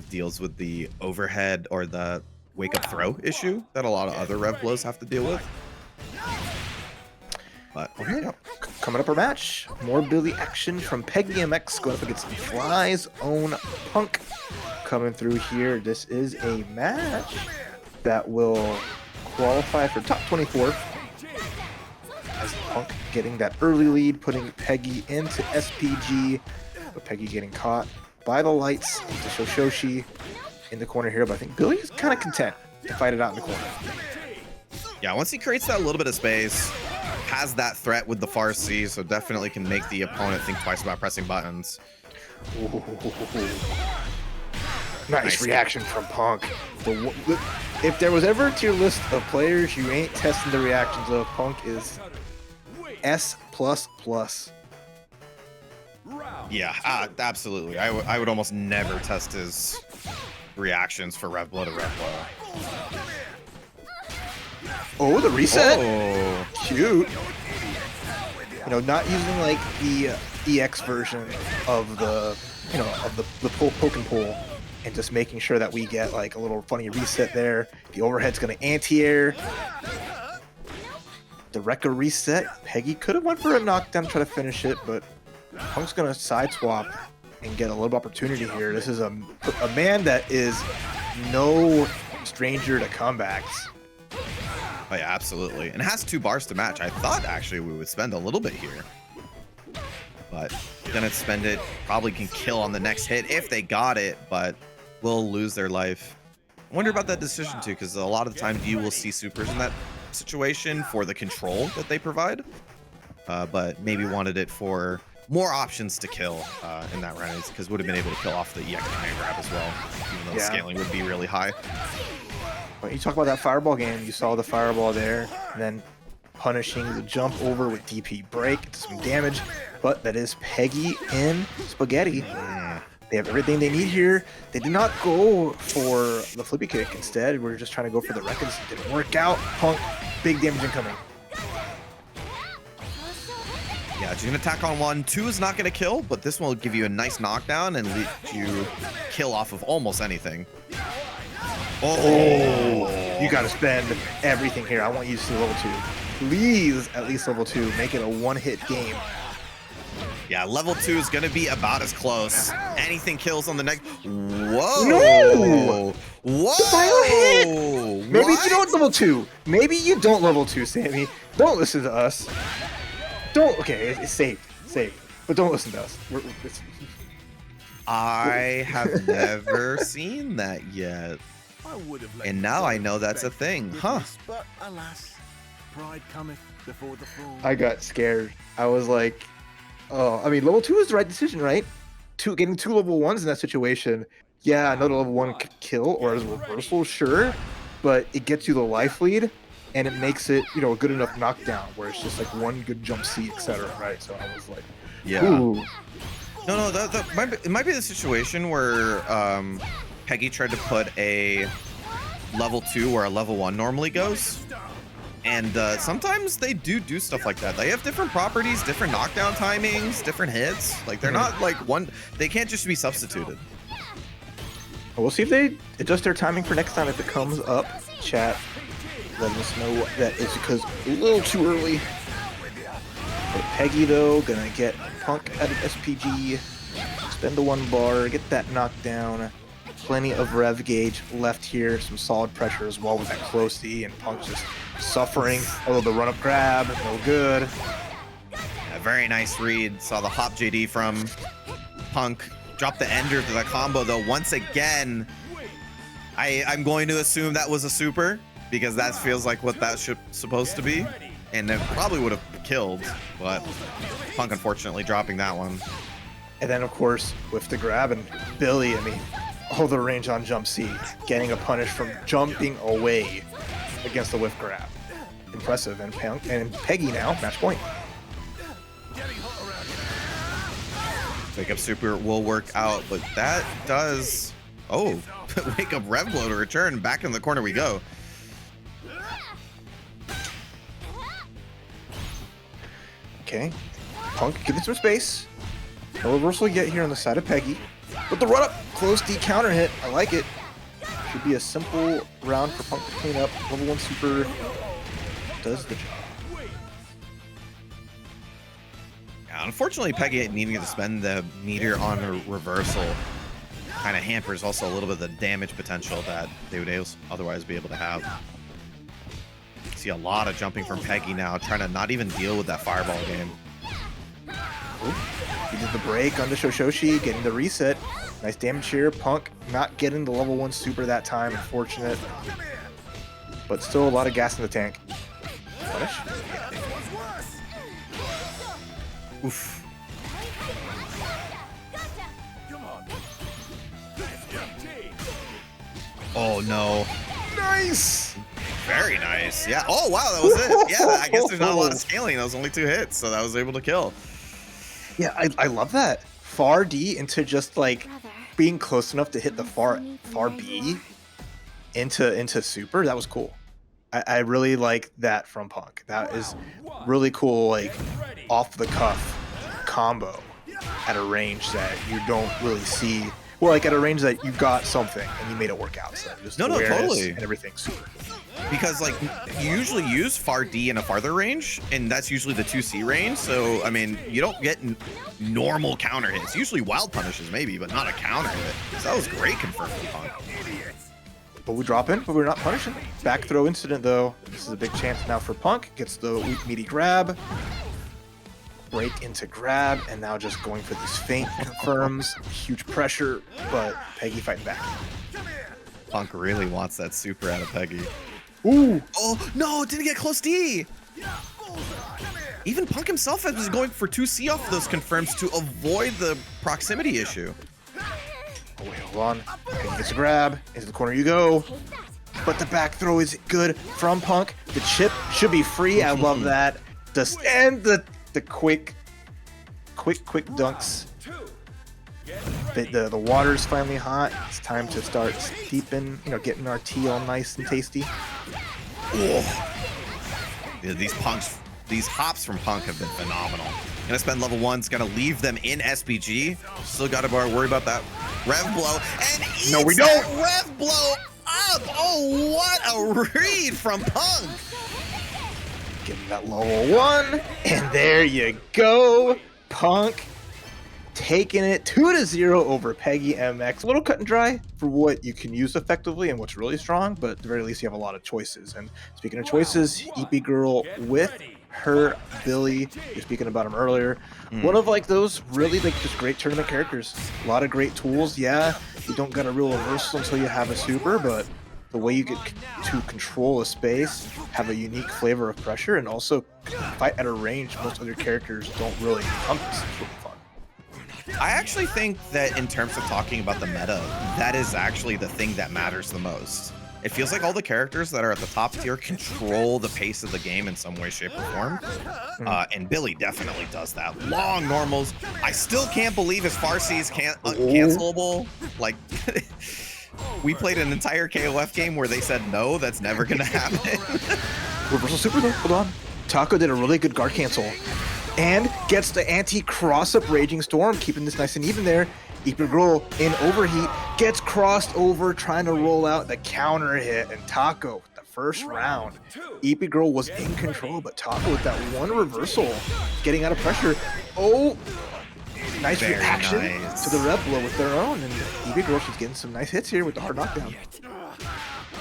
deals with the overhead or the wake up throw issue that a lot of other rev blows have to deal with. But okay, coming up our match, more Billy action from PeggyMX going up against Fly's own Punk coming through here. This is a match that will qualify for top 24. As Punk getting that early lead, putting Peggy into SPG, but Peggy getting caught by the lights into Shoshoshi in the corner here. But I think Billy is kind of content to fight it out in the corner. Yeah, once he creates that little bit of space, has that threat with the far C, so definitely can make the opponent think twice about pressing buttons. Ooh. Nice reaction from Punk. If there was ever a tier list of players you ain't testing the reactions of, Punk is S++. Yeah, absolutely. I would almost never test his reactions for rev blow to rev blow. Oh, the reset. Oh. Cute. You know, not using like the EX version of the, you know, of the poke and pull, and just making sure that we get like a little funny reset there. The overhead's gonna anti-air. The Rekka reset. Peggy could have went for a knockdown, try to finish it, but Punk's gonna side swap and get a little opportunity here. This is a man that is no stranger to comebacks. Oh yeah, absolutely. And has 2 bars to match. I thought actually we would spend a little bit here, but gonna spend it. Probably can kill on the next hit if they got it, but will lose their life. I wonder about that decision too, because a lot of the time you will see supers in that situation for the control that they provide, but maybe wanted it for more options to kill in that round, because would have been able to kill off the EX command grab as well, even though the scaling would be really high. When you talk about that fireball game, you saw the fireball there, and then punishing the jump over with DP break, into some damage, but that is Peggy in Spaghetti. They have everything they need here. They did not go for the flippy kick. Instead, we're just trying to go for the records. It didn't work out. Punk, big damage incoming. Yeah, June attack on 1. 2 is not going to kill, but this one will give you a nice knockdown and let you kill off of almost anything. Oh, you got to spend everything here. I want you to see level 2. Please, at least level 2. Make it a one-hit game. Yeah, level 2 is going to be about as close. Anything kills on the next. Whoa. No. Whoa. Final hit. Maybe you don't level 2. Maybe you don't level 2, Sammy. Don't listen to us. Don't. Okay, it's safe. But don't listen to us. I have never seen that yet. And now I know that's a thing, huh? But alas, pride cometh before the fall. I got scared. I was like, oh, I mean, level 2 is the right decision, right? Getting 2 level 1s in that situation. Yeah, another level 1 could kill, or as a reversal, sure. But it gets you the life lead, and it makes it, you know, a good enough knockdown where it's just like one good jump C, etc. Right? So I was like, yeah. Ooh. No, it might be the situation where Peggy tried to put a level 2 where a level 1 normally goes. And sometimes they do stuff like that. They have different properties, different knockdown timings, different hits. Like, they're not like one, they can't just be substituted. We'll see if they adjust their timing for next time if it comes up. Chat, let us know that it's because a little too early. But Peggy, though, gonna get Punk out of SPG, spend the 1 bar, get that knockdown. Plenty of rev gauge left here, some solid pressure as well with that close E, and Punk just suffering. Although the run-up grab, no good. A very nice read. Saw the hop JD from Punk. Drop the ender to the combo, though. Once again, I'm going to assume that was a super, because that feels like what that should supposed to be. And it probably would have killed, but Punk unfortunately dropping that one. And then, of course, with the grab, and Billy, I mean, all the range on jump C, getting a punish from jumping away against the whiff grab. Impressive. And Peggy now, match point. Wake up super will work out, but that does... Oh, wake up rev blow to return. Back in the corner we go. Okay. Punk, give it some space. No reversal yet here on the side of Peggy. But the run up, close D counter hit. I like it. Should be a simple round for Punk to clean up. Level 1 super does the job. Yeah, unfortunately, Peggy needing to spend the meter on a reversal kind of hampers also a little bit of the damage potential that they would otherwise be able to have. See a lot of jumping from Peggy now, trying to not even deal with that fireball game. Ooh, he did the break on the Shoshoshi, getting the reset. Nice damage here. Punk not getting the level 1 super that time, unfortunate. But still a lot of gas in the tank. Punish? Oof. Oh no. Nice! Very nice. Yeah. Oh wow, that was it. Yeah, I guess there's not a lot of scaling. That was only 2 hits, so that was able to kill. Yeah, I love that. Far D into just like being close enough to hit the far B into super. That was cool. I really like that from Punk. That is really cool, like off the cuff combo at a range that you don't really see. Well, like at a range that you got something and you made it work out. So just No, totally. And everything super. Because like you usually use far D in a farther range, and that's usually the 2C range. So I mean, you don't get normal counter hits. Usually wild punishes maybe, but not a counter hit. So that was great confirmed from Punk. But we drop in, but we're not punishing. Back throw incident though. This is a big chance now for Punk. Gets the weak meaty grab. Break into grab, and now just going for this feint confirms. Huge pressure, but Peggy fighting back. Punk really wants that super out of Peggy. Ooh! Oh no, didn't get close D. Even Punk himself was going for 2C off of those confirms to avoid the proximity issue. Oh wait, hold on. Okay, gets a grab. Into the corner you go. But the back throw is good from Punk. The chip should be free. I love that. And the quick dunks. The water's finally hot. It's time to start steeping, getting our tea all nice and tasty. Oh. Yeah, these hops from Punk have been phenomenal. Gonna spend level 1's gonna leave them in SPG. Still gotta worry about that rev blow. And no, we don't. Rev blow up. Oh, what a read from Punk. Getting that level 1, and there you go, Punk taking it 2-0 over PeggyMX. A little cut and dry for what you can use effectively and what's really strong, but at the very least you have a lot of choices. And speaking of choices, EepyGirl with her Billy, you're speaking about him earlier. One of like those really like just great tournament characters. A lot of great tools. Yeah, you don't got a real reversal until you have a super, but the way you get to control a space, have a unique flavor of pressure, and also fight at a range most other characters don't really encompass. It's really fun. I actually think that in terms of talking about the meta, that is actually the thing that matters the most. It feels like all the characters that are at the top tier control the pace of the game in some way, shape, or form. And Billy definitely does that. Long normals. I still can't believe his Farsi is cancelable. Like, we played an entire KOF game where they said, no, that's never going to happen. Reversal super though. Hold on. Tako did a really good guard cancel. And gets the anti-cross-up Raging Storm, keeping this nice and even there. EepyGirl in overheat, gets crossed over, trying to roll out the counter hit, and Tako, the first round. EepyGirl was in control, but Tako with that one reversal, getting out of pressure. Oh, nice Very reaction nice to the rev blow with their own, and EepyGirl, she's getting some nice hits here with the hard knockdown.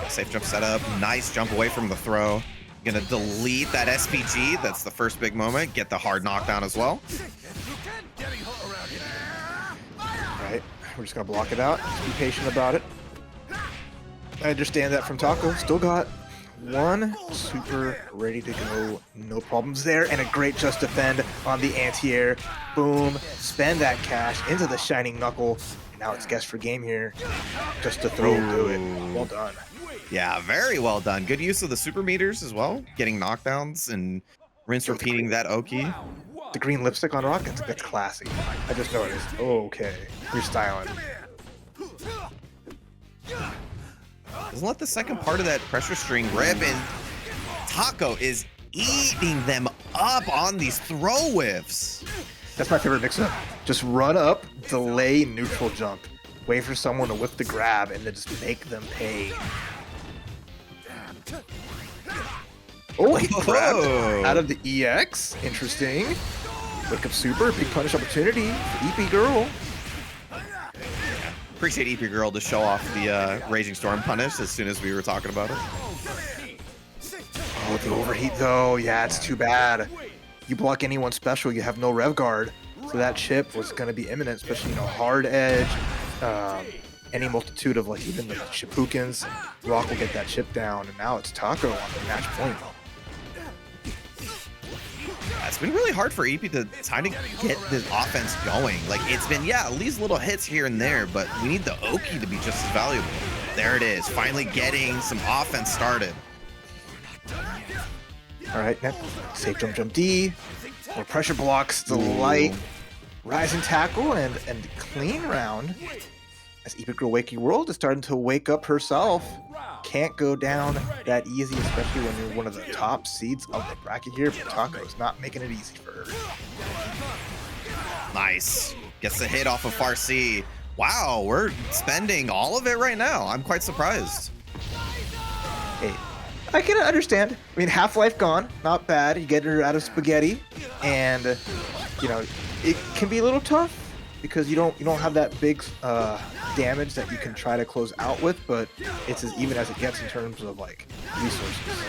Safe jump setup, nice jump away from the throw. Gonna delete that SPG, that's the first big moment. Get the hard knockdown as well. Right, we're just gonna block it out, just be patient about it. I understand that from Tako. Still got one super ready to go, no problems there, and a great just defend on the anti-air. Boom, spend that cash into the shining knuckle, and now it's guess for game here. Just to throw to it. Well done. Yeah, very well done. Good use of the super meters as well. Getting knockdowns and rinse repeating that Oki. The green lipstick on Rock, that's classy. I just noticed. Oh, okay, you're styling. Doesn't let the second part of that pressure string rip, and Tako is eating them up on these throw whiffs. That's my favorite mix-up. Just run up, delay, neutral jump. wait for someone to whip the grab, and then just make them pay. Oh, he grabbed out of the EX. Interesting. Wake up super, big punish opportunity for EP Girl. Appreciate EP Girl to show off the Raging Storm punish as soon as we were talking about it. Oh, the overheat though. Yeah, it's too bad. You block anyone special, you have no rev guard. So that chip was going to be imminent, especially, you know, hard edge, any multitude of like even the Shippukens. Rock will get that chip down, and now it's Tako on the match point. It's been really hard for EP to kind of get this offense going. Like, it's been, yeah, these little hits here and there, but we need the Oki to be just as valuable. There it is, finally getting some offense started. All right, next, safe jump D, more pressure blocks, the light, rising tackle, and clean round. As EepyGirlWakeyWorld is starting to wake up herself. Can't go down that easy, especially when you're one of the top seeds of the bracket here, but Tako's not making it easy for her. Nice. Gets the hit off of Farsi. Wow, we're spending all of it right now. I'm quite surprised. Hey, I can understand. I mean, Half-Life gone, not bad. You get her out of spaghetti, and you know, it can be a little tough because you don't have that big damage that you can try to close out with, but it's as even as it gets in terms of like resources.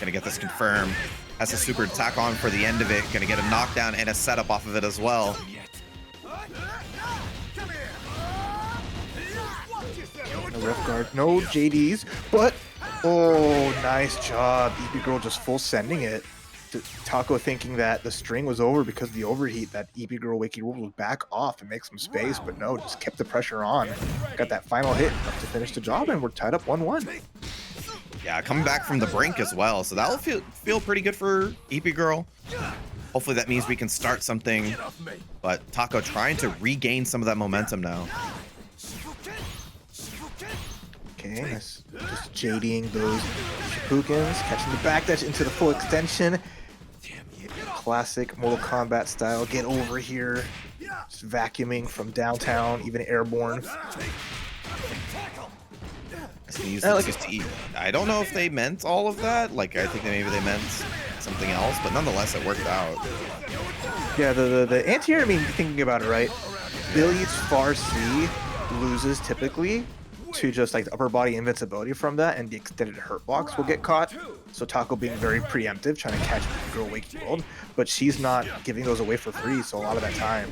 Gonna get this confirmed. Has a super attack on for the end of it. Gonna get a knockdown and a setup off of it as well. No ref guard, no JDs, but oh, nice job. EP Girl just full sending it. Tako thinking that the string was over because of the overheat, that EepyGirlWakeyWorld will back off and make some space, but no, just kept the pressure on. Got that final hit enough to finish the job, and we're tied up 1-1. Yeah, coming back from the brink as well, so that'll feel pretty good for EP Girl. Hopefully that means we can start something, but Tako trying to regain some of that momentum now. Okay, nice. Just JDing those Shippukens, catching the backdash into the full extension. Classic Mortal Kombat style. Get over here. Just vacuuming from downtown, even airborne. I don't know if they meant all of that. Like, I think maybe they meant something else, but nonetheless, it worked out. Yeah, the anti-air, I mean, thinking about it, right? Billy's Farsi loses typically to just like the upper body invincibility from that, and the extended hurt blocks will get caught. So Tako being very preemptive, trying to catch EepyGirlWakeyWorld, but she's not giving those away for free. So a lot of that time,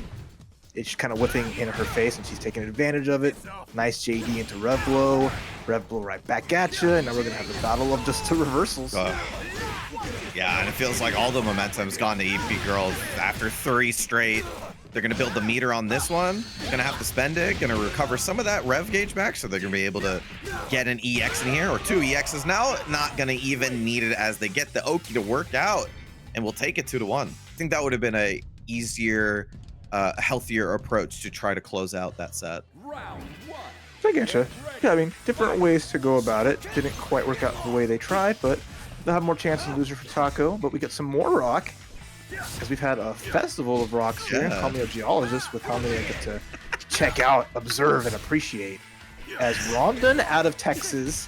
it's kind of whipping in her face, and she's taking advantage of it. Nice JD into Rev Blow right back at you, and now we're gonna have the battle of just the reversals. Yeah, and it feels like all the momentum's gone to EP Girl after 3 straight. They're going to build the meter on this one. Going to have to spend it. Going to recover some of that rev gauge back, so they're going to be able to get an EX in here, or 2 EXs now. Not going to even need it as they get the Oki to work out, and we'll take it 2-1. I think that would have been a easier, healthier approach to try to close out that set. I getcha. Yeah, I mean, different ways to go about it. Didn't quite work out the way they tried, but they'll have more chance in loser for Tako. But we get some more rock, because we've had a festival of rocks here. Call me a geologist with how many I get to check out, observe, and appreciate. As RonDun out of Texas,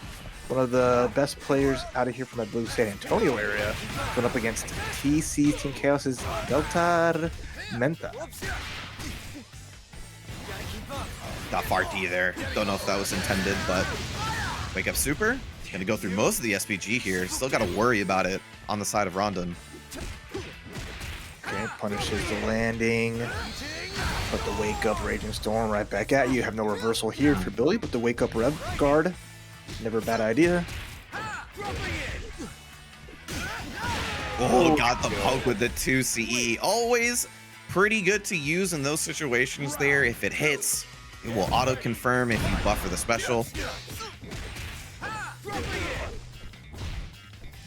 one of the best players out of here from that blue San Antonio area, going up against TC Team Chaos's DELTARMENTA. Got far D there. Don't know if that was intended, but wake up super. Gonna go through most of the SPG here. Still got to worry about it on the side of RonDun. Okay, punishes the landing, but the wake up Raging Storm right back at you. Have no reversal here for Billy, but the wake up Rev Guard, never a bad idea. Oh, got the poke with the 2 CE. Always pretty good to use in those situations there. If it hits, it will auto confirm if you buffer the special.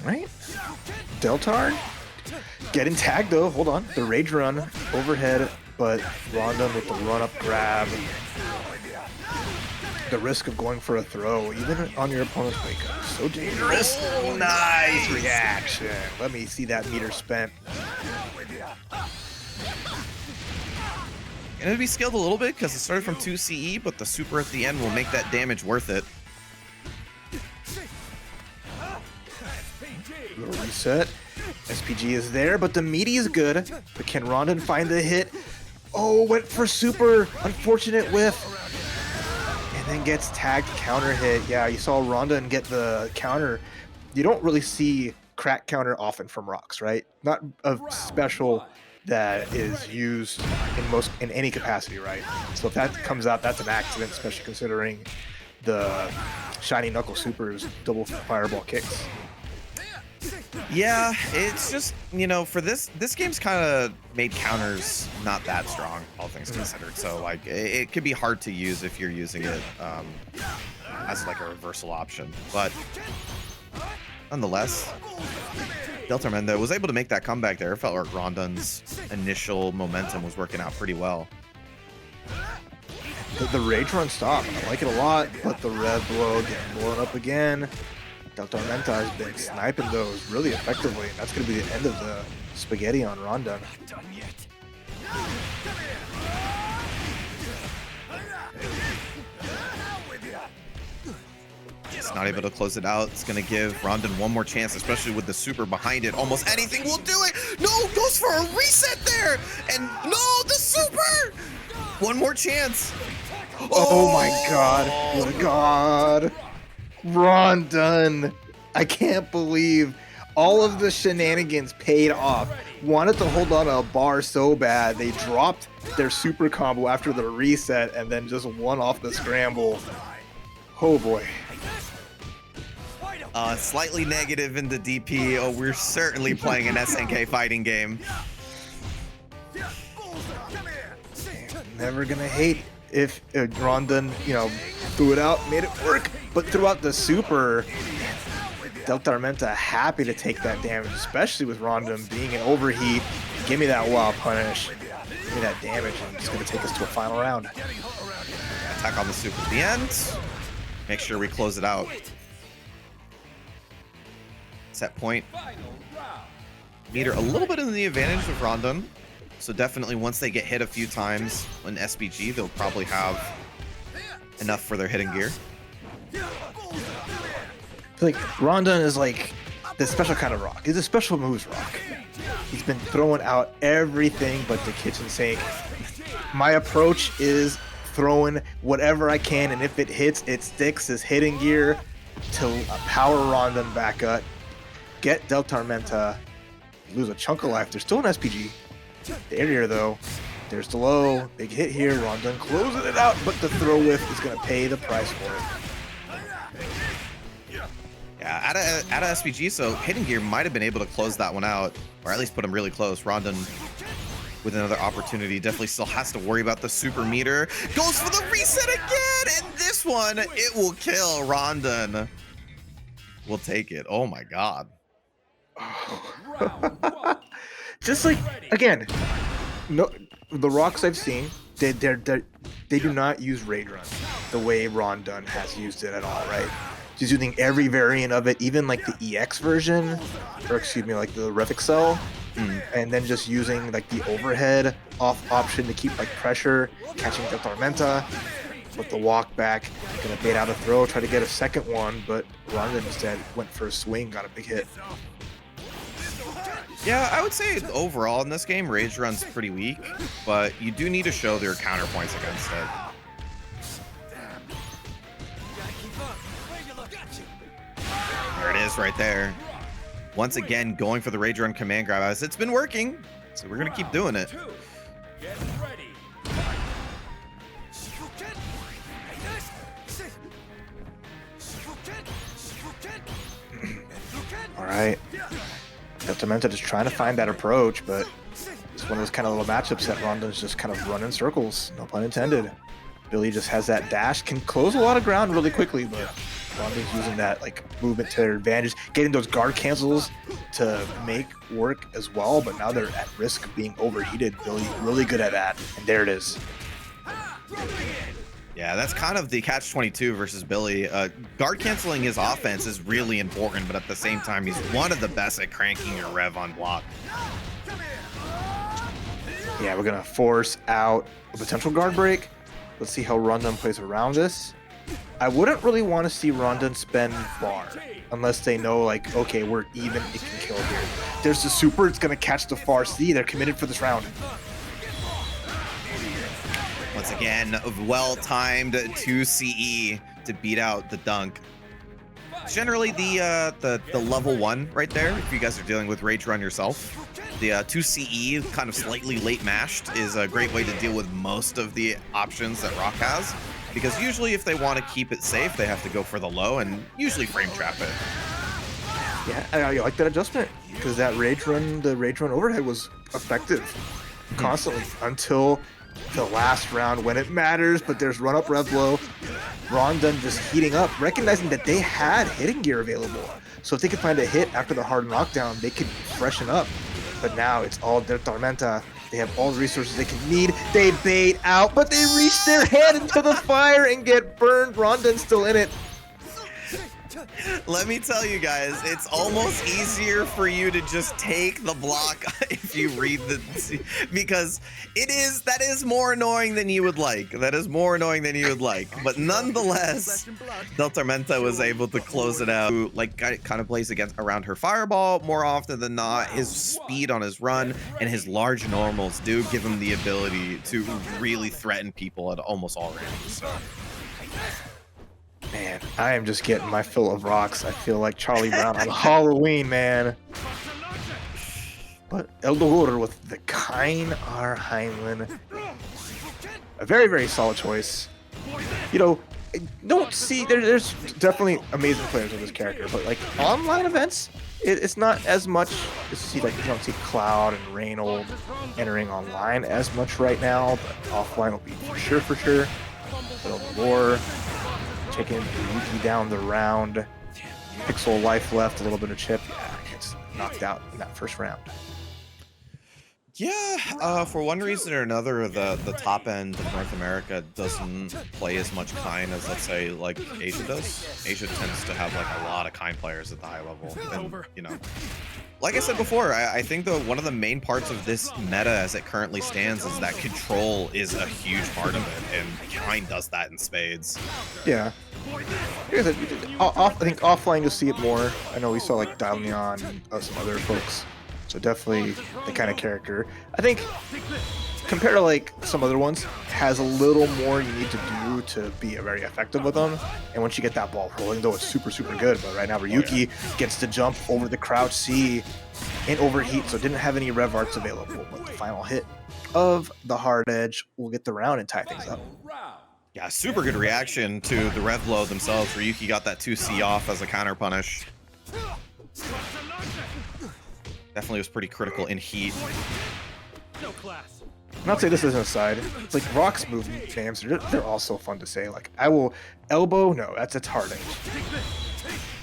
Right? Deltar getting tagged though. Hold on. The rage run overhead, but RonDun with the run up grab. The risk of going for a throw, even on your opponent's wake up, so dangerous. Oh, nice reaction. Let me see that meter spent. Gonna be skilled a little bit because it started from 2 CE, but the super at the end will make that damage worth it. Little reset. SPG is there, but the meaty is good. But can RonDun find the hit? Oh, went for super. Unfortunate whiff. And then gets tagged counter hit. Yeah, you saw RonDun get the counter. You don't really see crack counter often from rocks, right? Not a special that is used in any capacity, right? So if that comes out, that's an accident, especially considering the shiny knuckle supers double fireball kicks. Yeah, it's just, you know, for this game's kind of made counters not that strong, all things considered. So like it could be hard to use if you're using it as like a reversal option, but nonetheless, DELTARMENTA was able to make that comeback there. It felt like RonDun's initial momentum was working out pretty well. The rage run stopped. I like it a lot, but the red blow getting blown up again. DELTARMENTA has been sniping those really effectively, and that's going to be the end of the spaghetti on RonDun. It's not able to close it out. It's going to give RonDun one more chance, especially with the super behind it. Almost anything will do it. No, goes for a reset there. And no, the super. One more chance. Oh my god. What a god. RonDun. I can't believe all of the shenanigans paid off. Wanted to hold on to a bar so bad, they dropped their super combo after the reset and then just won off the scramble. Oh boy. Slightly negative in the DP. Oh, we're certainly playing an SNK fighting game. Never gonna hate if RonDun, you know, threw it out, made it work, but throughout the super, DELTARMENTA happy to take that damage, especially with RonDun being an overheat. Give me that wild punish. Give me that damage, and it's gonna take us to a final round. Attack on the super at the end. Make sure we close it out. Set point. Meter a little bit in the advantage of RonDun. So definitely once they get hit a few times in SPG, they'll probably have enough for their hidden gear. Like RonDun is like the special kind of rock. He's a special moves rock. He's been throwing out everything but the kitchen sink. My approach is throwing whatever I can, and if it hits, it sticks his hidden gear to power RonDun back up. Get DELTARMENTA, lose a chunk of life. There's still an SPG. The area though, there's the low, big hit here. RonDun closing it out, but the throw whiff is gonna pay the price for it. Yeah, out of SPG, so hidden gear might have been able to close that one out, or at least put him really close. RonDun with another opportunity definitely still has to worry about the super meter. Goes for the reset again, and this one it will kill. RonDun will take it. Oh my god. Just like, again, no, the rocks I've seen, they do not use raid run the way RonDun has used it at all, right? She's using every variant of it, even like the EX version, or excuse me, like the Rev Excel, and then just using like the overhead off option to keep like pressure, catching DELTARMENTA with the walk back, gonna bait out a throw, try to get a second one, but RonDun instead went for a swing, got a big hit. Yeah, I would say overall in this game, Rage Run's pretty weak, but you do need to show their counterpoints against it. There it is right there. Once again, going for the Rage Run command grab. As it's been working, so we're going to keep doing it. All right. DELTARMENTA just trying to find that approach, but it's one of those kind of little matchups that RonDun's just kind of running circles, no pun intended. Billy just has that dash, can close a lot of ground really quickly, but RonDun's using that like movement to their advantage, getting those guard cancels to make work as well, but now they're at risk of being overheated. Billy really good at that, and there it is. Yeah, that's kind of the catch-22 versus Billy. Guard canceling his offense is really important, but at the same time, he's one of the best at cranking your rev on block. Yeah, we're gonna force out a potential guard break. Let's see how RonDun plays around this. I wouldn't really want to see RonDun spend bar unless they know, like, okay, we're even, it can kill here. There's the super, it's gonna catch the far C. They're committed for this round. Once again, well-timed 2 CE to beat out the dunk. Generally, the level 1 right there, if you guys are dealing with Rage Run yourself, the 2 CE, kind of slightly late mashed, is a great way to deal with most of the options that Rock has. Because usually if they want to keep it safe, they have to go for the low and usually frame trap it. Yeah, I like that adjustment because that Rage Run, the Rage Run overhead was effective constantly until the last round when it matters, but there's run up, rev low. RonDun just heating up, recognizing that they had hitting gear available. So if they could find a hit after the hard knockdown, they could freshen up. But now it's all DELTARMENTA. They have all the resources they can need. They bait out, but they reach their head into the fire and get burned. RonDun's still in it. Let me tell you guys, it's almost easier for you to just take the block if you read the, because that is more annoying than you would like. That is more annoying than you would like. But nonetheless, DELTARMENTA was able to close it out. Like, kind of plays around her fireball more often than not. His speed on his run and his large normals do give him the ability to really threaten people at almost all ranges. So. Man, I am just getting my fill of rocks. I feel like Charlie Brown on Halloween, man. But Dogor with the Kain R. Heinlein. A very, very solid choice. You know, don't see, there's definitely amazing players with this character, but like online events, it's not as much. You see, like, you don't see Cloud and Reynold entering online as much right now, but offline will be for sure. But Dogor taking Ryuki down the round. Pixel life left, a little bit of chip. Yeah, gets knocked out in that first round. Yeah, for one reason or another, the top end of North America doesn't play as much Kain as, let's say, like Asia does. Asia tends to have like a lot of Kain players at the high level, and you know, like I said before, I think one of the main parts of this meta as it currently stands is that control is a huge part of it, and Kain does that in spades. Yeah. I think offline you'll see it more. I know we saw like Dalion and some other folks. So definitely the kind of character. I think compared to like some other ones, has a little more you need to do to be very effective with them. And once you get that ball rolling, though, it's super good. But right now, Ryuki gets to jump over the crouch C and overheat, so didn't have any rev arts available. But the final hit of the hard edge will get the round and tie things up. Yeah, super good reaction to the rev low themselves. Ryuki got that 2C off as a counter punish. Definitely was pretty critical in heat. Not say this is an aside. It's like Rock's move names. They're all so fun to say. Like, I will elbow. No, that's a hard edge.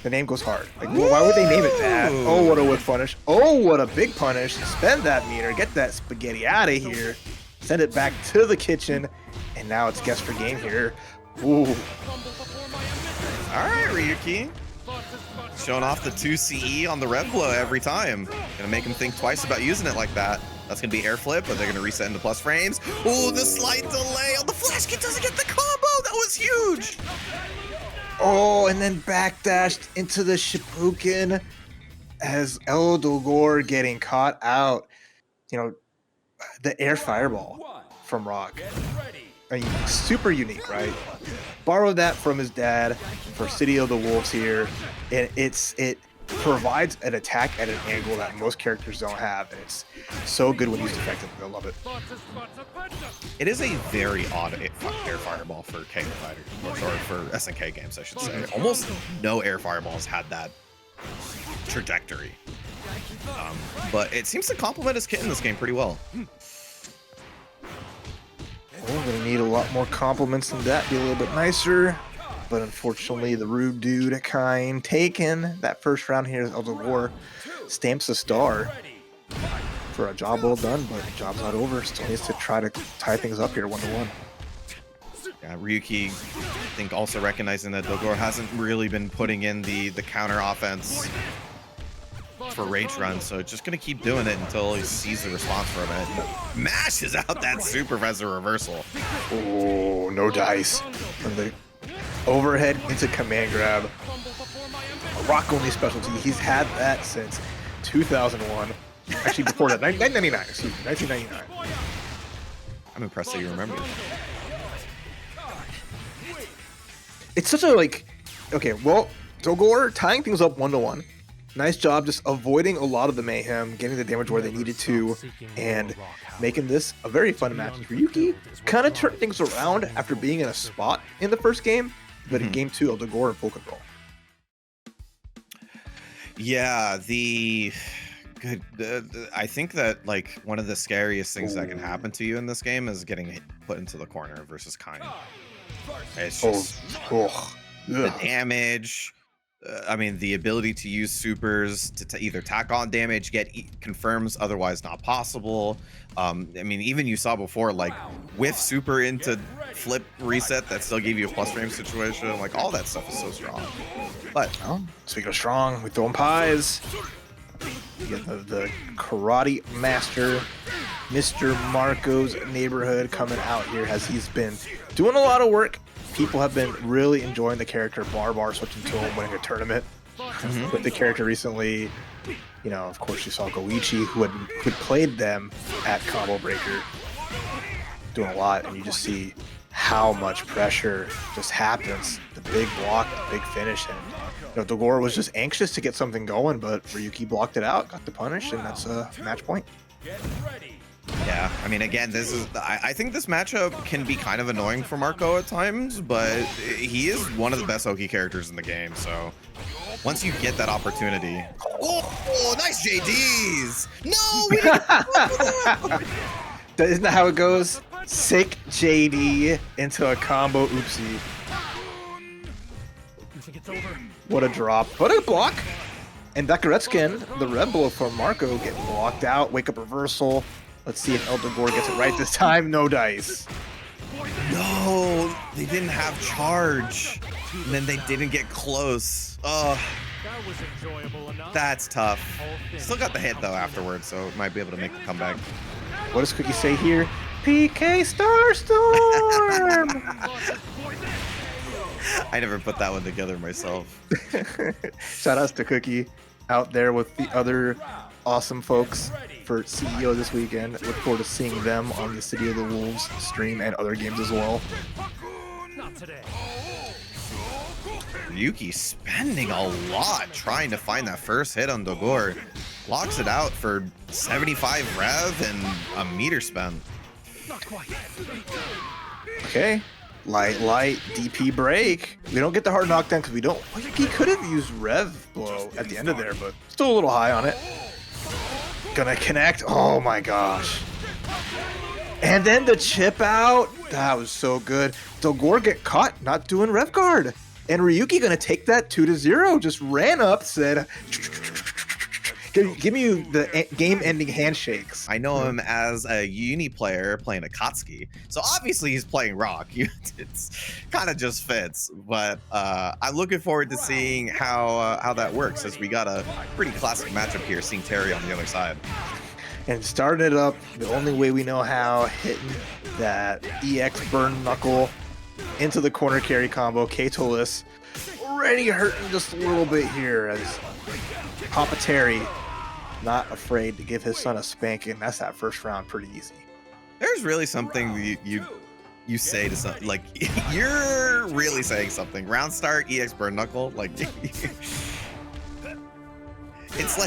The name goes hard. Like, well, why would they name it that? Oh, what a whip punish. Oh, what a big punish. Spend that meter. Get that spaghetti out of here. Send it back to the kitchen. And now it's guess for game here. Ooh. All right, Ryuki. Showing off the 2CE on the rev blow every time. Gonna make him think twice about using it like that. That's gonna be air flip, but they're gonna reset into plus frames. Ooh, the slight delay on the flash kick doesn't get the combo. That was huge. Oh, and then backdashed into the Shippuden as Dogor getting caught out. You know, the air fireball from Rock. I mean, super unique, right? Borrowed that from his dad for City of the Wolves here, and it provides an attack at an angle that most characters don't have, and it's so good when used effectively. I love it. It is a very odd air fireball for K fighters, or for SNK games, I should say. Almost no air fireballs had that trajectory, but it seems to complement his kit in this game pretty well. We're going to need a lot more compliments than that, be a little bit nicer. But unfortunately, the rude dude, Kain, taken that first round here of the war, stamps a star for a job well done, but the job's not over. Still needs to try to tie things up here 1-1. Yeah, Ryuki, I think, also recognizing that Dogor hasn't really been putting in the counter offense for Rage Run, so just gonna keep doing it until he sees the response from it. Mashes out that super as a reversal. Oh, no dice. From the overhead into command grab. A rock only specialty. He's had that since 2001. Actually, before that, 1999. Excuse me, 1999. I'm impressed that you remember. It's such a like. Okay, well, Dogor tying things up 1-1. Nice job just avoiding a lot of the mayhem, getting the damage where they needed to, and making this a very fun match. Ryuki kind of turned things around after being in a spot in the first game, but in game 2, Dogor in full control. Yeah, I think that like one of the scariest things that can happen to you in this game is getting put into the corner versus Kain. It's just the damage. I mean, the ability to use supers to either tack on damage, get confirms, otherwise not possible. I mean, even you saw before, like whiff super into flip reset that still gave you a plus frame situation. Like all that stuff is so strong. But speaking of strong, we throw him pies. You get the karate master, Mr. Marco's neighborhood, coming out here as he's been doing a lot of work. People have been really enjoying the character. Bar switching to him, winning a tournament with the character recently. You know, of course, you saw Goichi, who had played them at Combo Breaker, doing a lot, and you just see how much pressure just happens. The big block, the big finish, and you know, Dogor was just anxious to get something going, but Ryuki blocked it out, got the punish, and that's a match point. yeah, I mean, again, this is I think this matchup can be kind of annoying for Marco at times, but he is one of the best Oki characters in the game. So once you get that opportunity, oh, nice JDs! No, we didn't Isn't that how it goes? Sick JD into a combo oopsie. What a drop. What a block. And Dakaretskin, the red blow from Marco, getting blocked out. Wake up reversal. Let's see if Dogor gets it right this time. No dice. No, they didn't have charge. And then they didn't get close. Oh, that's tough. Still got the hit though afterwards, so might be able to make the comeback. What does Cookie say here? PK Starstorm! I never put that one together myself. Shout outs to Cookie out there with the other awesome folks for CEO this weekend. Look forward to seeing them on the City of the Wolves stream and other games as well. Ryuki spending a lot trying to find that first hit on Dogor. Locks it out for 75 rev and a meter spend. Okay. Light, DP break. We don't get the hard knockdown because we don't. He could have used rev blow at the end of there, but still a little high on it. Gonna connect. Oh my gosh. And then the chip out. That was so good. Dogor get caught not doing rev guard. And Ryuki gonna take that 2-0. Just ran up, said, give me the game-ending handshakes. I know him as a uni player playing Akatsuki, so obviously he's playing Rock. It's kind of just fits, but I'm looking forward to seeing how that works, as we got a pretty classic matchup here, seeing Terry on the other side. And starting it up the only way we know how, hitting that EX burn knuckle into the corner carry combo. Keitoless already hurting just a little bit here as Papa Terry not afraid to give his son a spanking. That's that first round pretty easy. There's really something you say to something, like, you're really saying something. Round start, EX burn knuckle, like, it's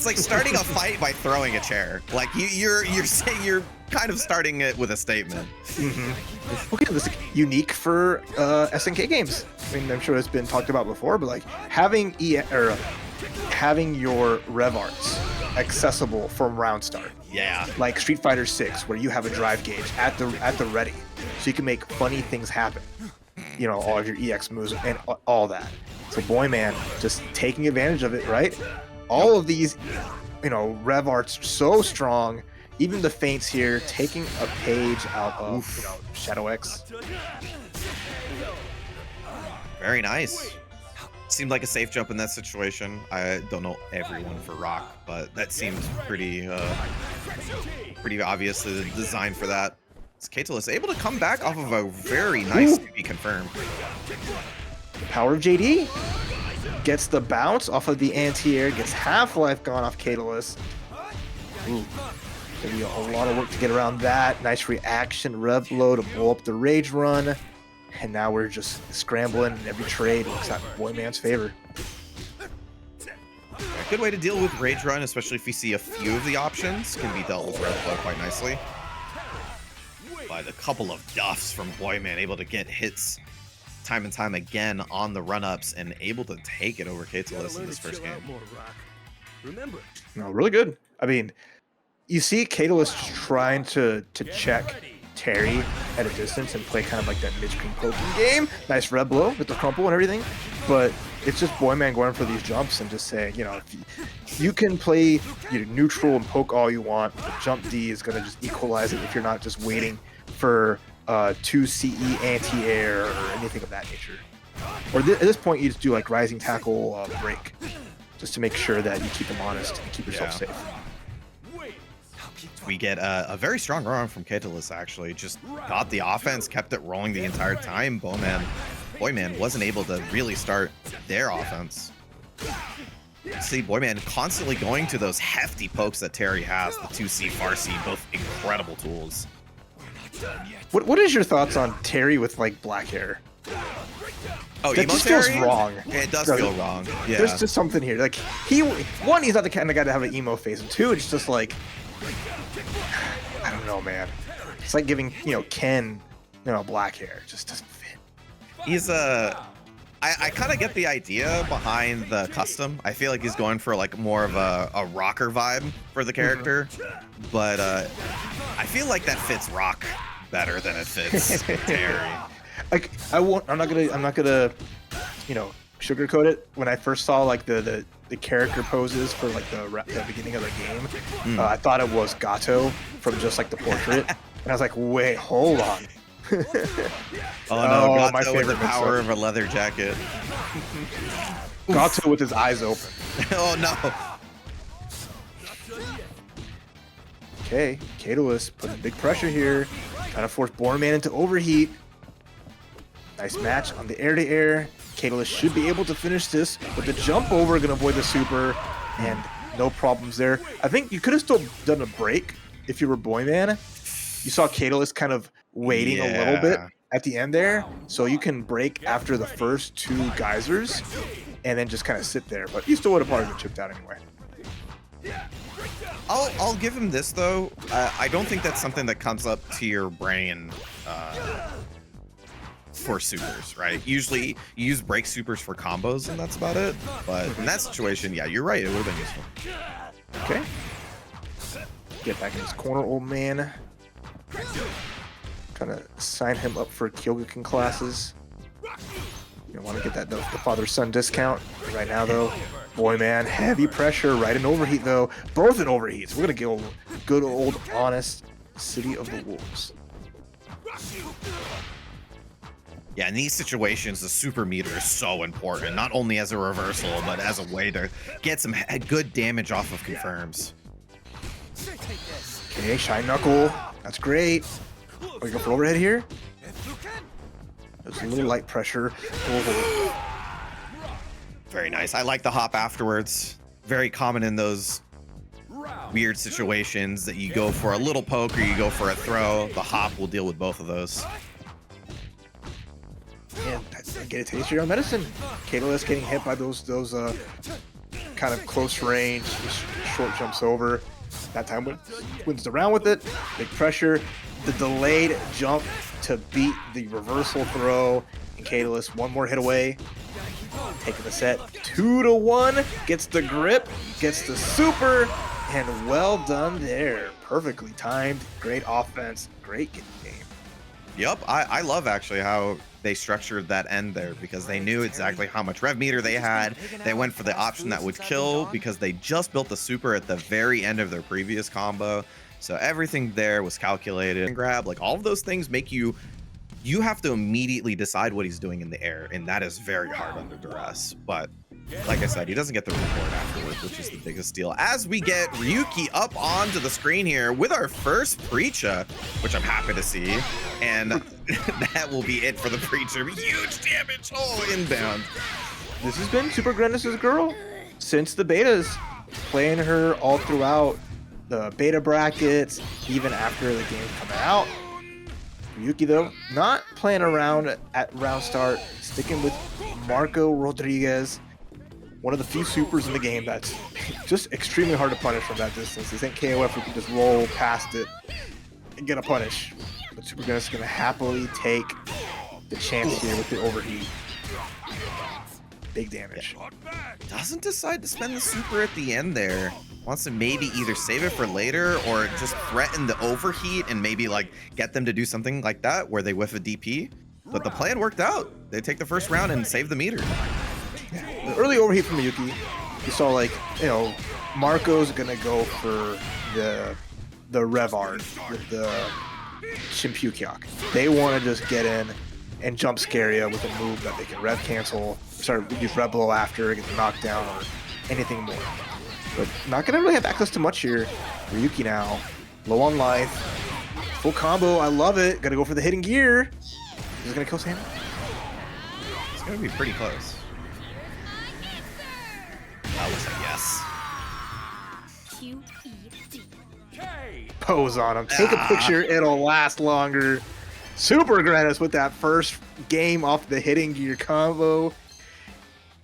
like starting a fight by throwing a chair. Like you're saying, you're kind of starting it with a statement. Mm-hmm. Okay, this is unique for SNK games. I mean, I'm sure it's been talked about before, but like having your rev arts accessible from round start. Yeah. Like Street Fighter 6, where you have a drive gauge at the ready, so you can make funny things happen. You know, all of your EX moves and all that. So BoyMan just taking advantage of it, right? All of these, you know, rev arts so strong. Even the feints here, taking a page out of, you know, Shadow X. Very nice. Seemed like a safe jump in that situation. I don't know everyone for rock, but that seemed pretty obvious the design for that. Is Keitoless able to come back off of a very nice to be confirmed? The power of JD gets the bounce off of the anti-air, gets half-life gone off Keitoless. Ooh, gonna be a lot of work to get around that. Nice reaction, rev low to blow up the rage run. And now we're just scrambling. Every trade looks out in BoyMan's favor. A good way to deal with rage run, especially if you see a few of the options, can be dealt with rev flow quite nicely. But a couple of duffs from BoyMan, able to get hits time and time again on the run-ups and able to take it over Keitoless in this first game. Remember, No, really good. I mean, you see Keitoless just trying to check Terry at a distance and play kind of like that mid-screen poking game. Nice red blow with the crumple and everything. But it's just BoyMan going for these jumps and just saying, you know, if you can play neutral and poke all you want, the jump D is going to just equalize it if you're not just waiting for 2 CE anti-air or anything of that nature. Or at this point, you just do like rising tackle break, just to make sure that you keep them honest and keep yourself safe. We get a very strong run from Keitoless, actually. Just got the offense, kept it rolling the entire time. BoyMan wasn't able to really start their offense. See, BoyMan constantly going to those hefty pokes that Terry has, the 2C, Farsi, both incredible tools. What is your thoughts on Terry with like black hair? Oh, that just feels Terry? wrong. It does feel wrong. Yeah. There's just something here. Like he's not the kind of guy to have an emo face, and two, it's just like, I don't know, man. It's like giving Ken black hair. It just doesn't fit. He's I kind of get the idea behind the custom. I feel like he's going for like more of a rocker vibe for the character, but I feel like that fits rock better than it fits Terry. Like I'm not gonna sugarcoat it. When I first saw like the character poses for like the beginning of the game, I thought it was Gato from just like the portrait, and I was like, wait, hold on. Oh no, Gato my favorite with the power of a leather jacket. Gato with his eyes open. Oh no. Okay, Keitoless putting big pressure here, trying to force BoyMan into overheat. Nice match on the air-to-air. Keitoless should be able to finish this with the jump over, gonna avoid the super, and no problems there. I think you could have still done a break if you were BoyMan. You saw Keitoless kind of waiting a little bit at the end there, so you can break after the first 2 geysers and then just kind of sit there, but you still would have probably been chipped out anyway. I'll give him this though. I don't think that's something that comes up to your brain for supers, right? Usually you use break supers for combos and that's about it, but in that situation, yeah, you're right, it would have been useful. Okay, get back in his corner, old man. Trying to sign him up for Kyogakin classes. You want to get that the father-son discount right now, though. BoyMan, heavy pressure, right in overheat, though. Both in overheats. We're going to go good old, honest City of the Wolves. Yeah, in these situations, the super meter is so important, not only as a reversal, but as a way to get some good damage off of confirms. Okay, Shine Knuckle. That's great. Oh, you go for overhead here? There's a little light pressure. Oh. Very nice. I like the hop afterwards. Very common in those weird situations that you go for a little poke or you go for a throw. The hop will deal with both of those. Man, get a taste of your own medicine. Keitoless getting hit by those kind of close range, short jumps over. That time wins the round with it. Big pressure. The delayed jump to beat the reversal throw. And Keitoless one more hit away. Taking the set 2-1. Gets the grip. Gets the super. And well done there. Perfectly timed. Great offense. Great game. Yep, I love actually how they structured that end there because they knew exactly how much rev meter they had. They went for the option that would kill because they just built the super at the very end of their previous combo. So everything there was calculated and grab. Like all of those things make you you have to immediately decide what he's doing in the air, and that is very hard under duress. But like I said, he doesn't get the reward afterwards, which is the biggest deal. As we get Ryuki up onto the screen here with our first Preecha, which I'm happy to see, and that will be it for the Preecha. Huge damage, oh, inbound. This has been Supergrenas' girl since the betas, playing her all throughout the beta brackets, even after the game coming out. Ryuki, though, not playing around at round start, sticking with Marco Rodriguez, one of the few supers in the game that's just extremely hard to punish from that distance. This ain't KOF, we can just roll past it and get a punish. But Supergrenas is going to happily take the chance here with the overheat. Big damage. Doesn't decide to spend the super at the end there. Wants to maybe either save it for later or just threaten the overheat and maybe like get them to do something like that where they whiff a DP. But the plan worked out. They take the first round and save the meter. Yeah. The early overheat from Ryuki, you saw like, you know, Marco's gonna go for the Rev Art with the Shinpyukyok. They want to just get in and jump scare you with a move that they can Rev cancel, start use Rev Blow after, get the knockdown or anything more. But not gonna really have access to much here. Ryuki now, low on life, full combo, I love it. Gotta go for the hidden gear. Is it gonna kill Sam? It's gonna be pretty close. That looks like yes. Pose on him, take a picture, it'll last longer. Supergrenas with that first game off the hidden gear combo.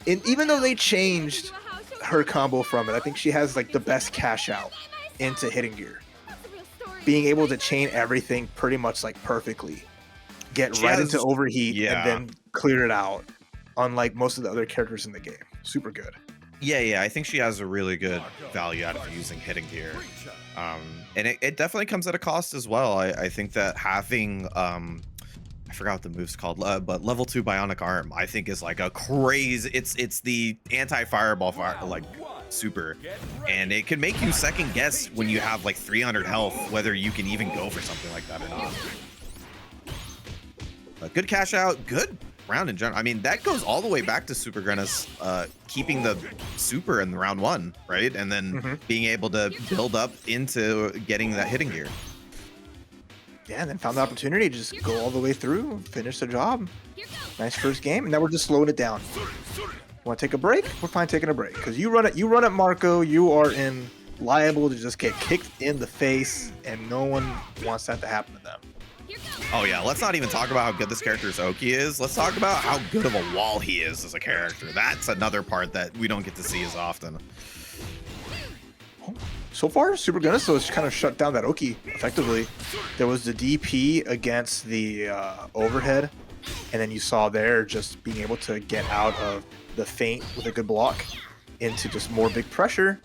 And even though they changed her combo from it, I think she has like the best cash out into hidden gear. Being able to chain everything pretty much like perfectly. Get She right has- into overheat yeah. and then clear it out. Unlike most of the other characters in the game. Super good. Yeah, I think she has a really good value out of using hidden gear. And it definitely comes at a cost as well. I think that having I forgot what the move's called, but level 2 bionic arm I think is like a crazy, it's the anti-fireball like super, and it could make you second guess when you have like 300 health whether you can even go for something like that or not. But good cash out, good round in general. I mean, that goes all the way back to Supergrenas keeping the super in round 1, right? And then being able to build up into getting that hidden gear. Yeah, and then found the opportunity to just go all the way through, finish the job. Nice first game, and now we're just slowing it down. Want to take a break? We're fine taking a break because you run it, Marco. You are liable to just get kicked in the face, and no one wants that to happen to them. Oh yeah, let's not even talk about how good this character's Oki is. Let's talk about how good of a wall he is as a character. That's another part that we don't get to see as often. So far, Supergrenas has kind of shut down that Oki effectively. There was the DP against the overhead, and then you saw there just being able to get out of the feint with a good block into just more big pressure.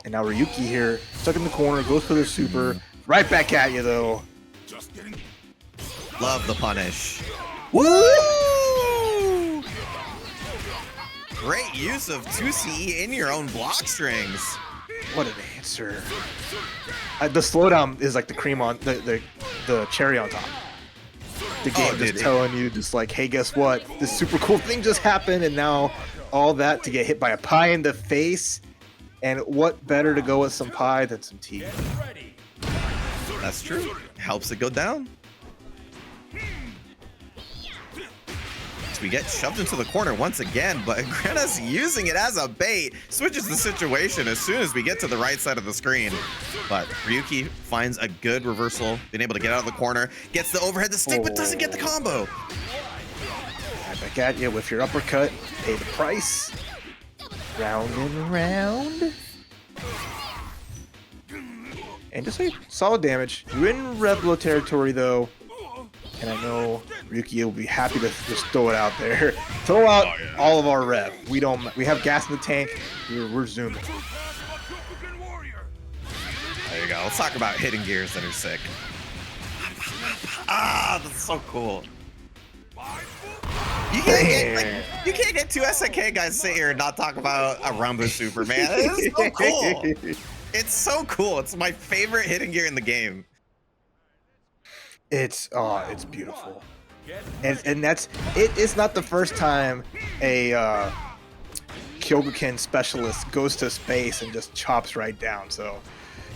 And now Ryuki here, stuck in the corner, goes for the super. Right back at you, though. Love the punish. Woo! Great use of 2CE in your own block strings. What an answer. The slowdown is like the cream on the cherry on top. The game just telling you just like, hey, guess what? This super cool thing just happened, and now all that to get hit by a pie in the face. And what better to go with some pie than some tea? That's true. Helps it go down. So we get shoved into the corner once again, but Grenas using it as a bait, switches the situation as soon as we get to the right side of the screen. But Ryuki finds a good reversal, being able to get out of the corner, gets the overhead to stick, but doesn't get the combo. Right back at you with your uppercut, pay the price. Round and round. And just like solid damage. You're in Reblo territory though. And I know Ryuki will be happy to just throw it out there. Throw out all of our rev. We have gas in the tank. We're zooming. There you go. Let's talk about hidden gears that are sick. Ah, that's so cool. You can't get two SNK guys sit here and not talk about a Rumble Super, man. It's so cool. It's so cool. It's my favorite hidden gear in the game. It's beautiful. And that's it. It's not the first time a Kyokuken specialist goes to space and just chops right down. So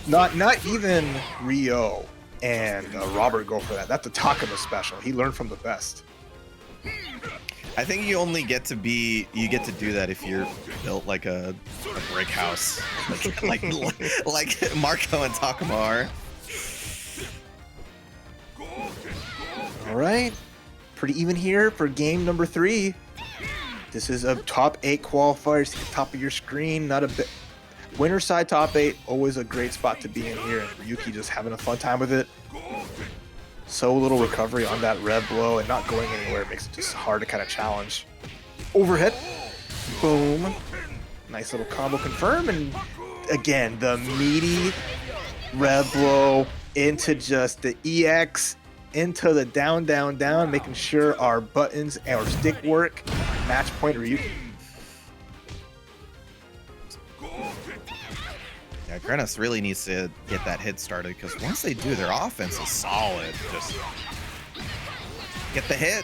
not even Ryo and Robert go for that. That's a Takuma special. He learned from the best. I think you only get to do that if you're built like a brick house, like Marco and Takuma are. All right, pretty even here for game number 3. This is a top 8 qualifier. See the top of your screen. Not a bit. Winner side top 8, always a great spot to be in here. And Ryuki just having a fun time with it. So little recovery on that red blow and not going anywhere makes it just hard to kind of challenge. Overhead, boom. Nice little combo confirm, and again the meaty red blow into just the EX into the down, down, down, making sure our buttons and our stick work. Match point Ryuki. Yeah, Grenas really needs to get that hit started, because once they do, their offense is solid. Just get the hit.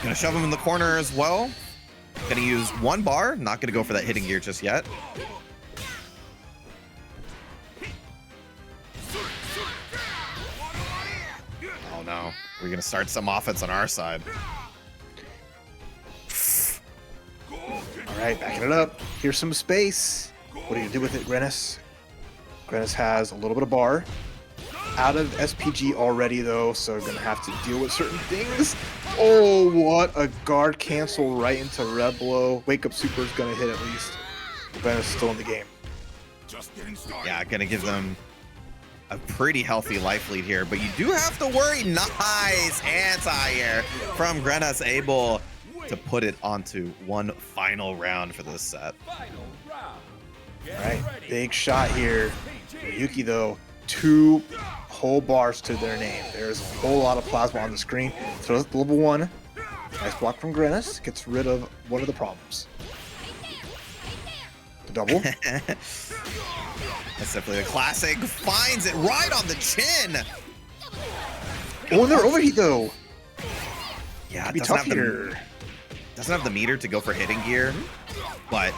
Gonna shove him in the corner as well. Gonna use 1 bar. Not gonna go for that hitting gear just yet. Oh no, we're gonna start some offense on our side. All right, backing it up. Here's some space. What do you do with it, Grenas? Grenas has a little bit of bar. Out of SPG already, though, so we're going to have to deal with certain things. Oh, what a guard cancel right into red blow. Wake Up Super is going to hit at least. Grenas still in the game. Yeah, going to give them a pretty healthy life lead here, but you do have to worry. Nice anti-air from Grenas, able to put it onto one final round for this set. All right, big shot here. Ryuki, though, 2 whole bars to their name. There's a whole lot of plasma on the screen. Throws the level 1. Nice block from Grenas. Gets rid of one of the problems. The double. That's definitely a classic. Finds it right on the chin. Oh, and they're overheat, though. Yeah, Could be tough here. Doesn't have the meter to go for hitting gear, but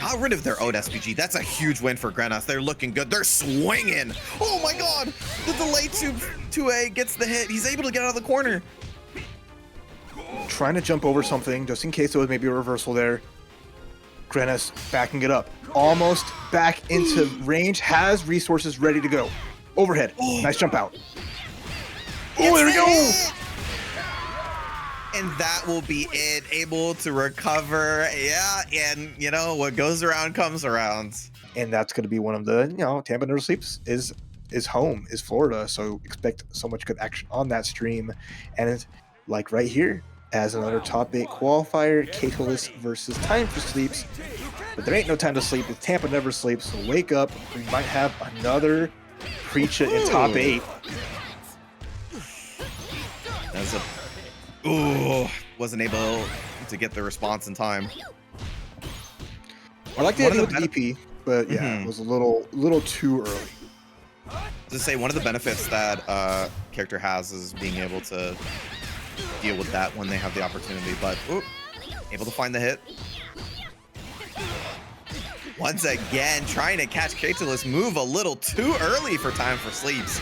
got rid of their old SPG. That's a huge win for Grenas. They're looking good. They're swinging. Oh my god. The delay 2A gets the hit. He's able to get out of the corner. Trying to jump over something, just in case there was maybe a reversal there. Grenas backing it up. Almost back into range. Has resources ready to go. Overhead. Nice jump out. Oh, there we go. And that will be it. Able to recover. Yeah, and you know, what goes around comes around. And that's going to be one of the, TampaNeverSleeps is home, is Florida. So expect so much good action on that stream. And it's like right here, as another top 8 qualifier, Keitoless versus TimeForSleeps. But there ain't no time to sleep. It's TampaNeverSleeps. So wake up. We might have another Preecha in top 8. That's a Ooh, wasn't able to get the response in time. I like the idea with the DP, but yeah, it was a little too early. To say, one of the benefits that character has is being able to deal with that when they have the opportunity, but able to find the hit. Once again, trying to catch Keitoless, move a little too early for TimeForSleeps.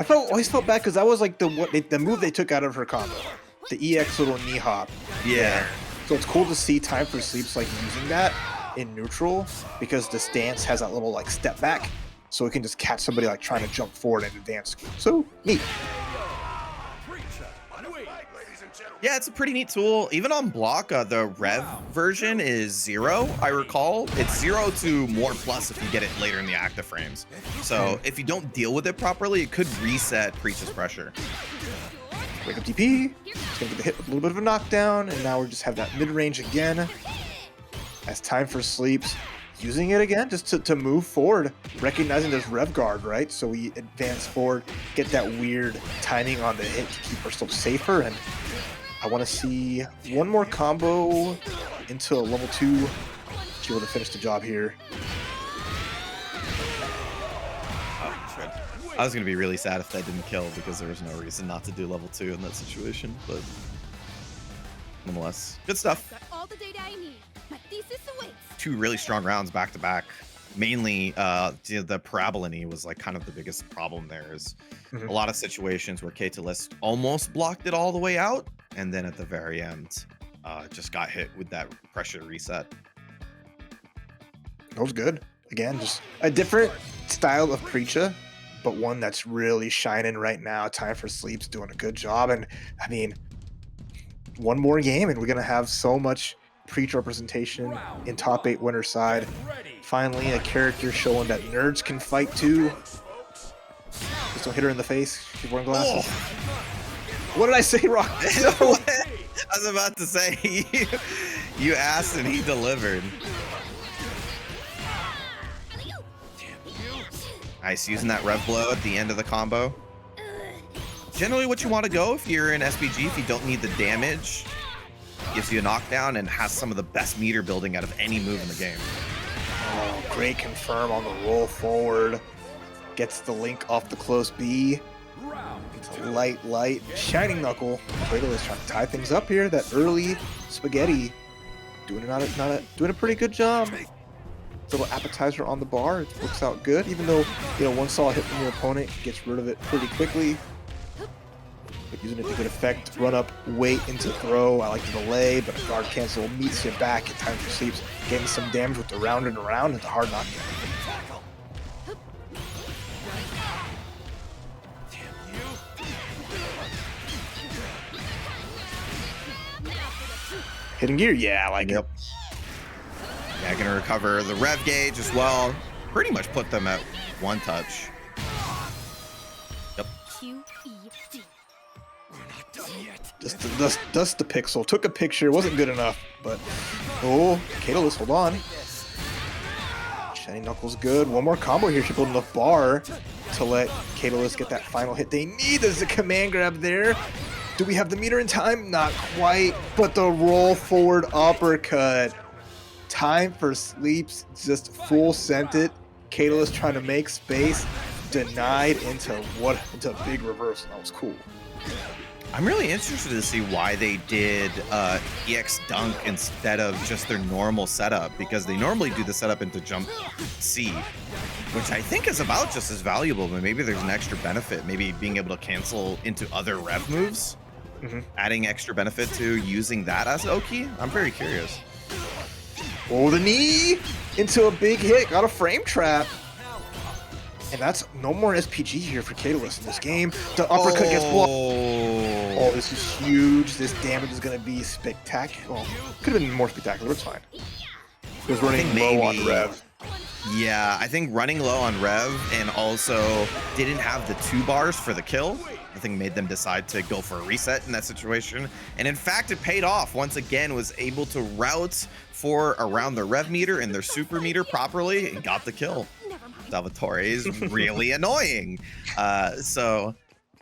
I always felt bad because that was like the move they took out of her combo, the EX little knee hop. Yeah. So it's cool to see TimeForSleeps like using that in neutral, because the stance has that little like step back, so it can just catch somebody like trying to jump forward and advance. So neat. Yeah, it's a pretty neat tool. Even on block, the Rev version is 0, I recall. It's 0 to more plus if you get it later in the active frames. So if you don't deal with it properly, it could reset Preecha's pressure. Wake Up DP. It's gonna get the hit with a little bit of a knockdown, and now we just have that mid-range again. As TimeForSleeps using it again just to move forward, recognizing there's Rev Guard, right? So we advance forward, get that weird timing on the hit to keep ourselves safer, and I want to see one more combo into a level 2 to be able to finish the job here. I was gonna be really sad if that didn't kill because there was no reason not to do level 2 in that situation, but nonetheless, good stuff. Got all the data I need. My thesis awaits. 2 really strong rounds back to back. Mainly, the parabolany was like kind of the biggest problem there. Is a lot of situations where Keitoless almost blocked it all the way out, and then at the very end, just got hit with that pressure reset. That was good. Again, just a different style of Preecha, but one that's really shining right now. TimeForSleeps doing a good job. And I mean, one more game and we're going to have so much Preecha representation in top 8 winner side. Finally, a character showing that nerds can fight too. Just don't hit her in the face. She's wearing glasses. What did I say, Rock? No. I was about to say, you asked and he delivered. Nice, using that rev blow at the end of the combo. Generally what you want to go if you're in SPG, if you don't need the damage, gives you a knockdown and has some of the best meter building out of any move in the game. Oh, great confirm on the roll forward. Gets the link off the close B. It's a light, shining knuckle. Keitoless trying to tie things up here. That early spaghetti doing a pretty good job. Little appetizer on the bar. It works out good, even though one solid hit from your opponent gets rid of it pretty quickly. But using it to good effect. Run up, wait into throw. I like the delay, but a guard cancel meets you back at TimeForSleeps, getting some damage with the round and around and the hard knockdown. Hidden gear, yeah, I like it. Yeah, gonna recover the rev gauge as well. Pretty much put them at 1 touch. Yep. QED. We're not done yet. Just the pixel. Took a picture, wasn't good enough, but oh, Keitoless, hold on. Shining Knuckles good. One more combo here should build enough bar to let Keitoless get that final hit they need. There's a command grab there. Do we have the meter in time? Not quite, but the roll forward uppercut. TimeForSleeps just full sent it. Keitoless trying to make space, denied into a big reversal. That was cool. I'm really interested to see why they did EX dunk instead of just their normal setup, because they normally do the setup into jump C, which I think is about just as valuable, but maybe there's an extra benefit, maybe being able to cancel into other rev moves, adding extra benefit to using that as Oki. I'm very curious. Oh, the knee into a big hit. Got a frame trap. And that's no more SPG here for Keitoless in this game. The uppercut gets blocked. Oh, this is huge. This damage is going to be spectacular. Well, could have been more spectacular. It's fine. It was running low on rev. Yeah, I think running low on rev and also didn't have the 2 bars for the kill. I think made them decide to go for a reset in that situation. And in fact, it paid off. Once again, was able to route for around the rev meter and their super meter properly and got the kill. Salvatore is really annoying. So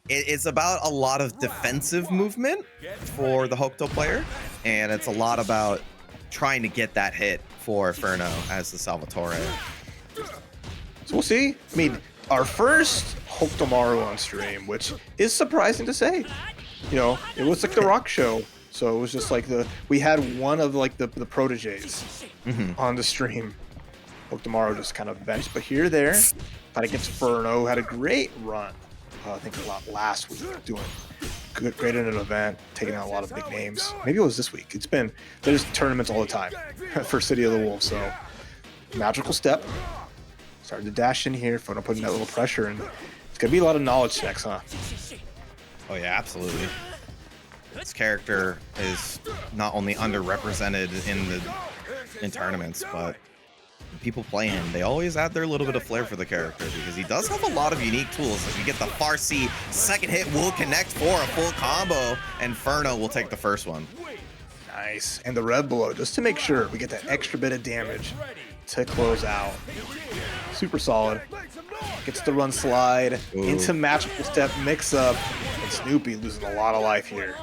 it's about a lot of defensive movement for the Hokuto player. And it's a lot about trying to get that hit for Ferno as the Salvatore. So we'll see. I mean, our first Hokutomaru on stream, which is surprising to say. It was like the rock show. So it was just like we had one of like the proteges on the stream. Hokutomaru just kind of benched, but here, there, fight against Ferno, had a great run. I think a lot last week, doing great in an event, taking out a lot of big names. Maybe it was this week. There's tournaments all the time for City of the Wolves. So magical step. Started to dash in here. Ferno putting that little pressure, and it's gonna be a lot of knowledge checks, huh? Oh yeah, absolutely. This character is not only underrepresented in tournaments, but people play him, they always add their little bit of flair for the character because he does have a lot of unique tools. If you get the far C, second hit will connect for a full combo, and Ferno will take the first one. Nice. And the red blow, just to make sure we get that extra bit of damage to close out. Super solid. Gets the run slide into magical step mix up, and Snoopy losing a lot of life here.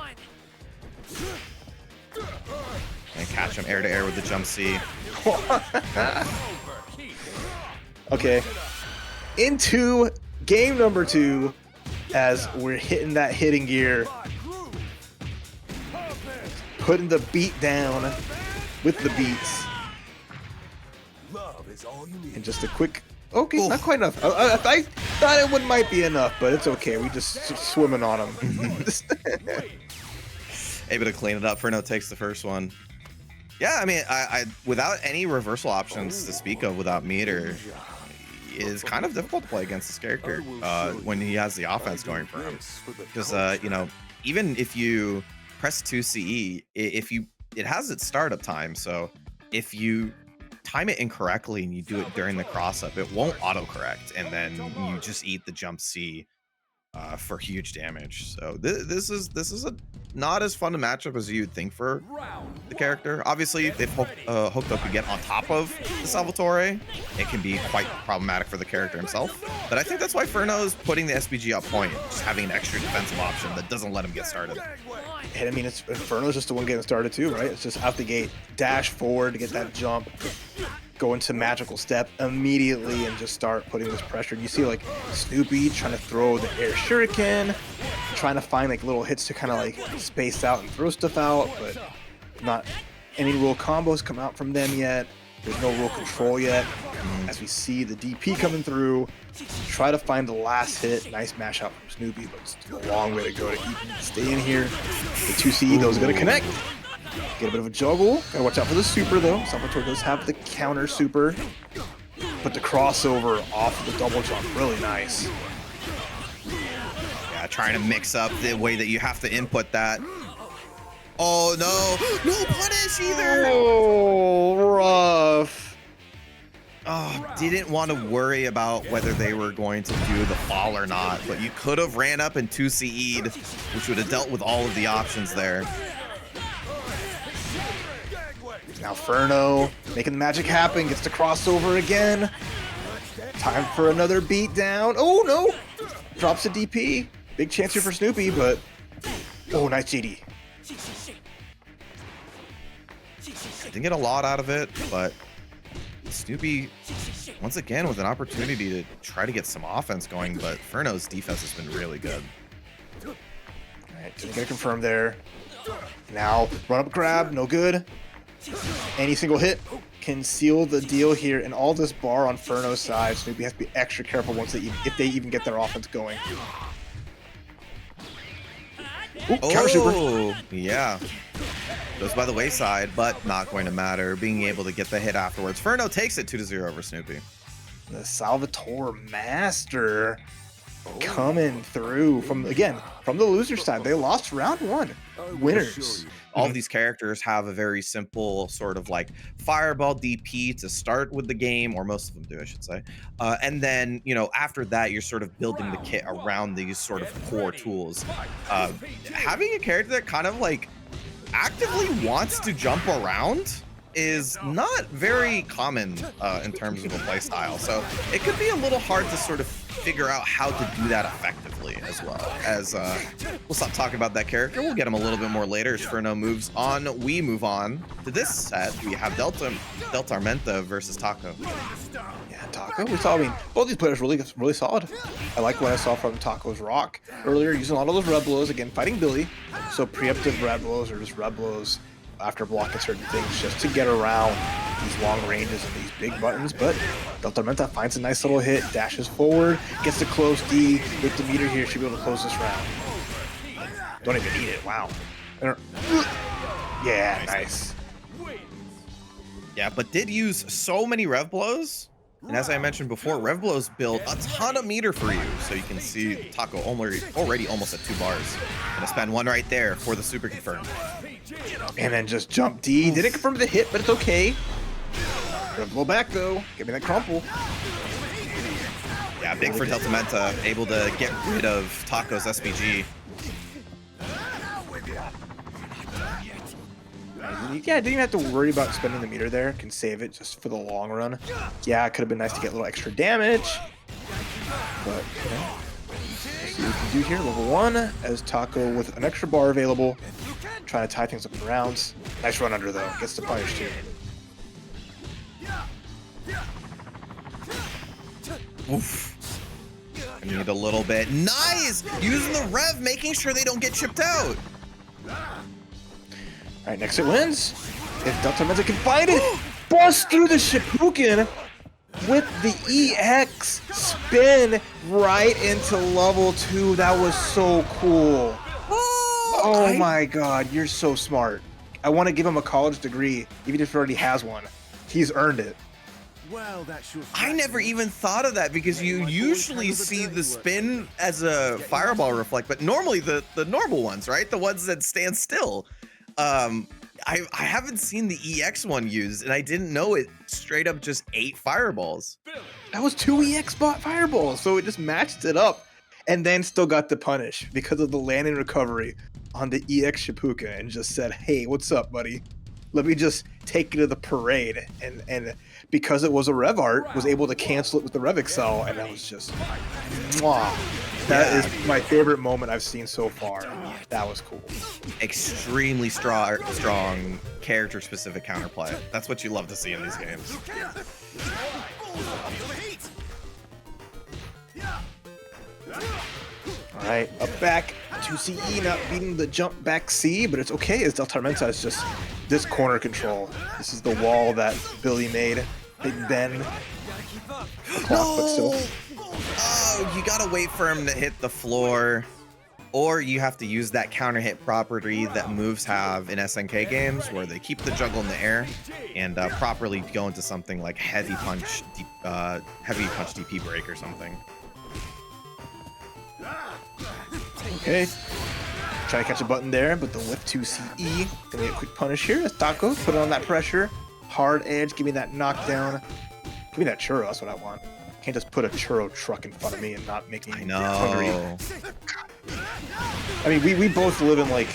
And catch him air to air with the jump C. Okay. Into game number 2 as we're hitting that hitting gear. Putting the beat down with the beats. Love is all you need. And just a quick... Okay, not quite enough. I thought it might be enough, but it's okay. We just swimming on him. Able to clean it up. Ferno takes the first one. Yeah, I mean, I without any reversal options to speak of, without meter, is kind of difficult to play against this character when he has the offense going for him. Because you know, even if you press 2 CE, it has its startup time. So if you time it incorrectly and you do it during the cross up, it won't autocorrect, and then you just eat the jump C for huge damage. So this is a not as fun a matchup as you'd think for the character. Obviously, if Hokuto could get on top of the Salvatore, it can be quite problematic for the character himself. But I think that's why Ferno is putting the SPG up point, just having an extra defensive option that doesn't let him get started. And I mean, Ferno's just the one getting started too, right? It's just out the gate, dash forward to get that jump, go into magical step immediately and just start putting this pressure. You see like Snoopy trying to throw the air shuriken, trying to find like little hits to kind of like space out and throw stuff out, but not any real combos come out from them yet. There's no real control yet. As we see the DP coming through, try to find the last hit. Nice mash out from Snoopy, but it's a long way to go to even stay in here. The 2C though is going to connect. Get a bit of a juggle. Gotta watch out for the super though. Salvatore does have the counter super. But the crossover off of the double jump, really nice. Yeah, trying to mix up the way that you have to input that. Oh no, no punish either. Oh, rough. Oh, didn't want to worry about whether they were going to do the fall or not, but you could have ran up and 2CE'd, which would have dealt with all of the options there. Now Ferno making the magic happen, gets the crossover again. Time for another beat down. Oh no! Drops a DP. Big chance here for Snoopy, but oh, nice GD. Didn't get a lot out of it, but Snoopy once again with an opportunity to try to get some offense going, but Ferno's defense has been really good. All right, didn't get confirmed there. Now run up grab, no good. Any single hit can seal the deal here, and all this bar on Ferno's side. Snoopy has to be extra careful if they even get their offense going. Ooh, counter super. Yeah. Goes by the wayside, but not going to matter. Being able to get the hit afterwards. Ferno takes it 2-0 over Snoopy. The Salvatore master coming through from the loser side. They lost round 1. Winners. All of these characters have a very simple sort of like fireball DP to start with the game, or most of them do, I should say. And then, you know, after that, you're sort of building the kit around these sort of core tools. Having a character that kind of like actively wants to jump around is not very common in terms of a play style. So it could be a little hard to sort of figure out how to do that effectively, as well as we'll stop talking about that character. We'll get him a little bit more later as Ferno moves on. We move on to this set. We have DELTARMENTA versus Tako. Yeah, Tako. We saw, I mean, both these players really solid. I like what I saw from Tako's rock earlier, using a lot of those red blows, again, fighting Billy. So preemptive red blows or just red blows after blocking certain things just to get around these long ranges and these big buttons. But DELTARMENTA finds a nice little hit, dashes forward, gets to close D with the meter here. Should be able to close this round. Don't even need it. Wow. Yeah, nice. Yeah, but did use so many rev blows. And as I mentioned before, rev blows build a ton of meter for you. So you can see Tako already almost at 2 bars. Gonna spend 1 right there for the super confirm. And then just jump D. Didn't confirm the hit, but it's okay. Rev blow back though. Give me that crumple. Yeah, big for DELTARMENTA, able to get rid of Tako's SPG. Yeah, didn't even have to worry about spending the meter there. Can save it just for the long run. Yeah, it could have been nice to get a little extra damage. But, let's see what we can do here. Level 1, as Tako with an extra bar available. Trying to tie things up in rounds. Nice run under, though. Gets the punish, too. Oof. Gonna need a little bit. Nice! Using the rev, making sure they don't get chipped out. All right, next it wins. If DELTARMENTA can find it, bust through the Shippuden with the EX spin right into level 2. That was so cool. Oh my god, you're so smart. I want to give him a college degree, even if he already has one. He's earned it. Well, that's your I never even thought of that because you usually see the spin as a fireball reflect, but normally the normal ones, right? The ones that stand still. I haven't seen the EX one used, and I didn't know it straight up just ate fireballs. That was 2 EX bot fireballs, so it just matched it up, and then still got the punish because of the landing recovery on the EX Shippuden, and just said, "Hey, what's up, buddy? Let me just take you to the parade." And because it was a rev art, was able to cancel it with the rev excel, and that was just, mwah. That is my favorite moment I've seen so far. That was cool. Extremely strong character-specific counterplay. That's what you love to see in these games. All right, up back to CE, not beating the jump back C, but it's okay as DELTARMENTA is just this corner control. This is the wall that Billy made. Big Ben. But still. Oh, you gotta wait for him to hit the floor, or you have to use that counter hit property that moves have in SNK games, where they keep the juggle in the air and properly go into something like heavy punch DP break or something. Okay. Try to catch a button there, but the whip to CE. Gonna get a quick punish here as Tako put on that pressure. Hard edge, give me that knockdown. Give me that churro, that's what I want. Can't just put a churro truck in front of me and not make me hungry. I mean, we both live in like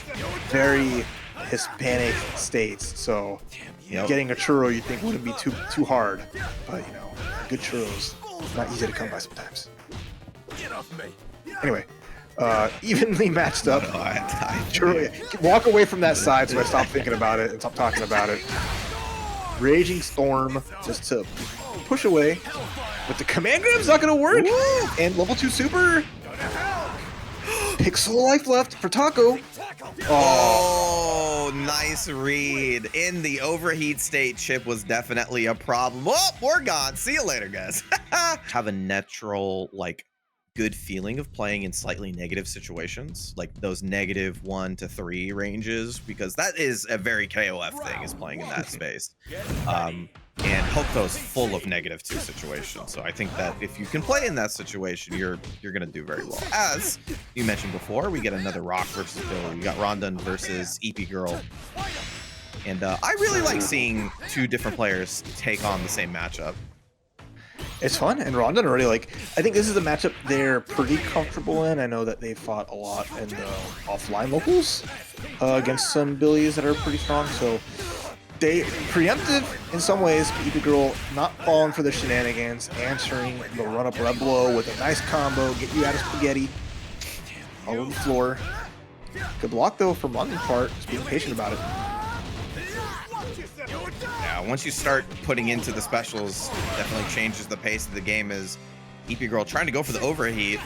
very Hispanic states, so getting a churro you think wouldn't be too hard. But you know, good churros, not easy to come by sometimes. Anyway, evenly matched up. Churro, walk away from that side so I stop thinking about it and stop talking about it. Raging Storm just to push away. But the command grab's not gonna work. Woo! And level 2 super. Pixel life left for Tako. Oh, nice read. In the overheat state, chip was definitely a problem. Oh, we're gone. See you later, guys. Have a natural, like, good feeling of playing in slightly negative situations, like those -1 to 3 ranges, because that is a very KOF thing, is playing in that space. And Hokuto's full of -2 situations, so I think that if you can play in that situation, you're gonna do very well. As you mentioned before, we get another Rock versus Billy. We got RonDun versus EepyGirl, and I really like seeing 2 different players take on the same matchup. It's fun, and RonDun already, like, I think this is a matchup they're pretty comfortable in. I know that they fought a lot in the offline locals against some Billies that are pretty strong, so they preemptive in some ways. EepyGirl not falling for the shenanigans, answering the run-up red blow with a nice combo, get you out of spaghetti all over the floor. Good block, though, from RonDun's part, just being patient about it. Yeah, once you start putting into the specials, definitely changes the pace of the game. As EepyGirl trying to go for the overheat,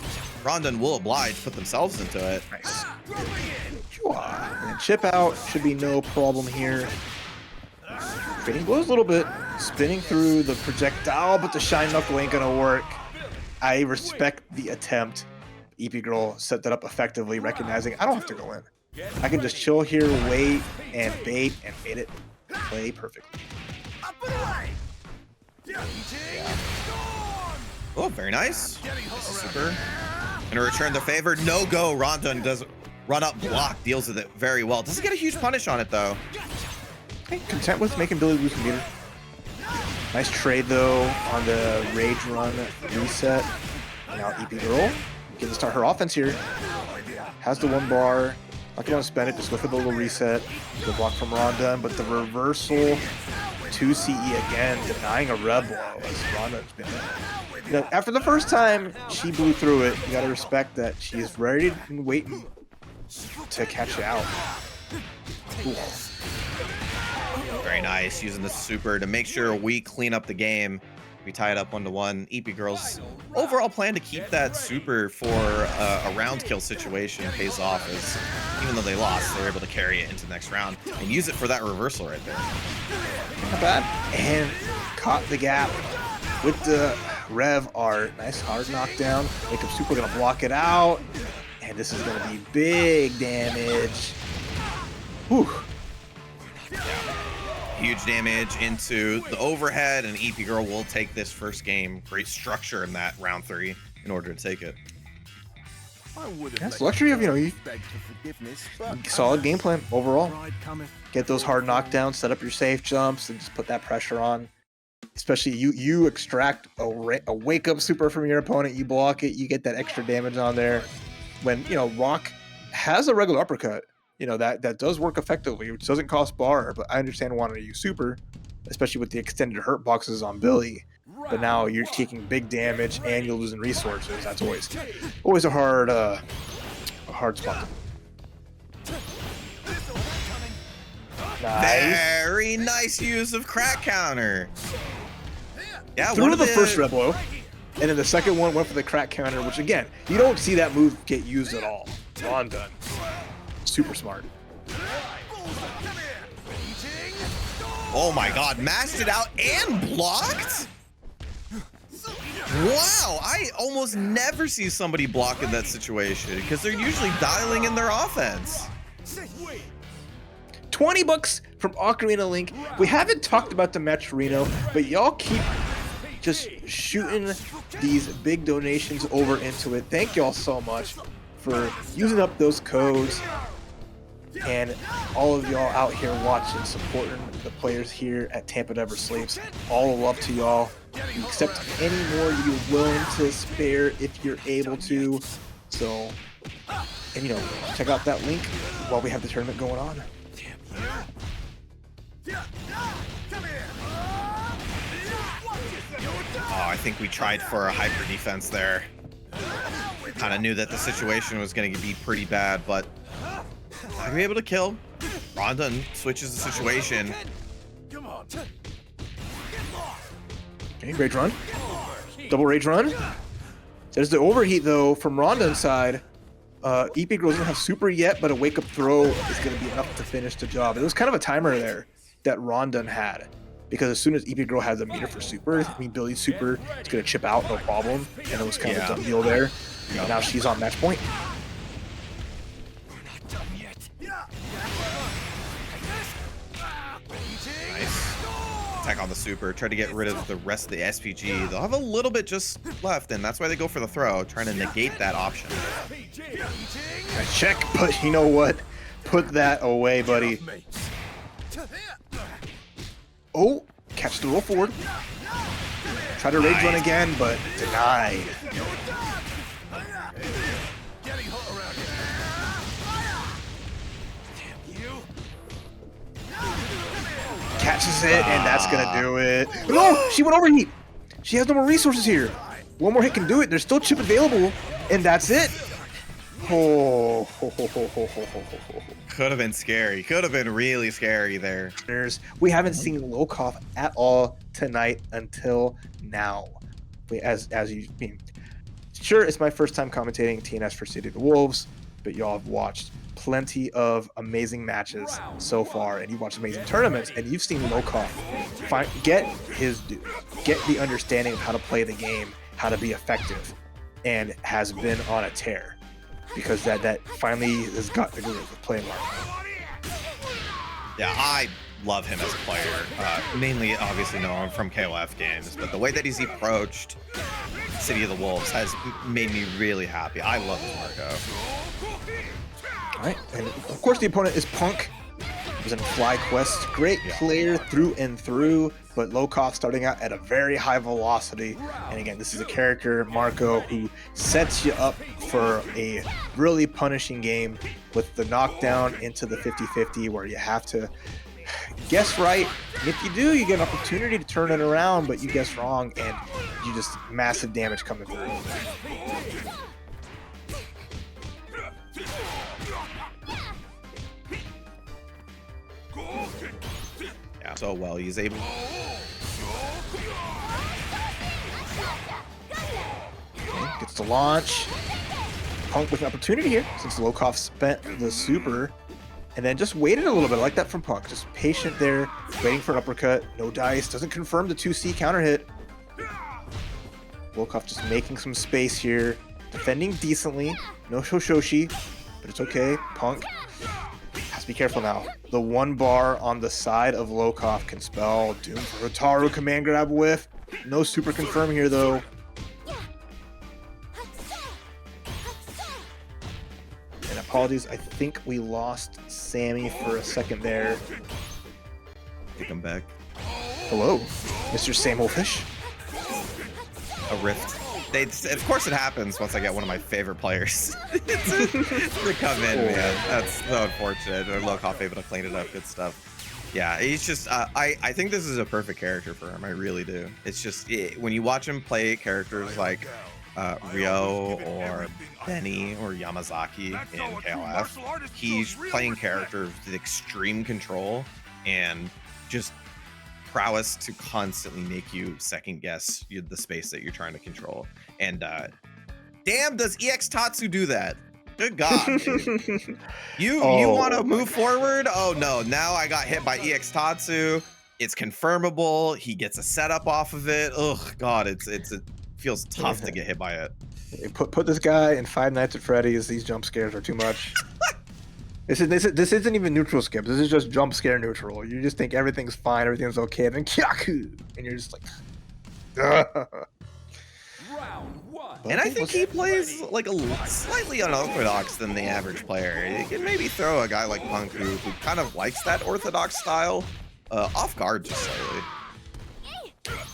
RonDun will oblige, put themselves into it. Nice. And chip out should be no problem here. Fading blows a little bit, spinning through the projectile, but the shine knuckle ain't gonna work. I respect the attempt. EepyGirl set that up effectively, recognizing I don't have to go in. I can just chill here, wait, and bait, and bait it. Play perfectly. Yeah. Oh, very nice. This is super. Gonna return the favor. No go. RonDun does run up block, deals with it very well. Doesn't get a huge punish on it though. Okay, content with making Billy lose the meter. Nice trade though on the rage run reset. Now EepyGirl getting to start her offense here. Has the 1 bar. Not gonna spend it, just go for the little reset. Good block from RonDun, but the reversal to CE again, denying a red blow as RonDun's been. You know, after the first time she blew through it, you gotta respect that she is ready and waiting to catch you out. Ooh. Very nice, using the super to make sure we clean up the game. We tie it up 1-1. EepyGirl's overall plan to keep that super for a round kill situation pays off, as even though they lost, they were able to carry it into the next round and use it for that reversal right there. Not bad. And caught the gap with the Rev Art. Nice hard knockdown. Wake Up Super gonna block it out. And this is gonna be big damage. Whew. Huge damage into the overhead, and EepyGirl will take this first game. Great structure in that round 3 in order to take it. That's luxury of, you solid game plan overall. Get those hard knockdowns, set up your safe jumps, and just put that pressure on. Especially you extract a Wake Up Super from your opponent, you block it, you get that extra damage on there. When, Rock has a regular uppercut, that does work effectively, which doesn't cost bar, but I understand wanting to use super, especially with the extended hurt boxes on Billy. But now you're taking big damage and you're losing resources. That's always a hard spot. Nice. Very nice use of crack counter. Yeah, Threw the first red blow, and then the second one went for the crack counter, which again, you don't see that move get used at all. RonDun. Super smart. Oh my god, mashed it out and blocked? Wow, I almost never see somebody block in that situation because they're usually dialing in their offense. $20 from Ocarina Link. We haven't talked about the match, Reno, but y'all keep just shooting these big donations over into it. Thank y'all so much for using up those codes. And all of y'all out here watching, supporting the players here at TampaNeverSleeps. All love to y'all. We accept any more you're willing to spare if you're able to. So, and check out that link while we have the tournament going on. Oh, I think we tried for a hyper defense there. Kind of knew that the situation was going to be pretty bad, but not gonna be able to kill. RonDun switches the situation. Okay, rage run. Double rage run. There's the overheat though from RonDun's side. EepyGirl doesn't have super yet, but a wake up throw is gonna be enough to finish the job. It was kind of a timer there that RonDun had, because as soon as EepyGirl has a meter for super, Billy's super, it's gonna chip out no problem, and it was kind of a done deal there. And now she's on match point. Attack on the super, try to get rid of the rest of the SPG. They'll have a little bit just left, and that's why they go for the throw, trying to negate that option. Nice check, but you know what? Put that away, buddy. Oh, catch the roll forward. Try to rage run again, but denied. Catches it, and that's gonna do it. No, she went overheat. She has no more resources here. One more hit can do it. There's still chip available, and that's it. Oh, could have been scary. Could have been really scary there. We haven't seen Lokof at all tonight until now. As you mean, sure, it's my first time commentating TNS for City of the Wolves, but y'all have watched plenty of amazing matches so far, and you've watched amazing tournaments, and you've seen Lokof get his due, get the understanding of how to play the game, how to be effective, and has been on a tear, because that finally has got the groove of playing Mark. Yeah, I love him as a player. Mainly, obviously, know him from KOF games, but the way that he's approached City of the Wolves has made me really happy. I love Marco. All right, and of course the opponent is Punk. He was in Fly Quest. Great player through and through, but Lokof starting out at a very high velocity. And again, this is a character, Marco, who sets you up for a really punishing game with the knockdown into the 50-50, where you have to guess right. And if you do, you get an opportunity to turn it around, but you guess wrong, and you just massive damage coming through. Yeah, so well he's able. Okay, gets to launch. Punk with an opportunity here since Lokof spent the super and then just waited a little bit. I like that from Punk. Just patient there, waiting for an uppercut. No dice. Doesn't confirm the 2C counter hit. Lokof just making some space here. Defending decently. No Shoshoshi, but it's okay. Punk has to be careful now. The one bar on the side of Lokof can spell doom for Hotaru. Command grab whiff. No super confirm here though. And apologies, I think we lost Sammy for a second there. Take him back. Hello, Mr. Samofish. A rift. Of course it happens once I get one of my favorite players to come in, man. That's so unfortunate. Or Lokof able to clean it up. Good stuff. Yeah, he's just, I think this is a perfect character for him. I really do. It's just, when you watch him play characters like Ryo or Benny or Yamazaki in KLF, he's playing characters with extreme control and just prowess to constantly make you second guess the space that you're trying to control. And damn, does EX Tatsu do that? Good God, dude. You want to move forward? Oh no, now I got hit by EX Tatsu. It's confirmable. He gets a setup off of it. Oh God, it feels tough to get hit by it. Put this guy in Five Nights at Freddy's. These jump scares are too much. This isn't even neutral skip. This is just jump scare neutral. You just think everything's fine, everything's okay, and then Kyaku, and you're just like, and I think he plays like a slightly unorthodox than the average player. He can maybe throw a guy like Punk who kind of likes that orthodox style off guard just slightly.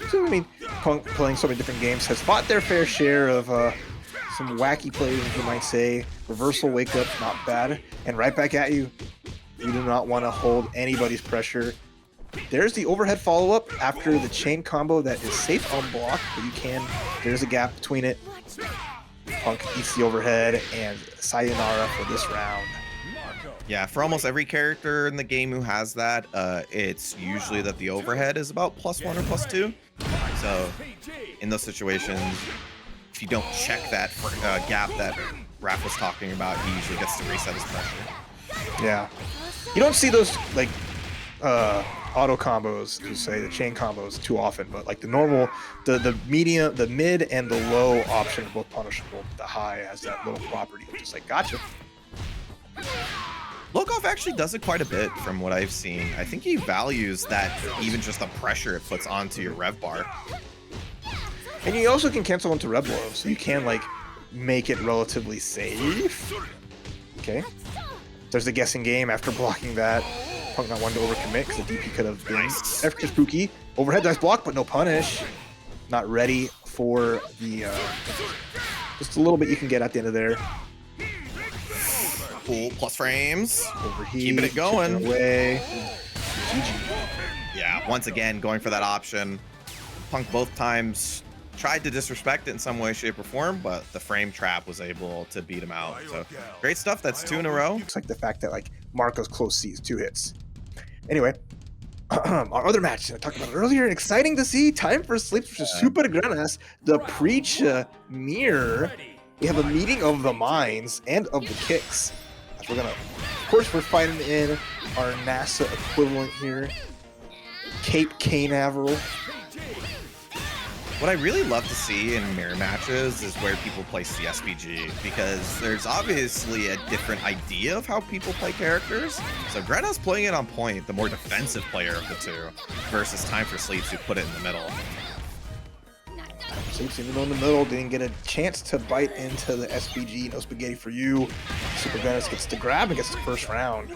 So, I mean, Punk playing so many different games has fought their fair share of some wacky plays, you might say. Reversal wake up, not bad. And right back at you. You do not want to hold anybody's pressure. There's the overhead follow-up after the chain combo that is safe on block, but you can. There's a gap between it. Punk eats the overhead and sayonara for this round. Yeah, for almost every character in the game who has that, it's usually that the overhead is about +1 or +2. So in those situations, if you don't check that gap that Raph was talking about, he usually gets to reset his pressure. Yeah. You don't see those like auto combos, to say the chain combos, too often, but like the normal, the medium, the mid, and the low option are both punishable. The high has that little property of just like, gotcha. Lokof actually does it quite a bit from what I've seen. I think he values that, even just the pressure it puts onto your rev bar. And you also can cancel into rev low, so you can like make it relatively safe. Okay. There's the guessing game after blocking that. Punk not wanting to overcommit because the DP could have been extra spooky. Overhead dice block, but no punish. Not ready for the just a little bit you can get at the end of there. Cool, plus frames. Overheat, keeping it going. Away. Yeah, once again, going for that option. Punk both times tried to disrespect it in some way, shape, or form, but the frame trap was able to beat him out. So great stuff. That's 2 in a row. It's like the fact that like Marco's close sees 2 hits. Anyway, our other match I talked about it earlier, exciting to see. TimeForSleeps versus Supergrenas, the Preecha mirror. We have a meeting of the minds and of the kicks. We're gonna, of course, we're fighting in our NASA equivalent here, Cape Canaveral. What I really love to see in mirror matches is where people place the SPG, because there's obviously a different idea of how people play characters. So Grena's playing it on point, the more defensive player of the two, versus TimeForSleeps, who put it in the middle. TimeForSleeps, even though in the middle, didn't get a chance to bite into the SPG. No spaghetti for you. Supergrenas gets the grab and gets the first round.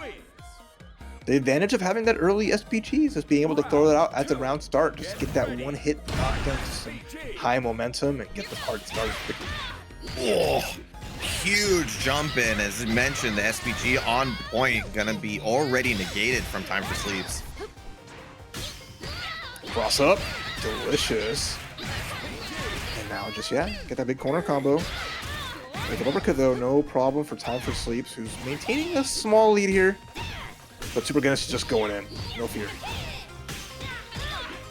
The advantage of having that early SPG is being able to throw that out at the round start. Just get that one hit knocked into some high momentum and get the part started quickly. Oh, huge jump in. As mentioned, the SPG on point, gonna be already negated from TimeForSleeps. Cross up, delicious. And now just, yeah, get that big corner combo. Make an uppercut though, no problem for TimeForSleeps, who's maintaining a small lead here. But Supergrenas is just going in, no fear.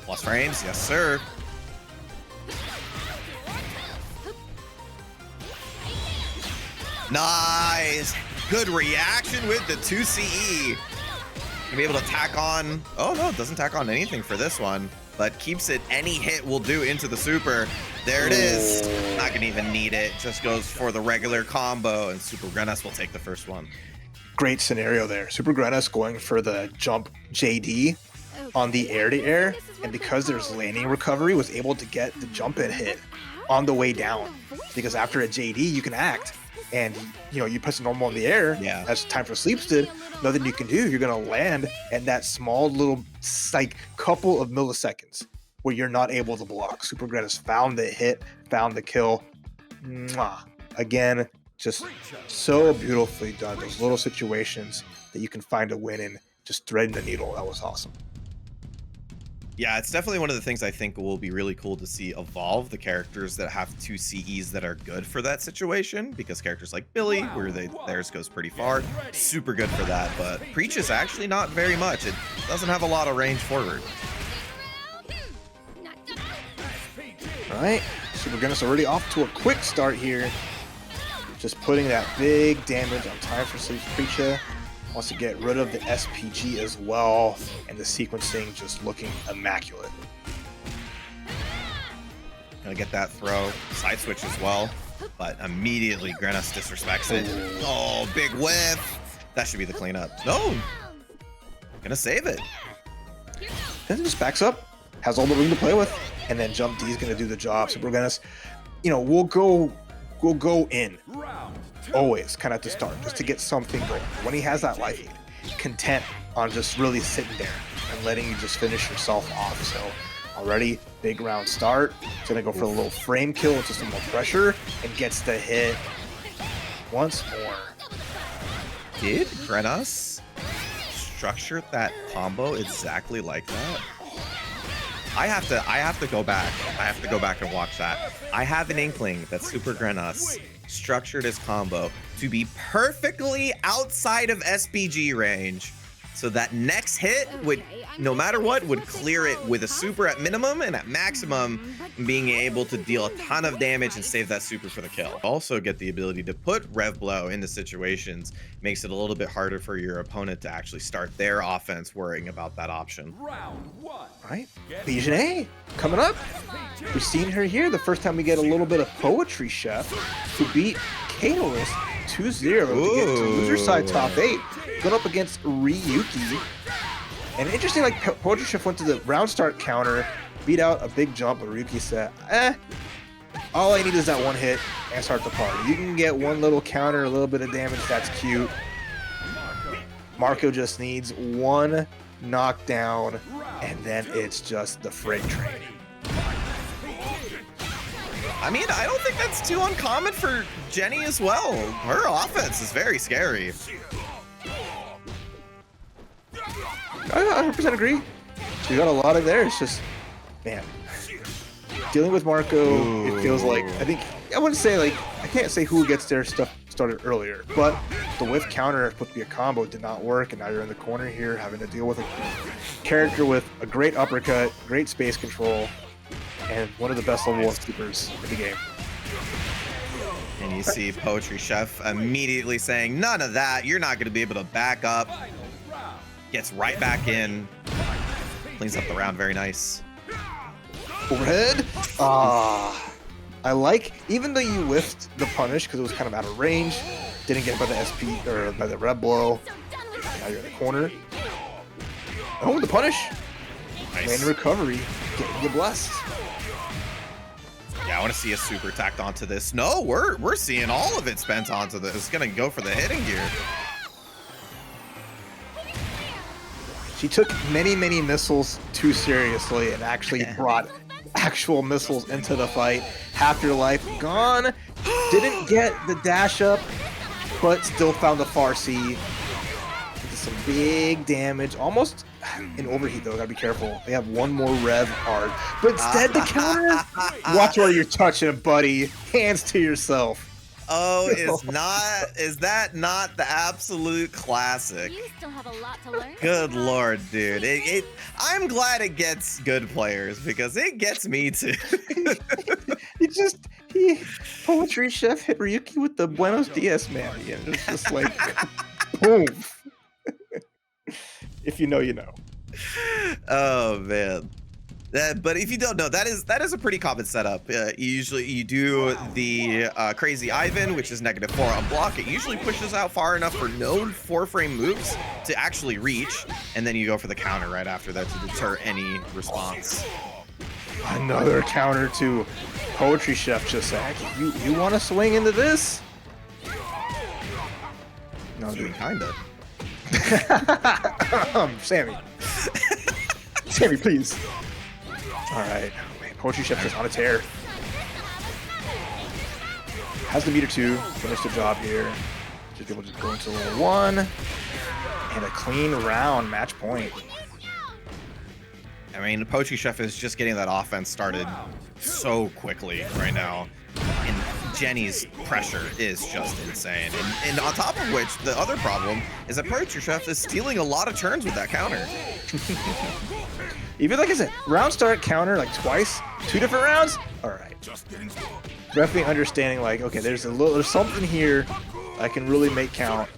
Plus frames, yes sir. Nice. Good reaction with the 2CE. Gonna be able to tack on. Oh no, it doesn't tack on anything for this one, but keeps it any hit will do into the super. There it is. Not gonna even need it. Just goes for the regular combo, and Supergrenas will take the first one. Great scenario there. Supergrenas going for the jump JD on the air-to-air, and because there's landing recovery, was able to get the jump and hit on the way down. Because after a JD, you can act, and you press normal in the air, as TimeForSleeps did. Nothing you can do. You're gonna land in that small little like couple of milliseconds where you're not able to block. Supergrenas found the hit, found the kill. Mwah. Again, just so beautifully done. Those little situations that you can find a win in, just threading the needle. That was awesome. Yeah, it's definitely one of the things I think will be really cool to see evolve, the characters that have 2 CEs that are good for that situation, because characters like Billy, where theirs goes pretty far, super good for that, but Preecha's actually not very much. It doesn't have a lot of range forward. All right, Supergrenas already off to a quick start here. Just putting that big damage on TimeForSleeps. Preecha wants to get rid of the SPG as well, and the sequencing just looking immaculate. Gonna get that throw, side switch as well, but immediately Grenas disrespects it. Oh, big whiff. That should be the cleanup. No, gonna save it. Then just backs up, has all the room to play with, and then jump D is gonna do the job. Supergrenas, will go in. Always kind of at the start, just to get something going. When he has that life lead, content on just really sitting there and letting you just finish yourself off. So already big round start. He's gonna go for a little frame kill with just some more pressure and gets the hit once more. Did Grenas structure that combo exactly like that? I have to go back. I have to go back and watch that. I have an inkling that Supergrenas structured his combo to be perfectly outside of SPG range, so that next hit would, no matter what, would clear it with a super at minimum, and at maximum being able to deal a ton of damage and save that super for the kill. Also get the ability to put Rev Blow into situations, makes it a little bit harder for your opponent to actually start their offense worrying about that option. All right, B.Jenet coming up. We've seen her here. The first time we get a little bit of Poetry Chef, who beat Keitoless 2-0 to get to loser side top 8. Going up against Ryuki. And interesting, like Poetry Chef went to the round start counter, beat out a big jump, but Ryuki said, all I need is that one hit and start the party. You can get one little counter, a little bit of damage, that's cute. Marco just needs one knockdown, and then it's just the freight train. I mean, I don't think that's too uncommon for Jenny as well. Her offense is very scary. I 100% agree. You got a lot of there. It's just, man, dealing with Marco, it feels like, I wouldn't say like, I can't say who gets their stuff started earlier, but the whiff counter supposed to be a combo did not work, and now you're in the corner here having to deal with a character with a great uppercut, great space control, and one of the best level 1 sleepers in the game. And you see Poetry Chef immediately saying, none of that, you're not going to be able to back up. Gets right back in, cleans up the round, very nice. Overhead. I like, even though you whiffed the punish because it was kind of out of range, didn't get by the SP or by the red blow. Now you're in the corner. Oh, the punish. Nice. Land recovery. Getting you blessed. Yeah, I want to see a super tacked onto this. No, we're seeing all of it spent onto this. It's gonna go for the hitting gear. She took many missiles too seriously and actually brought actual missiles into the fight. Half your life gone. Didn't get the dash up, but still found the far C. Did some big damage. Almost an overheat though, gotta be careful. They have one more rev hard. But instead the counter, watch where you're touching, buddy. Hands to yourself. Oh, is that not the absolute classic? You still have a lot to learn. Good lord, dude. I'm glad it gets good players because it gets me too. Poetry Chef hit Ryuki with the Buenos Dias, man. And it's just like, boom. If you know, you know. Oh man. But if you don't know, that is a pretty common setup. Usually you do the crazy Ivan, which is -4 on block. It usually pushes out far enough for no 4-frame moves to actually reach, and then you go for the counter right after that to deter any response. Another counter to Poetry Chef just saying, you want to swing into this? No, dude. Kinda. Sammy. Sammy, please. All right. Man, Poetry Chef is on a tear. Has the meter 2. Finished the job here. Just able to go into level 1. And a clean round, match point. I mean, Poetry Chef is just getting that offense started so quickly right now. And Jenny's pressure is just insane. And on top of which, the other problem is that Poetry Chef is stealing a lot of turns with that counter. Even like I said, round start counter like twice, 2 different rounds. All right. Definitely understanding like, okay, there's something here I can really make count.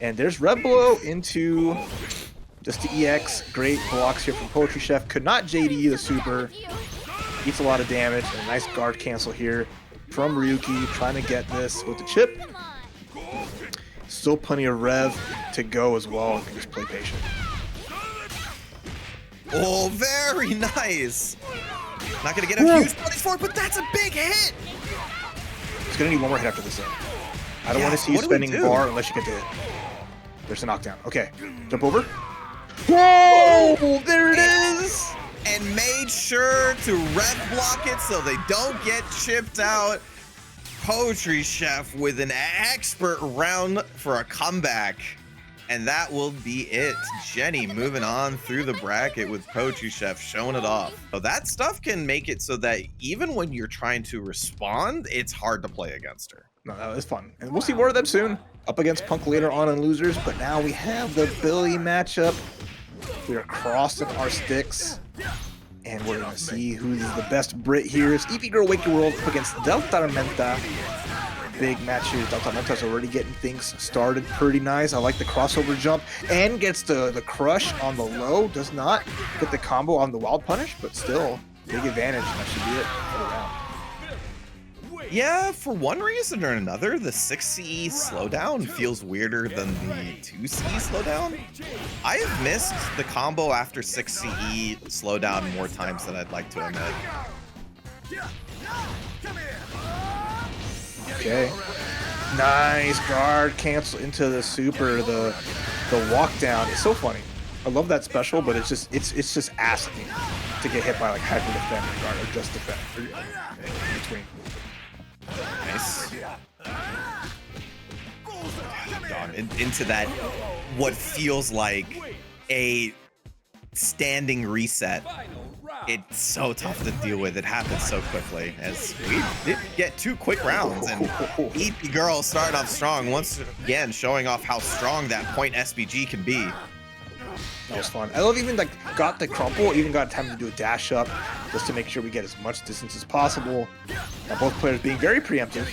And there's Red Blow into just the EX. Great blocks here from Poetry Chef. Could not JD the super. Eats a lot of damage. And a nice guard cancel here from Ryuki, trying to get this with the chip. Still plenty of rev to go as well. You can just play patient. Oh, very nice. Not gonna get a huge punish for it, but that's a big hit. It's gonna need one more hit after this though. I don't want to see you spending bar unless you get to hit. There's a knockdown. Okay, jump over. Whoa! There it is. And made sure to rev block it so they don't get chipped out. Poetry Chef with an expert round for a comeback. And that will be it. Jenny moving on through the bracket with Poetry Chef showing it off. So that stuff can make it so that even when you're trying to respond, it's hard to play against her. No, that was fun. And we'll see more of them soon. Up against Punk later on in Losers. But now we have the Billy matchup. We are crossing our sticks. And we're going to see who's the best Brit here. It's EepyGirlWakeyWorld up against DELTARMENTA. Big match here. DELTARMENTA's already getting things started pretty nice. I like the crossover jump and gets the crush on the low. Does not get the combo on the wild punish, but still big advantage. That should be it for the round. Yeah, for one reason or another, the 6CE slowdown feels weirder than the 2CE slowdown. I have missed the combo after 6CE slowdown more times than I'd like to admit. Okay. Nice guard cancel into the super. The walk down is so funny. I love that special, but it's just asking to get hit by like hyper defend guard or just defend in between. Nice. Gone into that what feels like a standing reset. It's so tough to deal with. It happens so quickly as we did get 2 quick rounds, and Eepy Girl starting off strong once again, showing off how strong that point SBG can be. That was fun. I love even like got the crumple, even got time to do a dash up just to make sure we get as much distance as possible. Now both players being very preemptive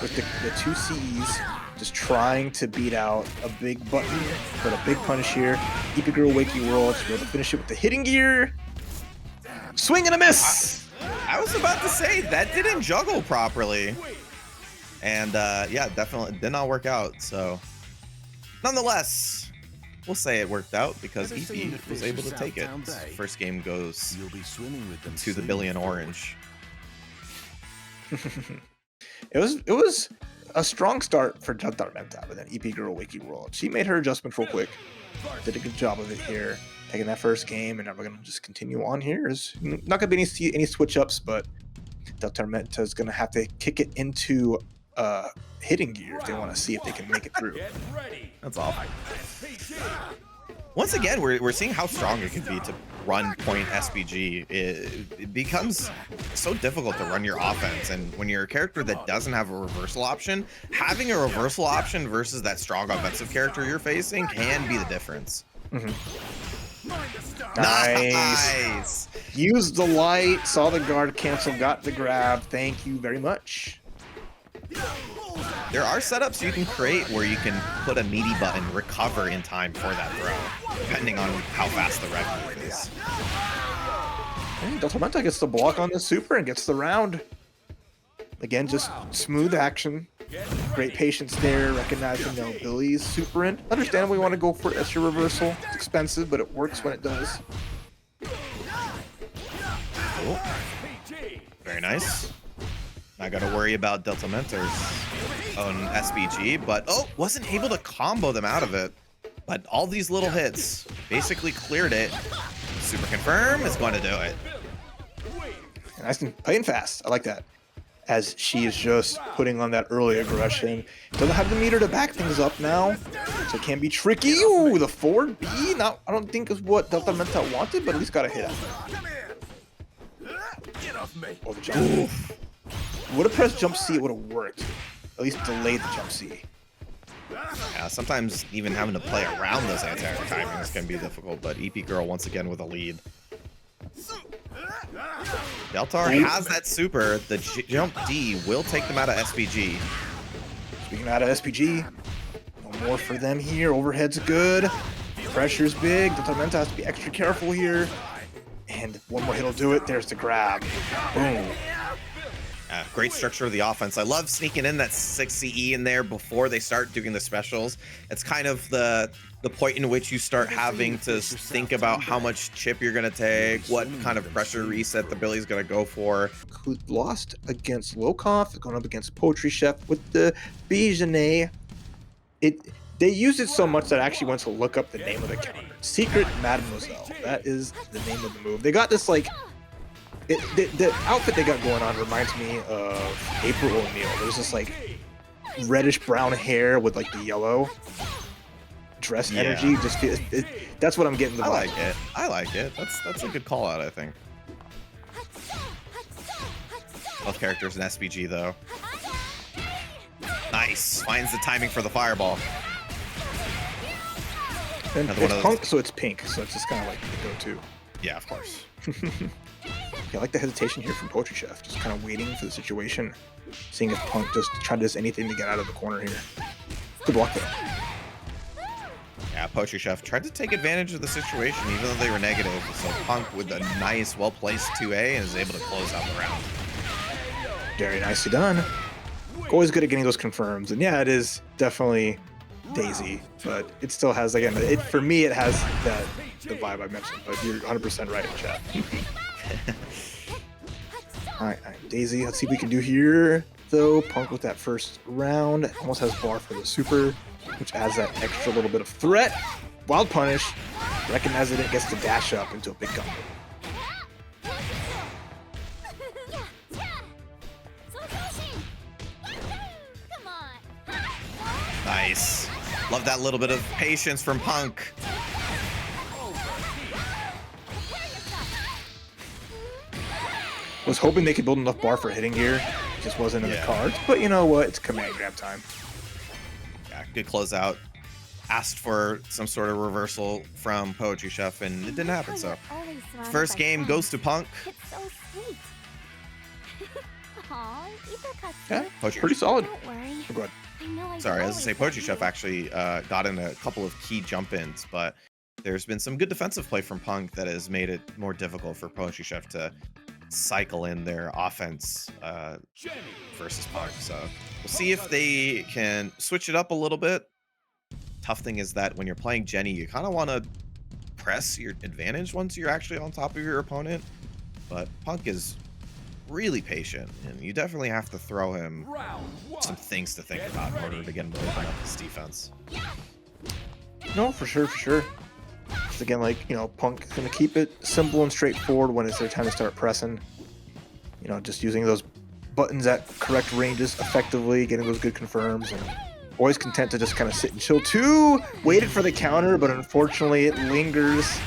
with the 2 Cs, just trying to beat out a big button, but a big punish here. EepyGirlWakeyWorld should be able to finish it with the hitting gear. Swing and a miss! I was about to say, that didn't juggle properly. And yeah, definitely did not work out, so. Nonetheless, we'll say it worked out because Eepy was able to take it. First game goes to the Billion Orange. It was a strong start for DELTARMENTA, but then EepyGirlWakeyWorld. She made her adjustment real quick. Did a good job of it here. Taking that first game, and now we're going to just continue on here. There's not going to be any switch-ups, but DELTARMENTA is going to have to kick it into hitting gear if they want to see if they can make it through. That's all. once again, we're seeing how strong it can be to run point SPG. It becomes so difficult to run your offense, and when you're a character that doesn't have a reversal option, having a reversal option versus that strong offensive character you're facing can be the difference. Nice. Used the light, saw the guard cancel, got the grab. Thank you very much. There are setups you can create where you can put a meaty button, recover in time for that throw, depending on how fast the red move is. And DELTARMENTA gets the block on the super and gets the round. Again, just smooth action. Great patience there, recognizing no Billy's super in. Understandably, we want to go for SU reversal. It's expensive, but it works when it does. Cool. Very nice. Not got to worry about DELTARMENTA's own SPG, but wasn't able to combo them out of it. But all these little hits basically cleared it. Super confirm is going to do it. Nice and playing fast. I like that. As she is just putting on that early aggression. Doesn't have the meter to back things up now, so it can be tricky. Ooh, the forward B. Not, I don't think is what DELTARMENTA wanted, but at least got a hit out. Oh, the jump. Would have pressed jump C, it would have worked. At least delayed the jump C. Yeah, sometimes even having to play around those anti-air timings can be difficult, but EepyGirl once again with a lead. Deltar has that super. The jump D will take them out of SPG. Speaking out of SPG, no more for them here. Overhead's good. Pressure's big. DELTARMENTA has to be extra careful here. And one more hit will do it. There's the grab. Boom. Great structure of the offense. I love sneaking in that 6 CE in there before they start doing the specials. It's kind of the point in which you start having to think about how much chip you're going to take, what kind of pressure reset the Billy's going to go for. Who lost against Lokof, going up against Poetry Chef with the B.Jenet. They used it so much that I actually went to look up the name of the counter. Secret Mademoiselle. That is the name of the move. They got this like... The outfit they got going on reminds me of April O'Neil. There's this like reddish brown hair with like the yellow dress energy. Just that's what I'm getting the vibe. I like it. I like it. That's a good call out, I think. Both characters in SPG though. Nice. Finds the timing for the fireball. And it's punk, so it's pink. So it's just kind of like the go-to. Yeah, of course. I like the hesitation here from Poetry Chef, just kind of waiting for the situation, seeing if Punk just does anything to get out of the corner here. Good block there. Yeah, Poetry Chef tried to take advantage of the situation, even though they were negative. So Punk with a nice, well-placed 2A and is able to close out the round. Very nicely done. Always good at getting those confirms, and yeah, it is definitely Daisy, but it still has, again, for me, it has the vibe I mentioned, but you're 100% right in chat. All right, Daisy, let's see what we can do here, though. Punk with that first round, almost has bar for the super, which adds that extra little bit of threat. Wild punish, recognizes it, gets to dash up into a big combo. Nice. Love that little bit of patience from Punk. Was hoping they could build enough bar for hitting here. Just wasn't in the cards. But you know what? It's command grab time. Yeah, good closeout. Asked for some sort of reversal from Poetry Chef, and it didn't happen. So, first game goes to Punk. It's so sweet. Aw, Yeah, pretty solid. Don't worry. Oh, go ahead. Sorry, as I say, Poetry Chef actually got in a couple of key jump-ins, but there's been some good defensive play from Punk that has made it more difficult for Poetry Chef to cycle in their offense versus Punk. So we'll see if they can switch it up a little bit. Tough thing is that when you're playing Jenny, you kind of want to press your advantage once you're actually on top of your opponent, but Punk is really patient, and you definitely have to throw him some things to think about in order to get him to open up his defense. No, for sure, for sure. Just again, like, you know, Punk's gonna keep it simple and straightforward when it's their time to start pressing. You know, just using those buttons at correct ranges effectively, getting those good confirms, and Always content to just kind of sit and chill too. Waited for the counter, but unfortunately it lingers.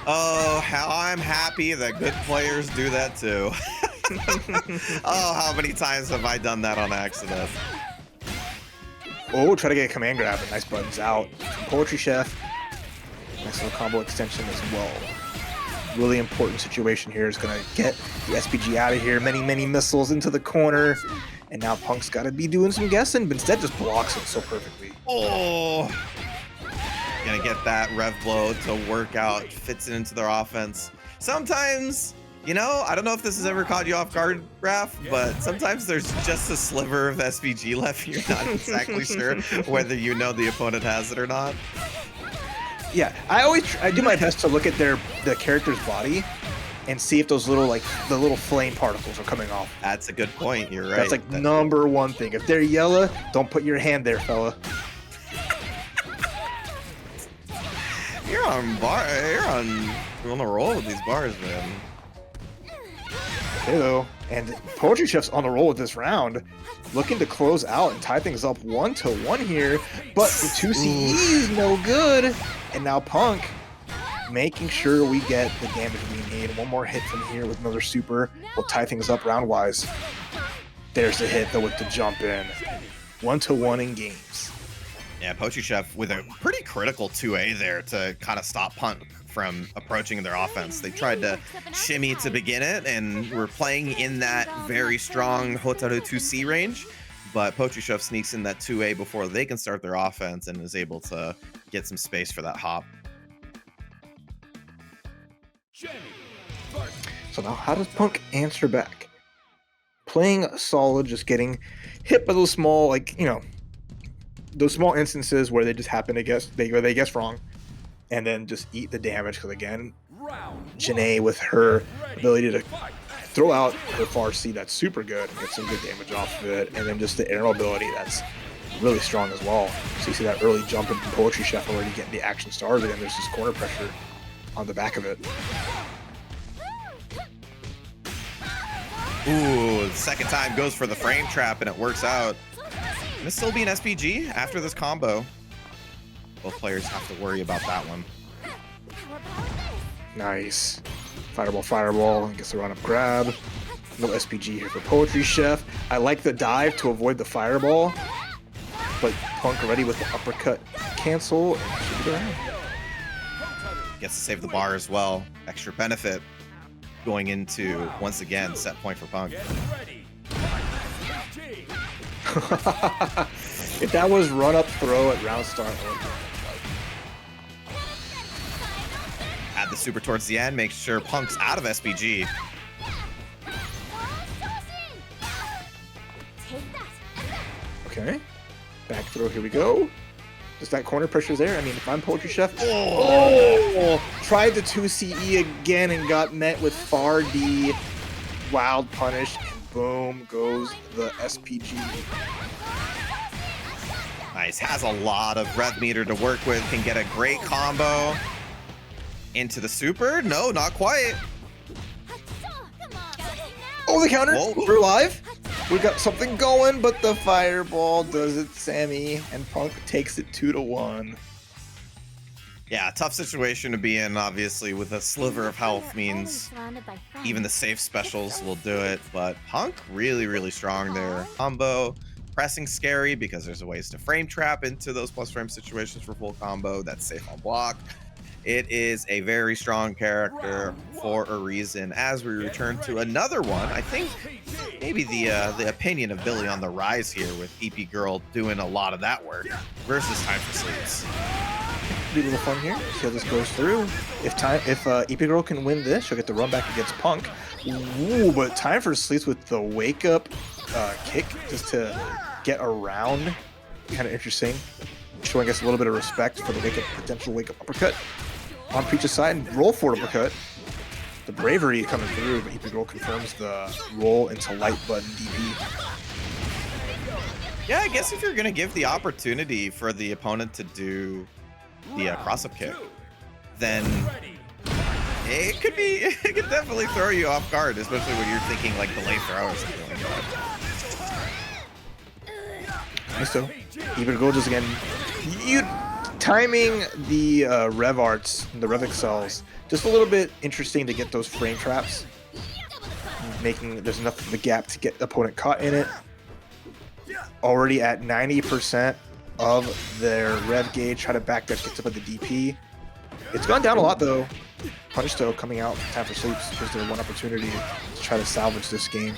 Oh, how I'm happy that good players do that too. Oh, how many times have I done that on accident? Oh, try to get a command grab. Nice buttons out. Poetry Chef. Nice little combo extension as well. Really important situation here is going to get the SPG out of here. Many missiles into the corner. And now Punk's got to be doing some guessing, but instead just blocks it so perfectly. Oh, gonna get that rev blow to work out, fits it into their offense. Sometimes, you know, I don't know if this has ever caught you off guard, Raph, but sometimes there's just a sliver of SPG left. You're not exactly sure whether you know the opponent has it or not. Yeah, I do my best to look at the character's body and see if those little, like, the little flame particles are coming off. That's a good point. You're right. That's like number one thing. If they're yellow, don't put your hand there, fella. You're on a roll with these bars, man. Hello. And Poetry Chef's on the roll with this round, looking to close out and tie things up 1-1 here. But the 2 CEs no good. And now Punk making sure we get the damage we need. One more hit from here with another super will tie things up round-wise. There's the hit, though, with the jump in. 1-1 in games. Yeah, Poetry Chef with a pretty critical 2A there to kind of stop Punk from approaching their offense. They tried to shimmy to begin it, and were playing in that very strong Hotaru 2C range, but Poetry Chef sneaks in that 2A before they can start their offense and is able to get some space for that hop. So now how does Punk answer back? Playing solid, just getting hit by those small, like, you know, those small instances where they just happen to guess, they guess wrong, and then just eat the damage. Because again, B.Jenet with her ability to throw out her far C, that's super good, and get some good damage off of it, and then just the arrow ability, that's really strong as well. So you see that early jump in from Poetry Chef already getting the action started, and there's this corner pressure on the back of it. Ooh, the second time goes for the frame trap, and it works out. Can this still be an SPG after this combo? Both players have to worry about that one. Nice. Fireball, gets the run-up grab. No SPG here for Poetry Chef. I like the dive to avoid the fireball, but Punk ready with the uppercut cancel, and should be around. Gets to save the bar as well. Extra benefit going into, once again, set point for Punk. If that was run-up throw at round start, Add the super towards the end, make sure Punk's out of SPG. okay. Back throw, here we go. Just that corner pressure's there. I mean, if I'm Poetry Chef, oh, tried the 2 CE again and got met with far D, wild punish, and boom goes the SPG. Nice, has a lot of rev meter to work with, can get a great combo into the super. No, not quite. Oh, the counter. Whoa. We're live. We got something going, but the fireball does it, Sammy, and Punk takes it 2-1. Yeah, tough situation to be in, obviously, with a sliver of health means even the safe specials will do it, but Punk really strong there. Combo, pressing scary because there's ways to frame trap into those plus frame situations for full combo. That's safe on block. It is a very strong character for a reason. As we return to another one, I think maybe the opinion of Billy on the rise here with EepyGirl doing a lot of that work versus TimeForSleeps. Be a little fun here. See how this goes through. If EepyGirl can win this, she'll get the run back against Punk. Ooh, but TimeForSleeps with the wake up kick just to get around. Kind of interesting. Showing us a little bit of respect for the potential wake up uppercut on Preecha's side, and roll forward uppercut. The bravery coming through, but EepyGirl confirms the roll into light button DP. Yeah, I guess if you're gonna give the opportunity for the opponent to do the cross-up kick, then it could definitely throw you off guard, especially when you're thinking like the late throw or something like that. So, EepyGirl just again, timing the rev arts, the rev excels, just a little bit interesting to get those frame traps. Making there's enough of a gap to get the opponent caught in it. Already at 90% of their rev gauge, try to back that gets up at the DP. It's gone down a lot though. Punch though coming out from TimeForSleeps gives their one opportunity to try to salvage this game.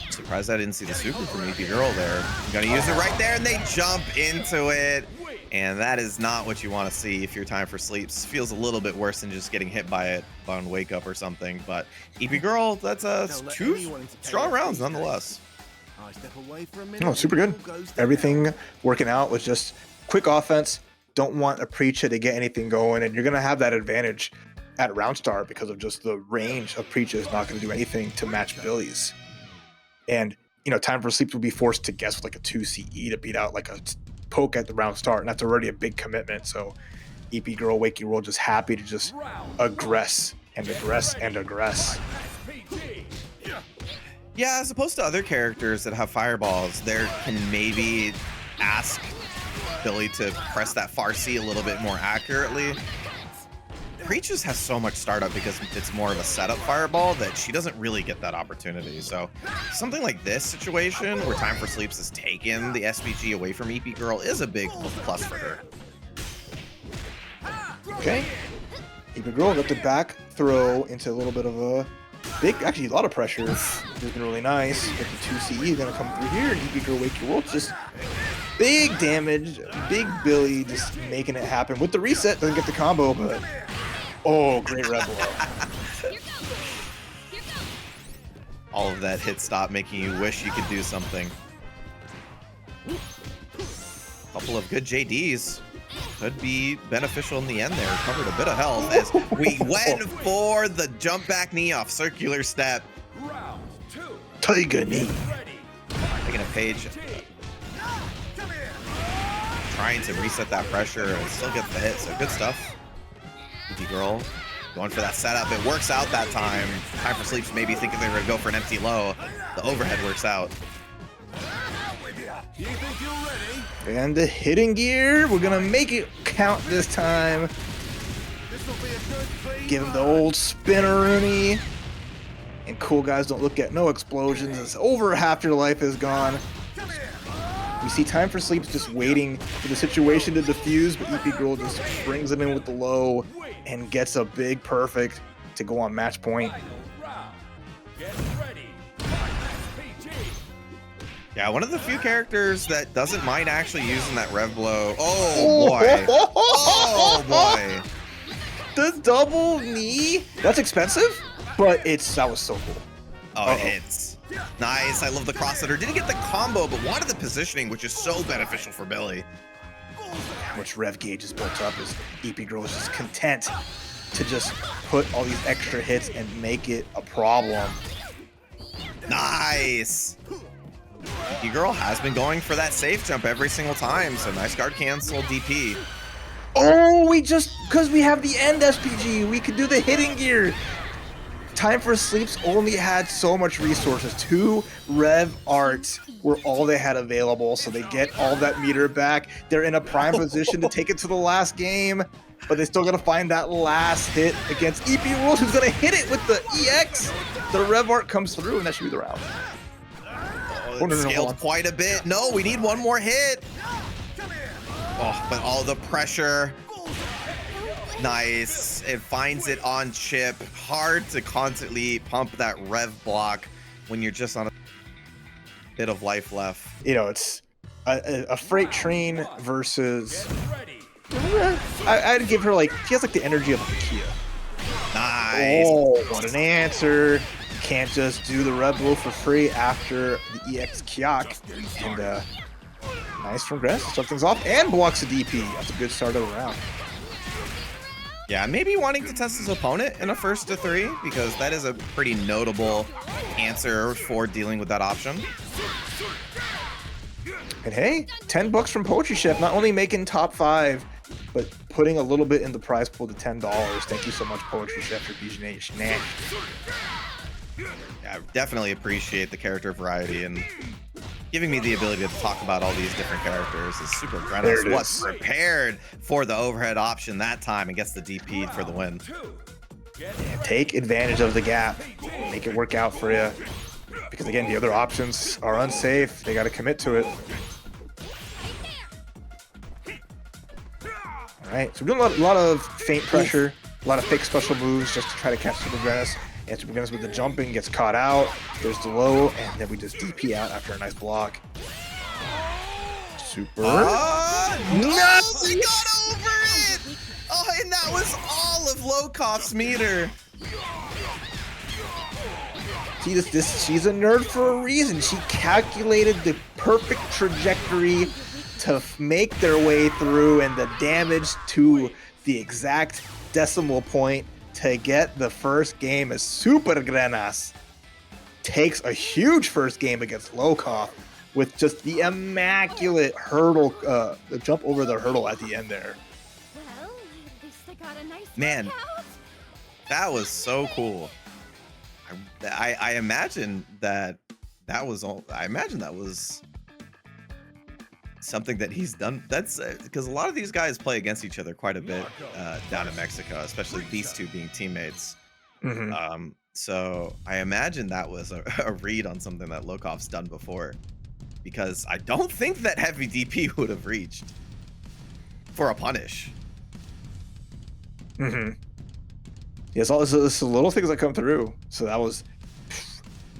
Surprised I didn't see the super from EepyGirl there. I'm gonna use it right there, and they jump into it. And that is not what you want to see if your TimeForSleeps. Feels a little bit worse than just getting hit by it on Wake Up or something. But EepyGirl, that's 2 strong rounds nonetheless. Oh, super good. Everything working out was just quick offense. Don't want a Preecha to get anything going, and you're gonna have that advantage at round start because of just the range of Preecha is not gonna do anything to match Billy's. And you know, TimeForSleeps will be forced to guess with like a 2 CE to beat out like a poke at the round start, and that's already a big commitment. So EepyGirlWakeyWorld just happy to just aggress and aggress and aggress. Yeah, as opposed to other characters that have fireballs, there can maybe ask Billy to press that far C a little bit more accurately. Preecha's has so much startup because it's more of a setup fireball that she doesn't really get that opportunity. So something like this situation where TimeForSleeps has taken the SVG away from EepyGirl is a big plus for her. Okay, EepyGirl got the back throw into a little bit of a big, actually a lot of pressure. It's been really nice. Get the 2 CE gonna come through here, and EepyGirlWakeyWorld just big damage, big Billy just making it happen with the reset. Doesn't get the combo, but oh, great red blow. All of that hit stop making you wish you could do something. Couple of good JDs could be beneficial in the end there. Recovered a bit of health as we went for the jump back knee off circular step. Tiger knee. Taking a page. Trying to reset that pressure and still get the hit, so good stuff. EepyGirl going for that setup. It works out that time. TimeForSleeps maybe thinking they were gonna go for an empty low. The overhead works out. And the hitting gear, we're gonna make it count this time. Give him the old spinner-rooney. And cool guys don't look at no explosions. It's over, half your life is gone. We see TimeForSleeps just waiting for the situation to diffuse, but EepyGirl just brings it in with the low and gets a big perfect to go on match point. Yeah, one of the few characters that doesn't mind actually using that rev blow. Oh boy. Oh boy. The double knee? That's expensive, but that was so cool. Oh, it hits. Nice. I love the cross hitter. Didn't get the combo, but wanted the positioning, which is so beneficial for Billy. How much rev gauge is built up is EepyGirl is just content to just put all these extra hits and make it a problem. Nice. EepyGirl has been going for that safe jump every single time, so nice guard cancel DP. Oh, because we have the end SPG, we could do the hitting gear. TimeForSleeps only had so much resources. 2 rev arts were all they had available, so they get all that meter back. They're in a prime position to take it to the last game, but they still gotta find that last hit against EepyGirl, who's gonna hit it with the EX. The rev art comes through, and that should be the round. Oh, it scaled quite a bit. No, we need one more hit. Oh, but all the pressure. Nice. It finds it on chip. Hard to constantly pump that rev block when you're just on a bit of life left. You know, it's a freight train versus... I'd give her like, she has like the energy of a Kia. Nice. Oh, what an answer. You can't just do the rev blow for free after the EX Kyak. And nice from Gress. Start things off and blocks the DP. That's a good start of the round. Yeah, maybe wanting to test his opponent in a 1st to 3 because that is a pretty notable answer for dealing with that option. And hey, $10 from Poetry Chef, not only making top 5, but putting a little bit in the prize pool to $10. Thank you so much, Poetry Chef, for B.Jenet. Yeah, I definitely appreciate the character variety and giving me the ability to talk about all these different characters. Is There Supergrenas it was is. prepared for the overhead option that time and gets the DP'd for the win. Take advantage of the gap, make it work out for you. Because again, the other options are unsafe. They got to commit to it. All right, so we're doing a lot of feint pressure, a lot of fake special moves just to try to catch Supergrenas. And Supergrenas with the jumping gets caught out. There's the low, and then we just DP out after a nice block. Super. No! They got over it! Oh, and that was all of Lokof's meter. See, she's a nerd for a reason. She calculated the perfect trajectory to make their way through and the damage to the exact decimal point to get the first game as Supergrenas takes a huge first game against Lokof with just the immaculate hurdle, the jump over the hurdle at the end there. Well, at least I got a nice Man. workout. That was so cool. I imagine that was all. I imagine that was something that he's done. That's because a lot of these guys play against each other quite a bit down in Mexico, especially these two being teammates. Mm-hmm. So I imagine that was a read on something that Lokof's done before, because I don't think that heavy DP would have reached for a punish. Mm-hmm. Yes, all this little things that come through. So that was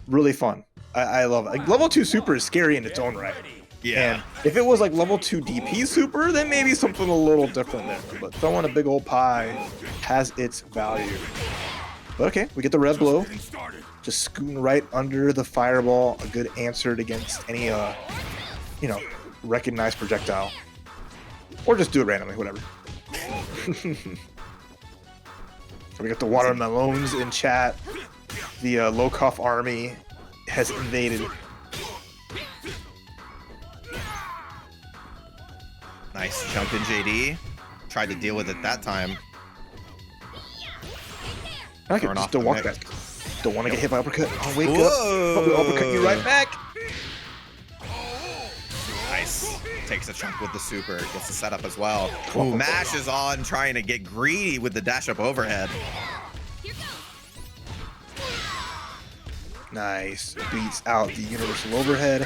really fun. I love it. Like, level 2 super is scary in its own right. Yeah. And if it was like level 2 DP super, then maybe something a little different there. But throwing a big old pie has its value. But okay, we get the red blow. Just scooting right under the fireball. A good answer against any, recognized projectile. Or just do it randomly, whatever. So we got the watermelons in chat. The Lokof army has invaded. Nice jump in, JD. Tried to deal with it that time. I like it. Throwing Just off don't the walk mix. back. Don't want to get hit by uppercut. Oh, wake Whoa. up. Oh, we uppercut you right back. Nice. Takes a chunk with the super. Gets the setup as well. Ooh, Mash is on, trying to get greedy with the dash up overhead. Nice. Beats out the universal overhead.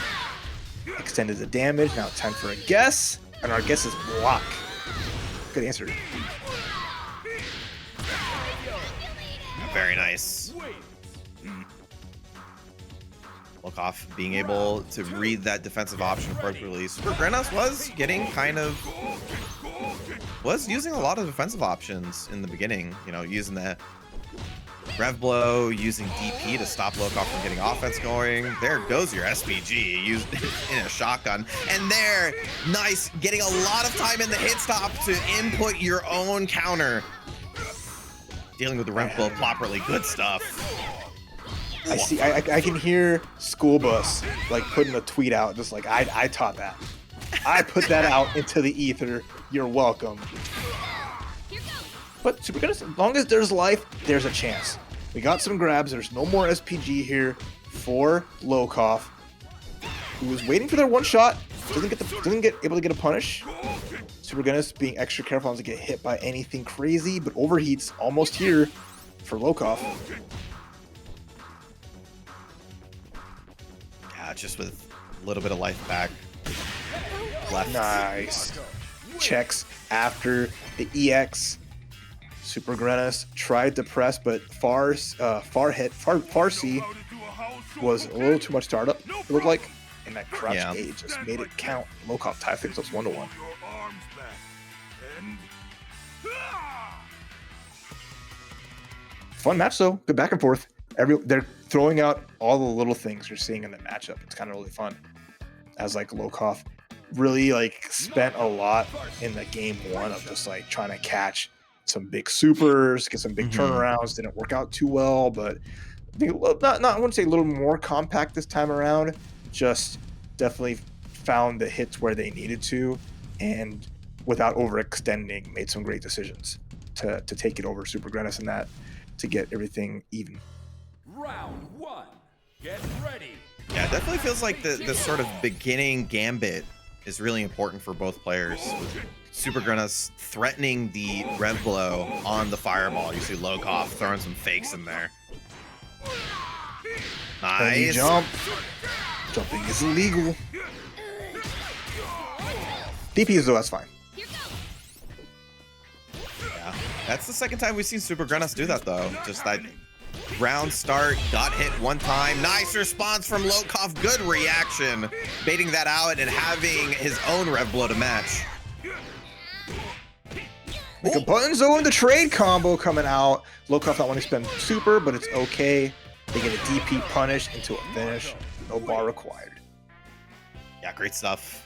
Extended the damage. Now time for a guess. And our guess is block. Good answer. Very nice. Lokof being able to read that defensive option appropriately. Supergrenas was using a lot of defensive options in the beginning. You know, using the Rev Blow, using DP to stop Lokof from getting offense going. There goes your SPG used in a shotgun. And there, nice, getting a lot of time in the hit stop to input your own counter. Dealing with the Rev Blow properly, good stuff. I see. I can hear School Bus like putting a tweet out, just like I taught that. I put that out into the ether. You're welcome. But Supergrenas, as long as there's life, there's a chance. We got some grabs. There's no more SPG here for Lokof, who was waiting for their one shot. Doesn't get able to get a punish. Supergrenas being extra careful not to get hit by anything crazy, but overheats almost here for Lokof. Yeah, just with a little bit of life back. Left. Nice. Checks after the EX. Supergrenas tried to press, but Farsi was a little too much startup, it looked like. And that crouch A just made it count. Lokof tie things up 1-1. Fun match though. Good back and forth. They're throwing out all the little things you're seeing in the matchup. It's kind of really fun. As like Lokof really like spent a lot in the game one of just like trying to catch some big supers, get some big turnarounds. Didn't work out too well, but I think I wouldn't say a little more compact this time around. Just definitely found the hits where they needed to, and without overextending, made some great decisions to take it over Supergrenas and that to get everything even. Round 1. Get ready. Yeah, it definitely feels like the sort of beginning gambit is really important for both players. Supergrenas threatening the rev blow on the fireball. You see Lokof throwing some fakes in there. And you Nice. jump. Jumping is illegal. DPs though, that's fine. Yeah, that's the second time we've seen Supergrenas do that though. Just that round start, got hit one time. Nice response from Lokof. Good reaction, baiting that out and having his own rev blow to match. Like a button zone, the trade combo coming out. Lokof not wanting to spend super, but it's okay. They get a DP punish into a finish. No bar required. Yeah, great stuff.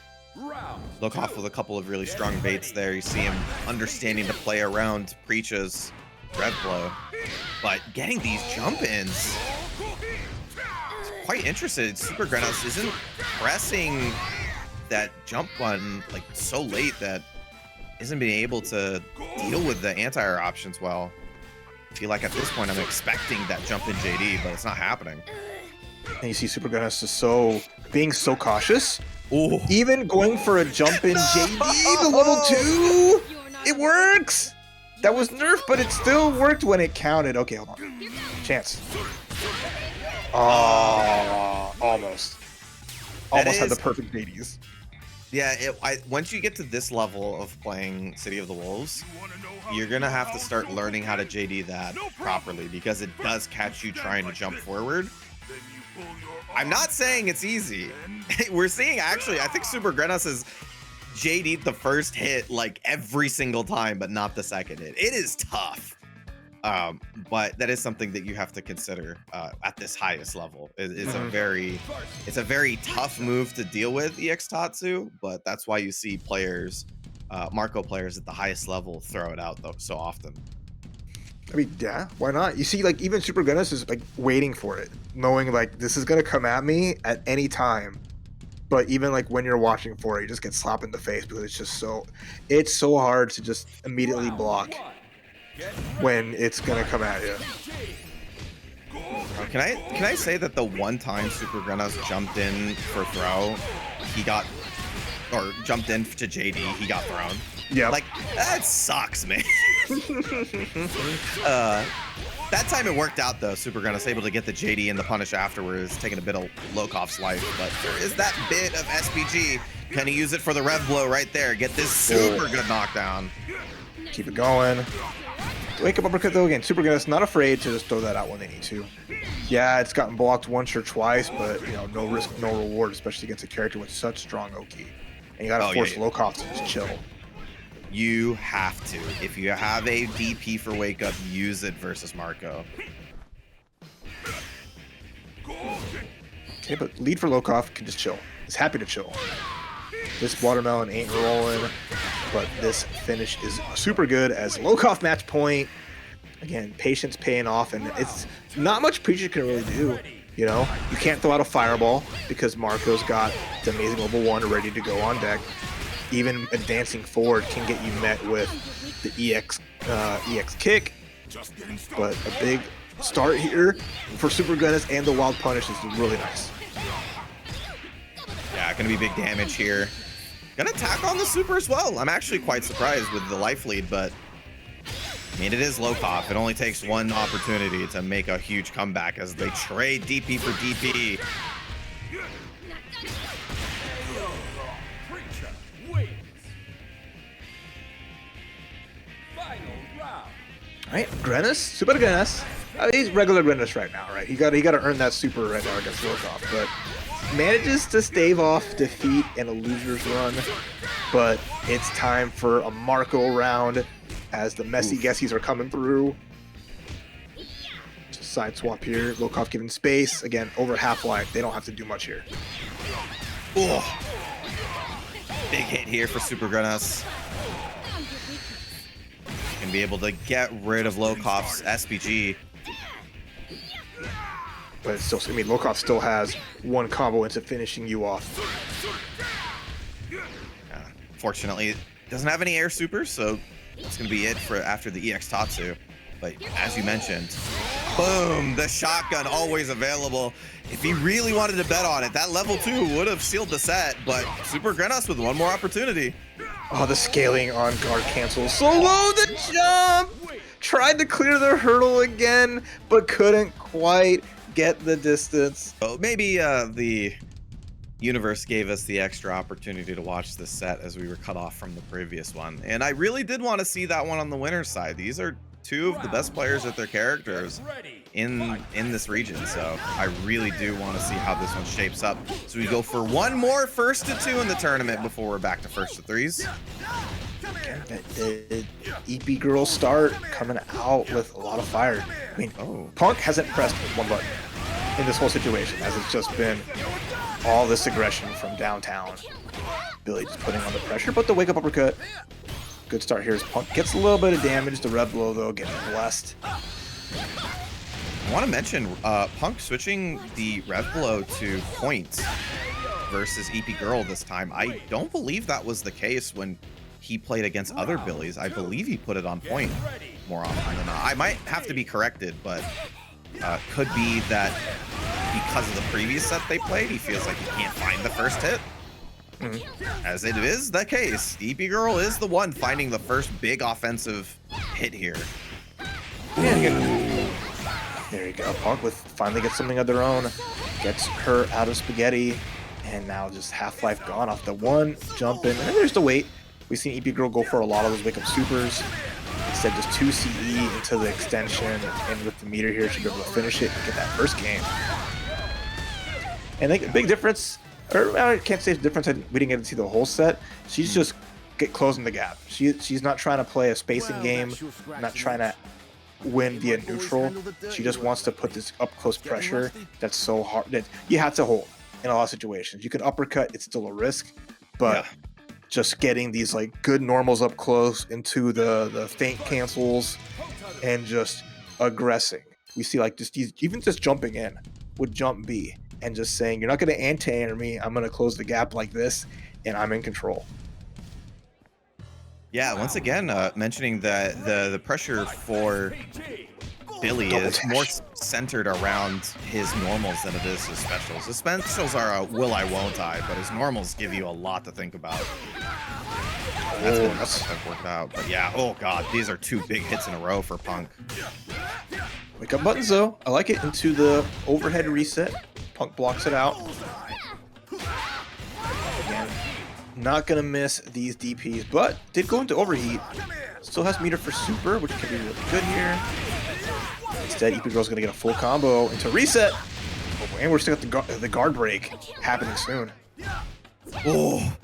Lokof with a couple of really strong baits there. You see him understanding to play around Preecha's rev blow, but getting these jump ins. Quite interested. Supergrenas isn't pressing that jump button like so late that isn't being able to deal with the anti-air options well. I feel like at this point I'm expecting that jump in JD, but it's not happening. And you see Supergrenas is being so cautious. Ooh. Even going for a jump in JD, the level 2, it works. That was nerfed, but it still worked when it counted. Okay, hold on. Chance. Oh, almost. Almost had the perfect JDs. Yeah, once you get to this level of playing City of the Wolves, you're gonna have to start learning how to JD that properly because it does catch you trying to jump forward. I'm not saying it's easy. We're seeing actually, I think Supergrenas has JD'd the first hit like every single time, but not the second hit. It is tough. But that is something that you have to consider at this highest level. It's a very tough move to deal with, EX Tatsu, but that's why you see players, Marco players at the highest level throw it out though so often. I mean, yeah, why not? You see, like, even Supergrenas is like waiting for it, knowing like this is gonna come at me at any time. But even like when you're watching for it, you just get slapped in the face because it's so hard to just immediately block when it's gonna come at you. Can I say that the one time Supergrenas jumped in for throw, jumped in to JD, he got thrown. Yeah, like that sucks, man. That time it worked out though. Supergrenas able to get the JD and the punish afterwards, taking a bit of Lokof's life. But there is that bit of SPG. Can he use it for the rev blow right there? Get this super good knockdown. Keep it going. Wake up uppercut though again. Supergrenas not afraid to just throw that out when they need to. Yeah, it's gotten blocked once or twice, but you know, no risk, no reward, especially against a character with such strong Oki. And you gotta force Lokof to just chill. You have to. If you have a DP for Wake Up, use it versus Marco. Okay, but lead for Lokof can just chill. He's happy to chill. This watermelon ain't rolling, but this finish is super good as Lokof match point. Again, patience paying off, and it's not much Preecha can really do. You know, you can't throw out a fireball because Marco's got the amazing level 1 ready to go on deck. Even advancing forward can get you met with the EX kick, but a big start here for Supergrenas and the wild punish is really nice. Yeah, gonna be big damage here. Gonna attack on the super as well. I'm actually quite surprised with the life lead, but I mean, it is Lokof. It only takes one opportunity to make a huge comeback as they trade DP for DP. All right, Grenas, Supergrenas. He's regular Grenas right now, right? He got to earn that super right now against Lokof, but manages to stave off defeat and a loser's run. But it's time for a Marco round as the messy guessies are coming through. Just side swap here. Lokof given space again over half-life. They don't have to do much here. Ooh. Big hit here for Supergrenas. Can be able to get rid of Lokof's SPG. But it's still, I mean, Lokof still has one combo into finishing you off. Fortunately, it doesn't have any air supers, so it's going to be it for after the EX Tatsu. But as you mentioned, Boom, the shotgun always available. If he really wanted to bet on it, that level 2 would have sealed the set, but Supergrenas with one more opportunity. Oh, the scaling on guard cancels. So low the jump! Tried to clear the hurdle again, but couldn't quite get the distance. So maybe the universe gave us the extra opportunity to watch this set as we were cut off from the previous one. And I really did want to see that one on the winner's side. These are two of the best players at their characters in this region, so I really do want to see how this one shapes up. So we go for one more first to 2 in the tournament before we're back to first to 3s. The EP girl start coming out with a lot of fire. I mean, Punk hasn't pressed one button in this whole situation, as it's just been all this aggression from downtown. Billy just putting on the pressure, but the wake up uppercut. Good start here as Punk gets a little bit of damage. The red blow though getting blessed. I want to mention Punk switching the rev blow to points versus EP Girl this time. I don't believe that was the case when he played against other Billies. I believe he put it on point more often than not. I might have to be corrected, but could be that because of the previous set they played, he feels like he can't find the first hit. As it is the case, EP Girl is the one finding the first big offensive hit here. There you go. Punk with finally gets something of their own. Gets her out of spaghetti. And now just Half-Life gone off the one, jump in. And then there's the wait. We've seen EP Girl go for a lot of those wake up supers. Instead, just 2 CE into the extension. And with the meter here, she'll be able to finish it and get that first game. And the big difference, or I can't say it's a difference, we didn't get to see the whole set. She's just closing the gap. She's not trying to play a spacing game, not trying to win via neutral. She just wants to put this up close pressure that's so hard that you have to hold in a lot of situations. You can uppercut, it's still a risk, but just getting these like good normals up close into the feint cancels and just aggressing. We see like just these, even just jumping in with jump B and just saying, you're not going to anti-air me, I'm going to close the gap like this and I'm in control. Yeah, once again, mentioning that the pressure for Billy is more centered around his normals than it is his specials. His specials are a will I, won't I, but his normals give you a lot to think about. That's worked out. But yeah, oh god, these are 2 big hits in a row for Punk. Wake up buttons though. I like it into the overhead reset. Punk blocks it out. Again, not gonna miss these DPs, but did go into overheat. Still has meter for super, which can be really good here. Instead, EP Girl's gonna get a full combo into reset. Oh, and we're still got the guard break happening soon. Oh.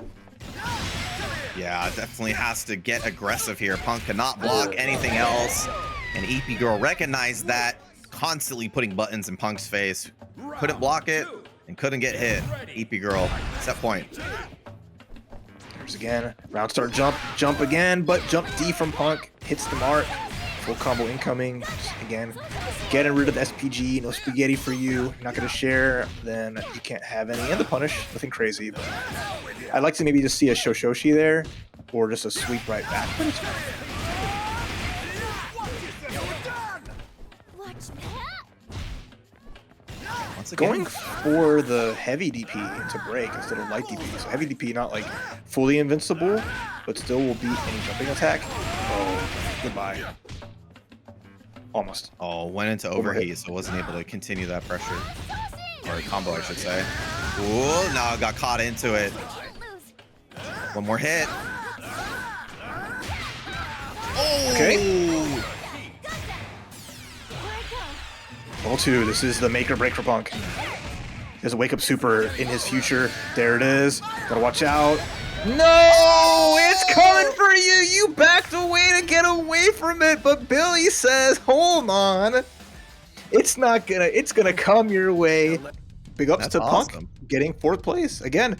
Yeah, definitely has to get aggressive here. Punk cannot block anything else. And EP Girl recognized that, constantly putting buttons in Punk's face. Couldn't block it and couldn't get hit. EP Girl, set point. There's again, round start jump again, but jump D from Punk hits the mark. Full combo incoming. Again, getting rid of the SPG. No spaghetti for you. You're not going to share, then you can't have any. And the punish, nothing crazy. But I'd like to maybe just see a Shoshoshi there, or just a sweep right back. But it's fine. Once again, Going for the heavy DP into break instead of light DP. So heavy DP not like fully invincible, but still will beat any jumping attack. Oh, goodbye. Almost. Oh, went into overheat, so wasn't able to continue that pressure. Or combo, I should say. Ooh, no, got caught into it. One more hit. Oh! Okay. Level 2, this is the make or break for Punk. There's a wake up super in his future. There it is. Gotta watch out. No! It's coming for you! You backed away to get away from it, but Billy says, hold on. It's gonna come your way. Big ups to Punk getting 4th place. Again,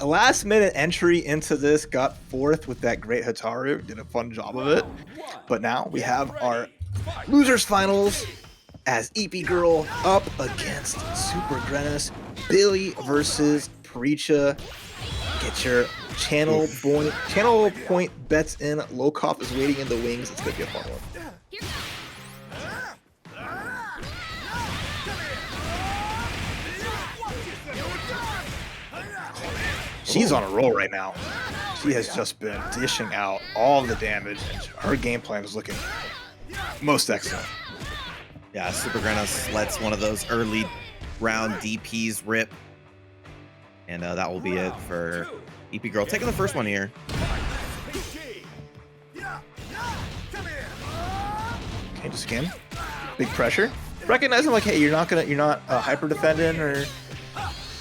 last minute entry into this, got 4th with that great Hotaru. Did a fun job of it. But now we have our losers finals as EP Girl up against Supergrenas. Billy versus Preecha. Get your channel point bets in. Lokof is waiting in the wings. It's gonna be a fun one. She's on a roll right now. She has just been dishing out all the damage, and her game plan is looking most excellent. Yeah, Supergrenas lets one of those early round DPs rip. And that will be it for EP Girl. Taking the first one here. Okay, just again, big pressure. Recognizing like, hey, you're not hyper defending or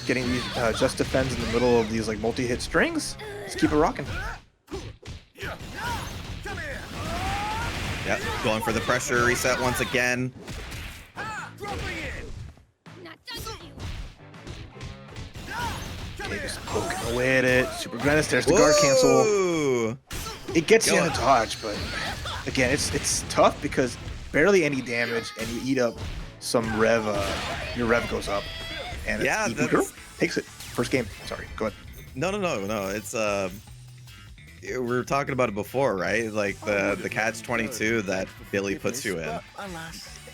getting these just defends in the middle of these like multi-hit strings. Just keep it rocking. Yep, going for the pressure reset once again. Okay, just poking away at it. Supergrenas, there's the guard cancel. Whoa! It gets you in a dodge, but again, it's tough because barely any damage, and you eat up some rev. Your rev goes up, and Yeah, EP takes it. First game. Sorry, go ahead. No. It's we were talking about it before, right? Like the catch-22 that Billy puts you in.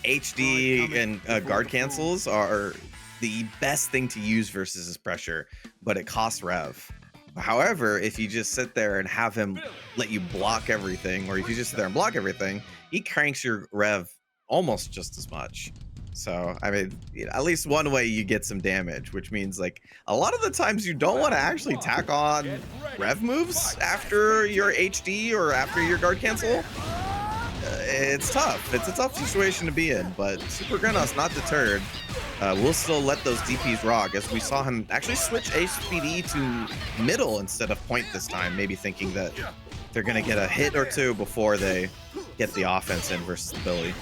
HD and guard cancels are the best thing to use versus his pressure, but it costs rev. However, if you just sit there and have him let you block everything, or if you just sit there and block everything, he cranks your rev almost just as much. So, I mean, at least one way you get some damage, which means like a lot of the times you don't want to actually tack on rev moves after your HD or after your guard cancel. It's tough. It's a tough situation to be in, but Supergrenas not deterred. We'll still let those DPs rock, as we saw him actually switch HPD to middle instead of point this time, maybe thinking that they're going to get a hit or two before they get the offense in versus the Billy.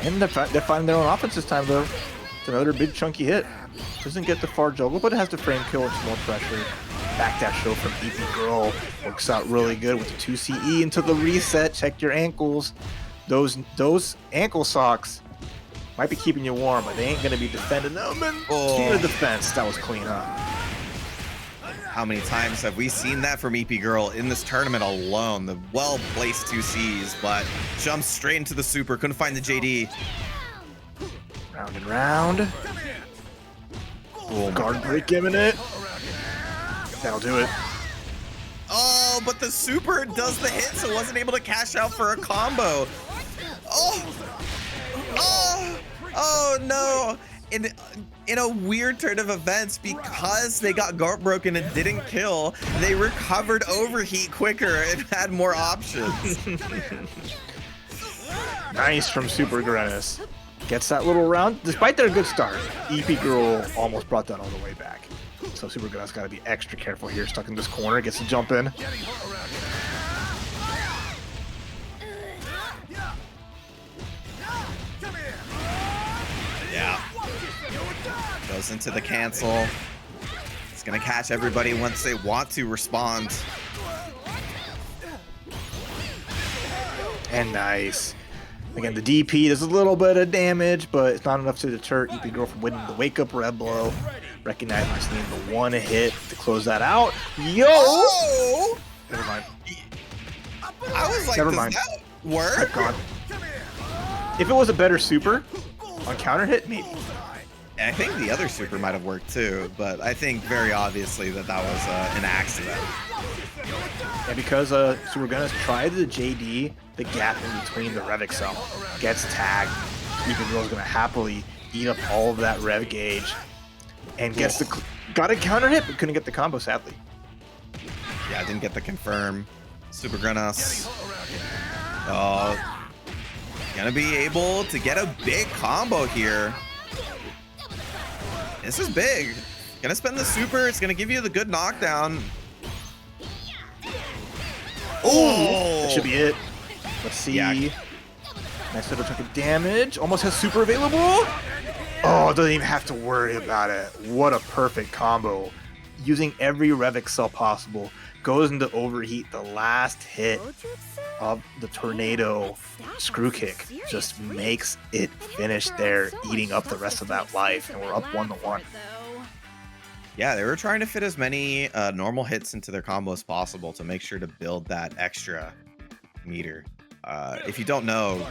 And they're finding their own offense this time, though. It's another big chunky hit. Doesn't get the far juggle, but it has the frame kill and some more pressure. Back dash show from EP Girl. Works out really good with the 2 CE into the reset. Check your ankles. Those ankle socks might be keeping you warm, but they ain't going to be defending them. And speaking of defense, that was clean up. How many times have we seen that from EP Girl in this tournament alone? The well-placed 2 Cs, but jumps straight into the super. Couldn't find the JD. Round and round. Guard break imminent. That'll do it. Oh, but the super does the hit, so wasn't able to cash out for a combo. Oh no. In a weird turn of events, because they got guard broken and didn't kill, they recovered overheat quicker and had more options. Nice from Supergrenas. Gets that little round. Despite their good start, EP Girl almost brought that all the way back. So Supergrenas got to be extra careful here. Stuck in this corner, gets to jump in. Yeah. Goes into the cancel. It's gonna catch everybody once they want to respond. And nice. Again, the DP does a little bit of damage, but it's not enough to deter EP Girl from winning the wake-up red blow. Recognizing just needing the one hit to close that out. Yo! Oh! Never mind. I was like, Never does mind. that work? I've gone. If it was a better super on counter hit, maybe. I think the other super might have worked too, but I think very obviously that was an accident. And because Supergrenas tried the JD, the gap in between the rev excel gets tagged. EP Girl's gonna happily eat up all of that rev gauge and gets got a counter hit, but couldn't get the combo, sadly. Yeah, didn't get the confirm. Supergrenas. Oh, gonna be able to get a big combo here. This is big. Gonna spend the super. It's gonna give you the good knockdown. Oh, That should be it. Let's see. Yeah. Nice little chunk of damage. Almost has super available. Oh, doesn't even have to worry about it. What a perfect combo. Using every rev excel possible. Goes into overheat. The last hit of the tornado screw kick just makes it finish there, eating up the rest of that life, and we're up 1-1. Yeah, they were trying to fit as many normal hits into their combo as possible to make sure to build that extra meter. If you don't know,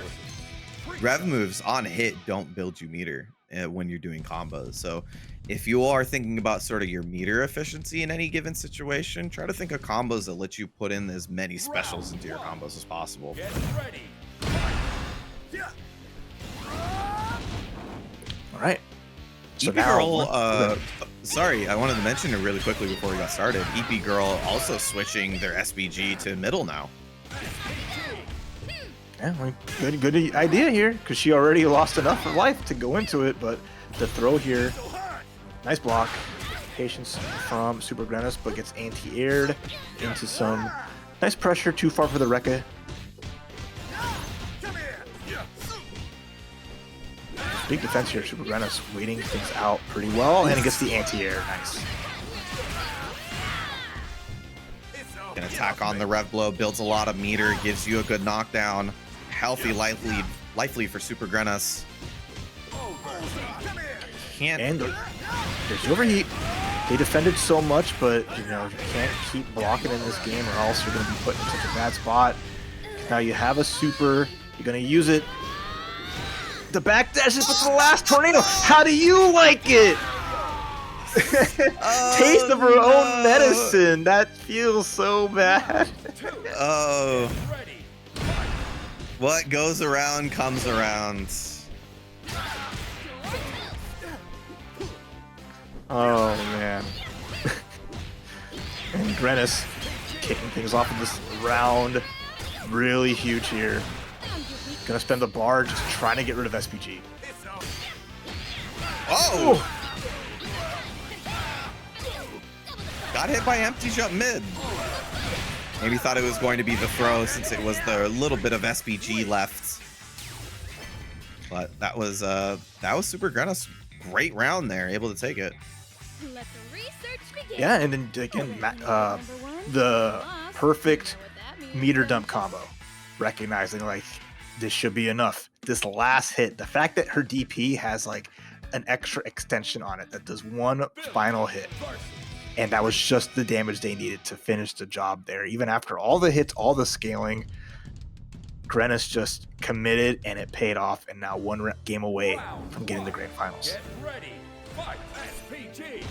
rev moves on hit don't build you meter. when you're doing combos. So if you are thinking about sort of your meter efficiency in any given situation, try to think of combos that let you put in as many specials into your combos as possible. Get ready. All right. So EepyGirl, sorry, I wanted to mention it really quickly before we got started. EepyGirl also switching their SBG to middle now. Yeah, well, good idea here, because she already lost enough of life to go into it, but the throw here, nice block. Patience from Supergrenas, but gets anti-aired into some nice pressure, too far for the Rekka. Big defense here, Supergrenas waiting things out pretty well, and it gets the anti-air, nice. An attack on the rev blow, builds a lot of meter, gives you a good knockdown. Healthy life lead for Supergrenas. Can't. And there's the overheat. They defended so much, but you can't keep blocking in this game, or else you're going to be put in such a bad spot. Now you have a super, you're going to use it. The backdash is but the last tornado. How do you like it? Taste of her own medicine. That feels so bad. Oh. What goes around comes around. Oh man. And Grenas kicking things off in this round. Really huge here. Gonna spend the bar just trying to get rid of SPG. Oh! Got hit by empty jump mid. Maybe thought it was going to be the throw since it was the little bit of SPG left. But that was Supergrenas. Great round there, able to take it. Let the research begin. Yeah, and then again, the perfect meter dump combo. Recognizing like this should be enough. This last hit, the fact that her DP has like an extra extension on it that does one final hit. And that was just the damage they needed to finish the job there. Even after all the hits, all the scaling, Grenas just committed and it paid off. And now one game away from getting the grand finals. Get ready. Fight SPG.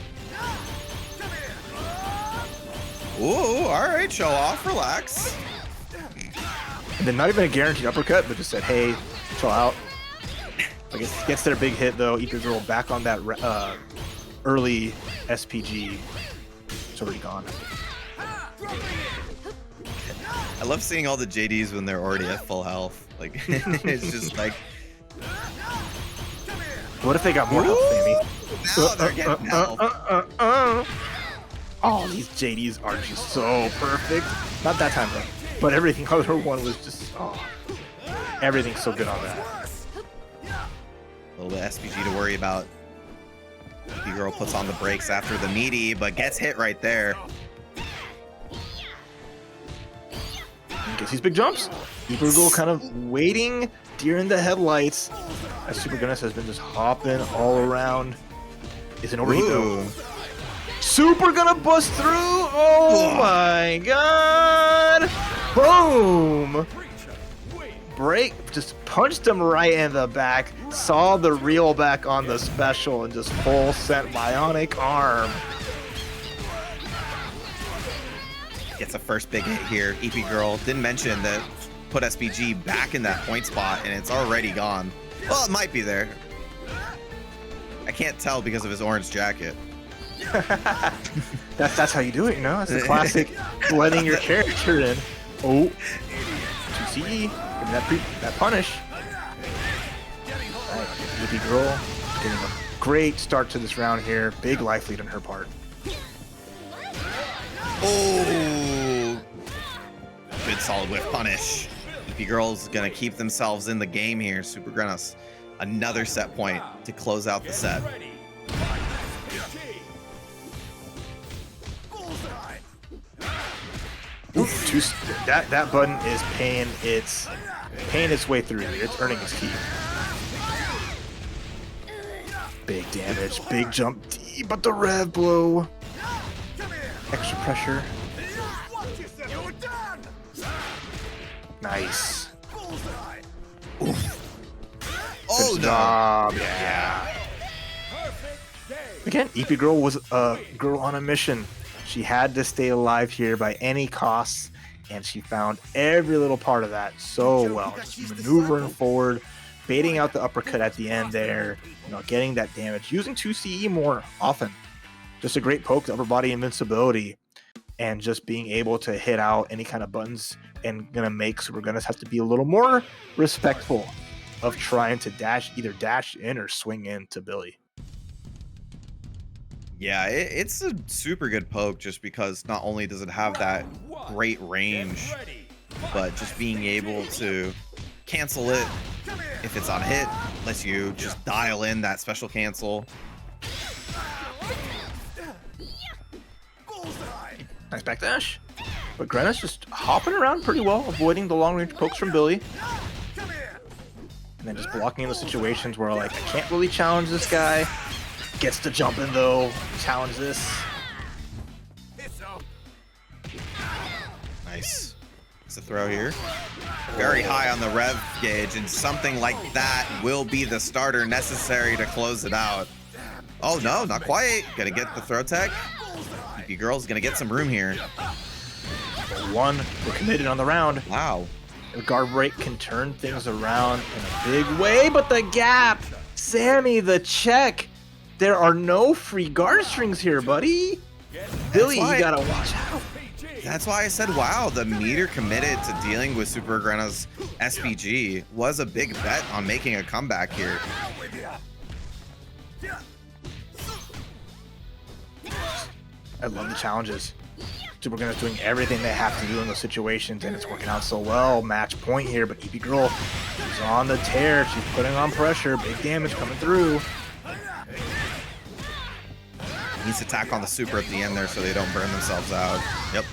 Ooh, all right, show off, relax. And then not even a guaranteed uppercut, but just said, hey, chill out. I guess gets their big hit though. EepyGirl back on that early SPG. It's already gone. I love seeing all the JDs when they're already at full health. Like, it's just like... What if they got more health, Sammy? Now they're getting health. Oh, these JDs are just so perfect. Not that time though, but everything other one was just, everything's so good on that. A little bit of SPG to worry about. EepyGirl puts on the brakes after the meaty, but gets hit right there. Gets these big jumps. EepyGirl kind of waiting, deer in the headlights, as Supergrenas has been just hopping all around. Is an overheat though. Super gonna bust through. Oh my god. Boom. Break, just punched him right in the back, saw the reel back on the special, and just full sent bionic arm. Gets a first big hit here. EepyGirl didn't mention that put SPG back in that point spot, and it's already gone. Well, it might be there. I can't tell because of his orange jacket. That's how you do it, It's the classic blending your character in. Oh, 2CE. Give me that punish. Right, EepyGirl getting a great start to this round here. Big life lead on her part. Oh, good solid whiff punish. EepyGirl's gonna keep themselves in the game here. Supergrenas, another set point to close out the set. That button is paying its way through here. It's earning its keep. Big damage, big jump deep, but the rev blow. Extra pressure. Nice. Oh Good job. Yeah. Again, Eepy Girl was a girl on a mission. She had to stay alive here by any costs, and she found every little part of that so well. Just maneuvering forward, baiting out the uppercut at the end there, getting that damage, using 2 CE more often. Just a great poke to upper body invincibility, and just being able to hit out any kind of buttons, and gonna make Supergrenas have to be a little more respectful of trying to either dash in or swing in to Billy. Yeah, it's a super good poke just because not only does it have that great range, but just being able to cancel it if it's on hit, lets you just dial in that special cancel. Nice backdash. But Grenas just hopping around pretty well, avoiding the long range pokes from Billy. And then just blocking in the situations where like, I can't really challenge this guy. Gets to jump in though, challenge this. Nice. It's a throw here. Very high on the rev gauge, and something like that will be the starter necessary to close it out. Oh no, not quite. Gonna get the throw tech. Eepy Girl's gonna get some room here. One, we're committed on the round. Wow. The guard break can turn things around in a big way, but the gap! Sammy, the check! There are no free guard strings here, buddy! Billy, you gotta watch out. That's why I said, wow, the meter committed to dealing with Supergrenas SPG was a big bet on making a comeback here. I love the challenges. Supergrenas doing everything they have to do in those situations, and it's working out so well. Match point here, but Eepy Girl is on the tear. She's putting on pressure. Big damage coming through. Needs to attack on the super at the end there so they don't burn themselves out. Yep.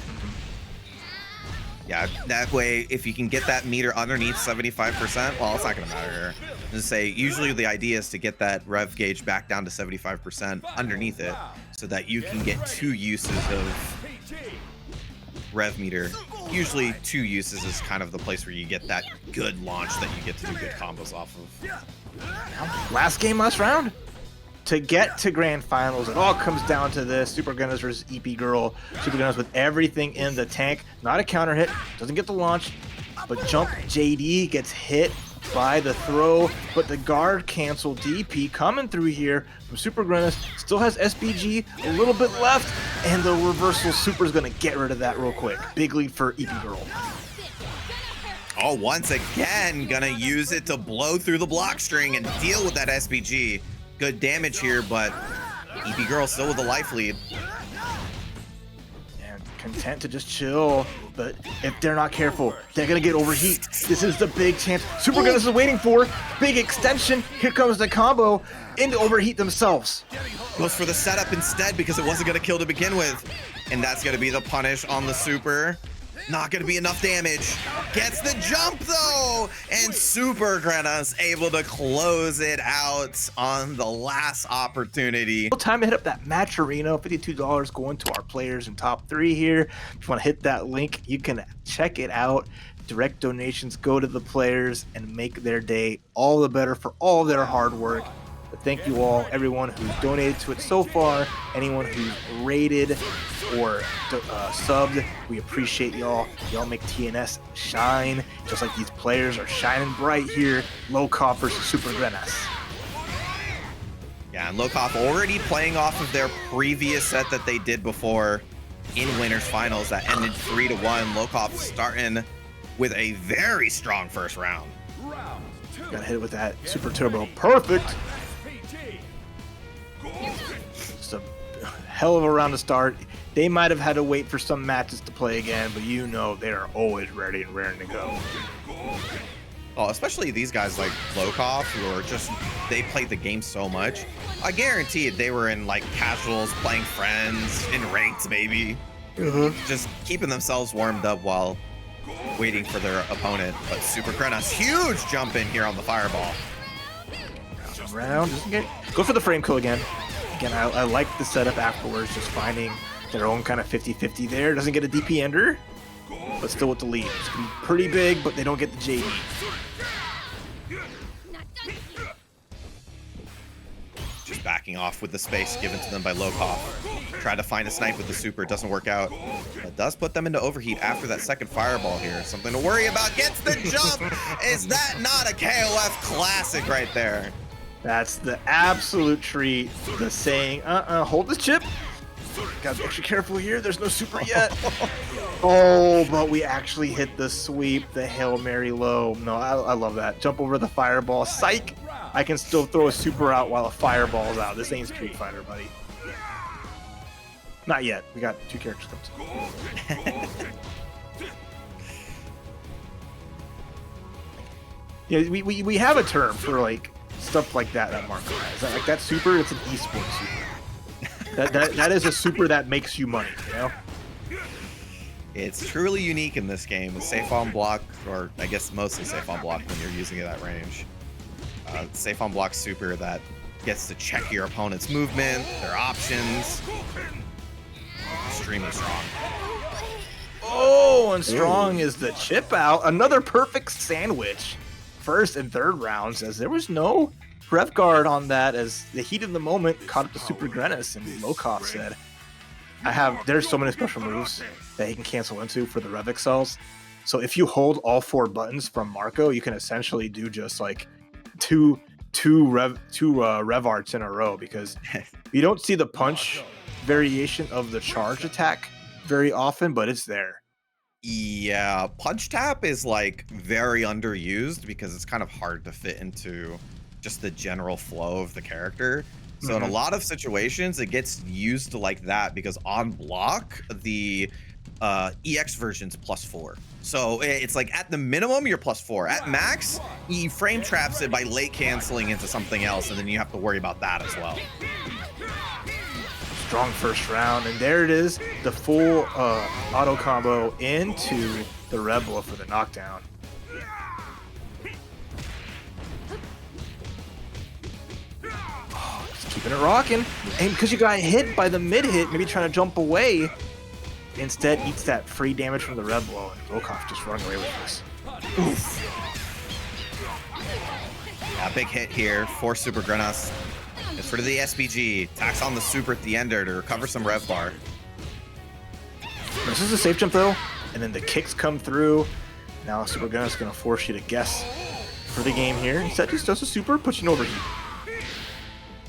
Yeah, that way, if you can get that meter underneath 75%, well, it's not going to matter here. Just say, usually the idea is to get that rev gauge back down to 75% underneath it so that you can get 2 uses of rev meter. Usually 2 uses is kind of the place where you get that good launch that you get to do good combos off of. Last game, last round. To get to grand finals, it all comes down to this. Supergrenas versus Eepy Girl. Supergrenas with everything in the tank. Not a counter hit. Doesn't get the launch. But Jump JD gets hit by the throw. But the guard cancel DP coming through here from Supergrenas. Still has SBG. A little bit left. And the reversal super is going to get rid of that real quick. Big lead for Eepy Girl. Oh, once again, gonna use it to blow through the block string and deal with that SBG. Good damage here, but Eepy Girl still with the life lead. And content to just chill, but if they're not careful, they're gonna get overheat. This is the big chance Supergrenas is waiting for. Big extension. Here comes the combo into overheat themselves. Goes for the setup instead because it wasn't gonna kill to begin with. And that's gonna be the punish on the super. Not gonna be enough damage. Gets the jump though, and Supergrenas able to close it out on the last opportunity. Time to hit up that match arena. $52 going to our players in top 3 here. If you want to hit that link, you can check it out. Direct donations go to the players and make their day all the better for all their hard work. But thank you all, everyone who's donated to it so far, anyone who's rated or subbed. We appreciate y'all. Y'all make TNS shine, just like these players are shining bright here. Lokof versus Supergrenas. Yeah, and Lokof already playing off of their previous set that they did before in winners finals that ended 3-1. Lokof starting with a very strong first round. Gotta hit it with that super turbo. Perfect. Just a hell of a round to start. They might have had to wait for some matches to play again, but you know they are always ready and raring to go. Oh, especially these guys like Lokof, who are just, they played the game so much. I guarantee they were in like casuals, playing friends, in ranked maybe. Just keeping themselves warmed up while waiting for their opponent. But Supergrenas, huge jump in here on the fireball. Round, go for the frame kill again. Again, I like the setup afterwards, just finding their own kind of 50-50 there. Doesn't get a DP ender, but still with the lead. It's gonna be pretty big, but they don't get the JD. Just backing off with the space given to them by Lokof. Tried to find a snipe with the super, doesn't work out. But does put them into overheat after that second fireball here. Something to worry about. Gets the jump! Is that not a KOF classic right there? That's the absolute treat. The saying, hold this chip. Gotta be extra careful here. There's no super yet. Oh, but we actually hit the sweep, the Hail Mary low. No, I love that. Jump over the fireball. Psych! I can still throw a super out while a fireball's out. This ain't Street Fighter, buddy. Not yet. We got 2 characters left. Yeah, we have a term for like stuff like that Marco has. Like that super, it's an esports super. That is a super that makes you money, you know? It's truly unique in this game. Safe on block, or I guess mostly safe on block when you're using it at range. Safe on block super that gets to check your opponent's movement, their options. Extremely strong. Oh, and strong is the chip out. Another perfect sandwich. First and third rounds, as there was no ref guard on that, as the heat of the moment caught up to Supergrenas, and Lokof said, there's so many special moves that he can cancel into for the rev excels. So if you hold all 4 buttons from Marco, you can essentially do just like two rev arts in a row, because you don't see the punch variation of the charge attack very often, but it's there. Yeah, punch tap is like very underused because it's kind of hard to fit into just the general flow of the character. So in a lot of situations, it gets used like that because on block, the EX version's +4. So it's like at the minimum, you're +4. At max, he frame traps it by late canceling into something else, and then you have to worry about that as well. Strong first round, and there it is, the full auto combo into the Rebel for the knockdown. Oh, just keeping it rocking, and because you got hit by the mid hit, maybe trying to jump away, instead eats that free damage from the Rebel, and Lokof just running away with this. Oof. Yeah, big hit here for Supergrenas. It's for the SPG. Tacks on the super at the ender to recover some rev bar. This is a safe jump though, and then the kicks come through. Now Supergrenas is going to force you to guess for the game here. Instead, just does a super, puts you in overheat.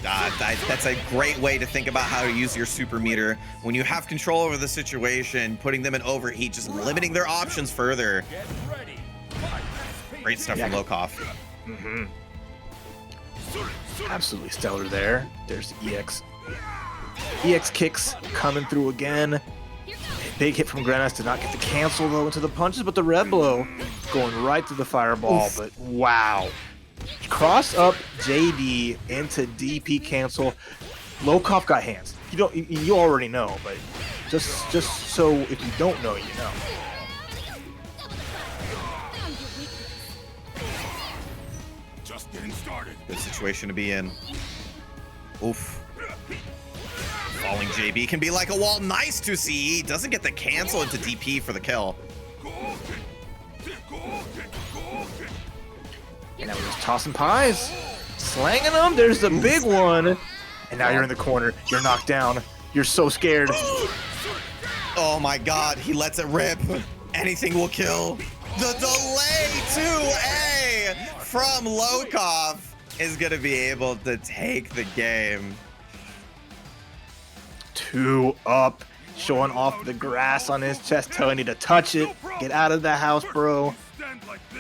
That's a great way to think about how to use your super meter. When you have control over the situation, putting them in overheat, just limiting their options further. Great stuff from Lokof. Mm-hmm. Absolutely stellar there. There's the EX. EX kicks coming through again. Big hit from Grenas. Did not get the cancel though into the punches, but the red blow going right to the fireball. Oof. But wow. Cross up JD into DP cancel. Lokof got hands. You already know, but just so if you don't know, you know. Good situation to be in. Oof. Falling JB can be like a wall. Nice to see. Doesn't get the cancel into DP for the kill. And now we're just tossing pies. Slanging them. There's the big one. And now you're in the corner. You're knocked down. You're so scared. Oh my god. He lets it rip. Anything will kill. The delay 2A from Lokof is going to be able to take the game. 2 up, showing off the grass on his chest, telling you to touch it. Get out of the house, bro.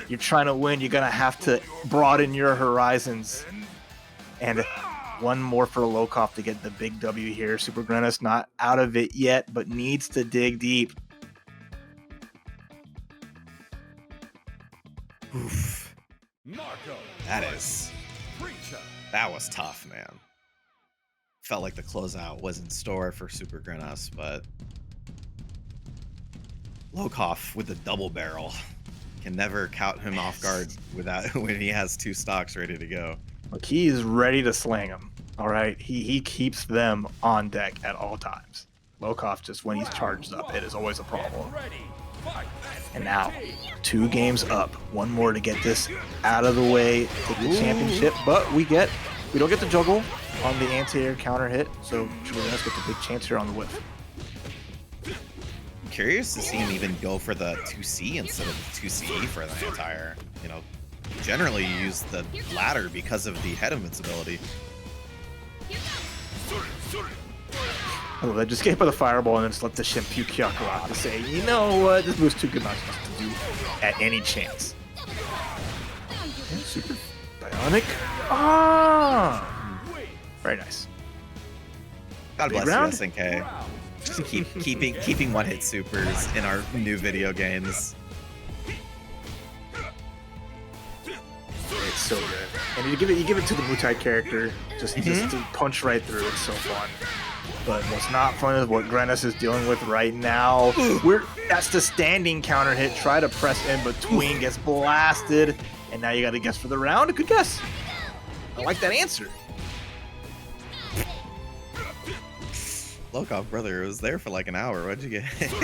You're trying to win. You're going to have to broaden your horizons. And one more for Lokof to get the big W here. Supergrenas not out of it yet, but needs to dig deep. Oof. That was tough, man. Felt like the closeout was in store for Supergrenas, but Lokof with the double barrel can never count him off guard without when he has 2 stocks ready to go. Look, he is ready to slang him. All right, he keeps them on deck at all times. Lokof, just when he's charged up, it is always a problem. And now, 2 games up. One more to get this out of the way, take the championship. But we get We don't get the juggle on the anti-air counter hit, so Supergrenas get the big chance here on the whiff. I'm curious to see him even go for the 2C instead of the 2CE for the anti-air. You know, generally you use the latter because of the head invincibility. Oh, they just gave up the fireball and then just let the Shinpukyaku out to say, you know what, this move's too good not to do at any chance. Okay, super bionic. Ah! Very nice. God Big bless round? you, SNK. Just keeping one-hit supers in our new video games. It's so good. And you give it to the Mutai character, just to punch right through. It's so fun. But what's not fun is what Grenas is dealing with right now. That's the standing counter hit. Try to press in between, gets blasted, and now you got to guess for the round. A good guess. I like that answer. Lokof, brother, it was there for like an hour. What'd you get? Right,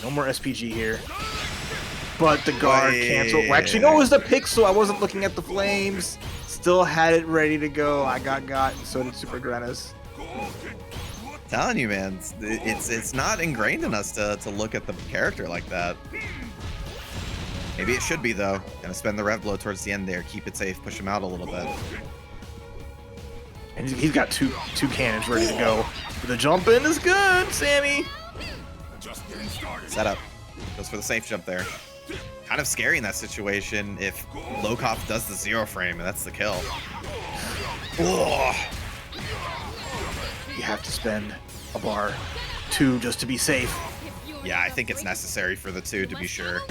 no more SPG here. But the guard canceled. Well, actually, no, it was the pixel. I wasn't looking at the flames. Still had it ready to go. I got, and so did Supergrenas. Telling you, man, it's not ingrained in us to look at the character like that. Maybe it should be though. Gonna spend the rev blow towards the end there. Keep it safe. Push him out a little bit. And he's got two cannons ready to go. The jump in is good, Sammy. Set up. Goes for the safe jump there. Kind of scary in that situation if Lokof does the 0 frame and that's the kill. Oh. You have to spend a bar 2 just to be safe. Yeah, I think it's necessary for the 2 to be sure.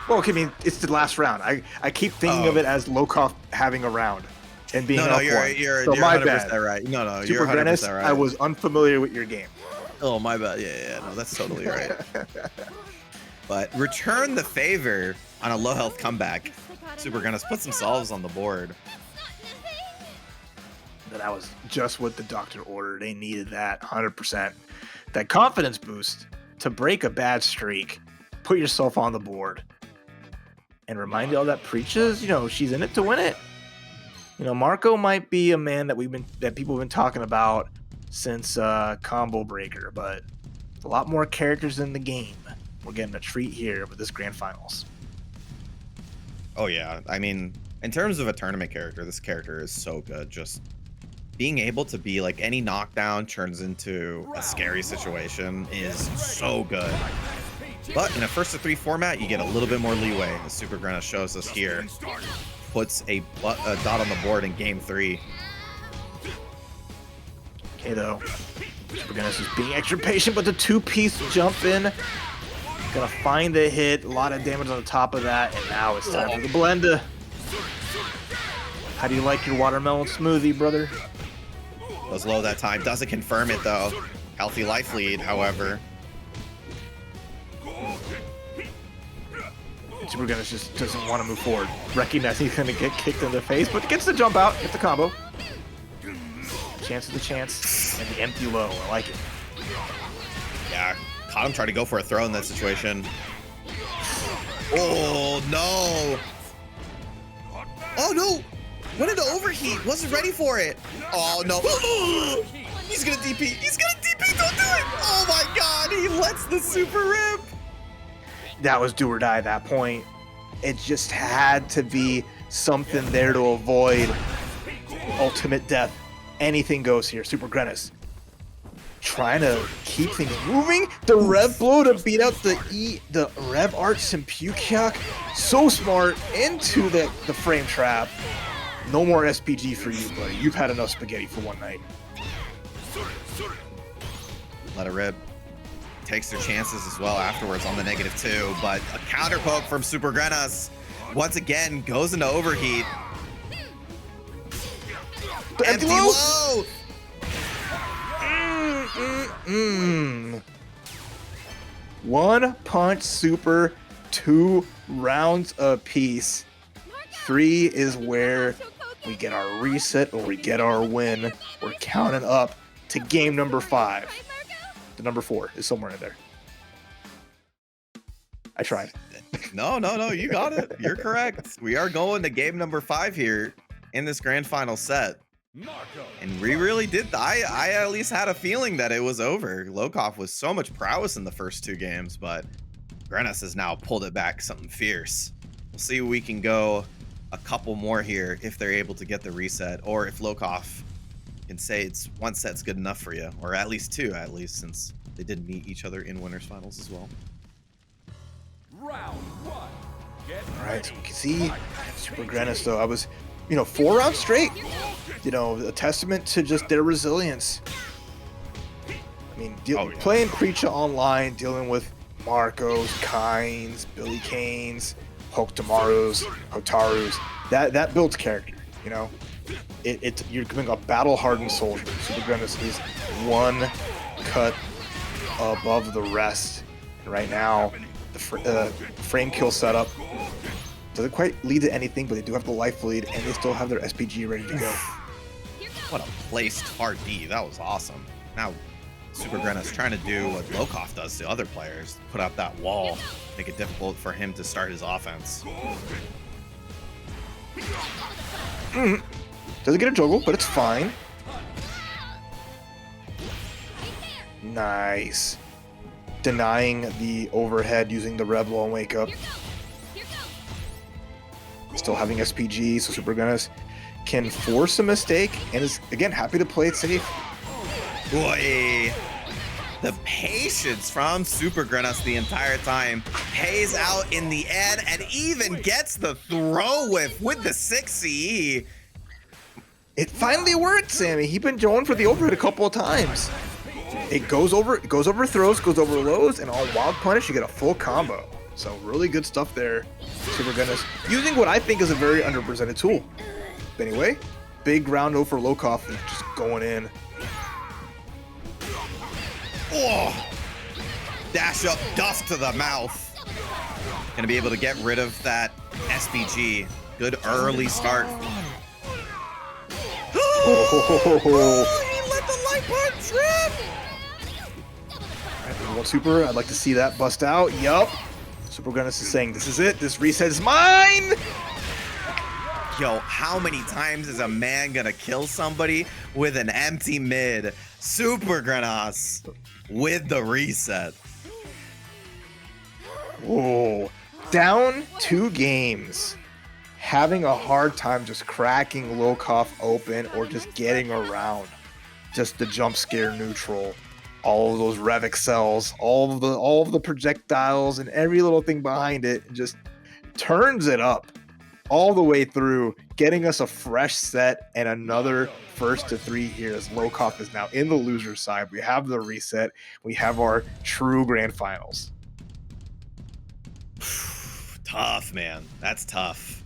Well, I mean, it's the last round. I keep thinking of it as Lokof having a round and being up one. You're so my 100% bad. right. No, Super you're 100% Grenas, right. I was unfamiliar with your game. Oh, my bad. Yeah, no, that's totally right. But return the favor on a low health comeback. Supergrenas put themselves on the board. That was just what the doctor ordered. They needed that 100%. That confidence boost to break a bad streak, put yourself on the board, and remind you all that Preecha's, she's in it to win it. Marco might be a man that people have been talking about since Combo Breaker, but a lot more characters in the game. We're getting a treat here with this grand finals. Oh yeah, I mean, in terms of a tournament character, this character is so good. Just being able to be like any knockdown turns into a scary situation is so good. But in a 1-to-3 format, you get a little bit more leeway, as Supergrenas shows us here. Puts a dot on the board in game 3. Okay, though. Supergrenas is being extra patient, but the 2-piece jump in. Gonna find the hit. A lot of damage on the top of that, and now it's time for the blender. How do you like your watermelon smoothie, brother? Goes low that time. Doesn't confirm it, though. Healthy life lead, however. Supergrenas just doesn't want to move forward. Recognizing he's going to get kicked in the face, but gets the jump out, gets the combo. Chance of the chance, and the empty low. I like it. Yeah, caught him trying to go for a throw in that situation. Oh, no. Oh, no. Went into overheat. Wasn't ready for it. Oh, no. He's going to DP. He's going to DP. Don't do it. Oh, my God. He lets the super rip. That was do or die at that point. It just had to be something there to avoid ultimate death. Anything goes here. Supergrenas trying to keep things moving. The rev blow to beat out the rev arts and Pukyak. So smart into the frame trap. No more SPG for you, buddy. You've had enough spaghetti for one night. Let it rip. Takes their chances as well afterwards on the -2, but a counter poke from Supergrenas once again goes into overheat. Empty low. One punch super, 2 rounds apiece. 3 is where we get our reset or we get our win. We're counting up to game number 5. The number 4 is somewhere in there. I tried. No, you got it. You're correct. We are going to game number 5 here in this grand final set. And we really did. I at least had a feeling that it was over. Lokof was so much prowess in the first 2 games, but Grenas has now pulled it back something fierce. We'll see if we can go a couple more here if they're able to get the reset, or if Lokof can say it's 1 set's good enough for you, or at least 2, at least, since they did meet each other in winners finals as well. Round 1. All right, so we can see Supergrenas though. I was, 4 rounds straight. A testament to just their resilience. I mean, playing Preecha online, dealing with Marcos, Kains, Billy Kanes, Hokutomarus, Hotarus, that builds character. You're becoming a battle-hardened soldier. Supergrenas is 1 cut above the rest. And right now, the frame kill setup doesn't quite lead to anything, but they do have the life lead, and they still have their SPG ready to go. What a placed hard D. That was awesome. Now, Supergrenas trying to do what Lokof does to other players, put up that wall, make it difficult for him to start his offense. Doesn't get a juggle, but it's fine. Nice. Denying the overhead using the Rebel and Wake Up. Still having SPG, so Supergrenas can force a mistake and is, again, happy to play it safe. Boy, the patience from Supergrenas the entire time pays out in the end and even gets the throw with the 6 CE. It finally worked, Sammy. He's been going for the overhead a couple of times. It goes over throws, goes over lows, and on Wild Punish, you get a full combo. So really good stuff there. Supergrenas using what I think is a very underrepresented tool. But anyway, big round 0 for Lokof is just going in. Oh, dash up, dust to the mouth. Gonna be able to get rid of that SPG. Good early start. Oh, he let the light button trip. All right, super. I'd like to see that bust out. Yup. Supergrenas is saying, this is it. This reset is mine. Yo, how many times is a man gonna kill somebody with an empty mid? Supergrenas with the reset. Whoa. Down 2 games. Having a hard time just cracking Lokof open or just getting around. Just the jump scare neutral. All of those Rev cells, all of the projectiles and every little thing behind it just turns it up all the way through, getting us a fresh set and another first to 3 here as Lokof is now in the loser side. We have the reset. We have our true grand finals. Tough, man. That's tough.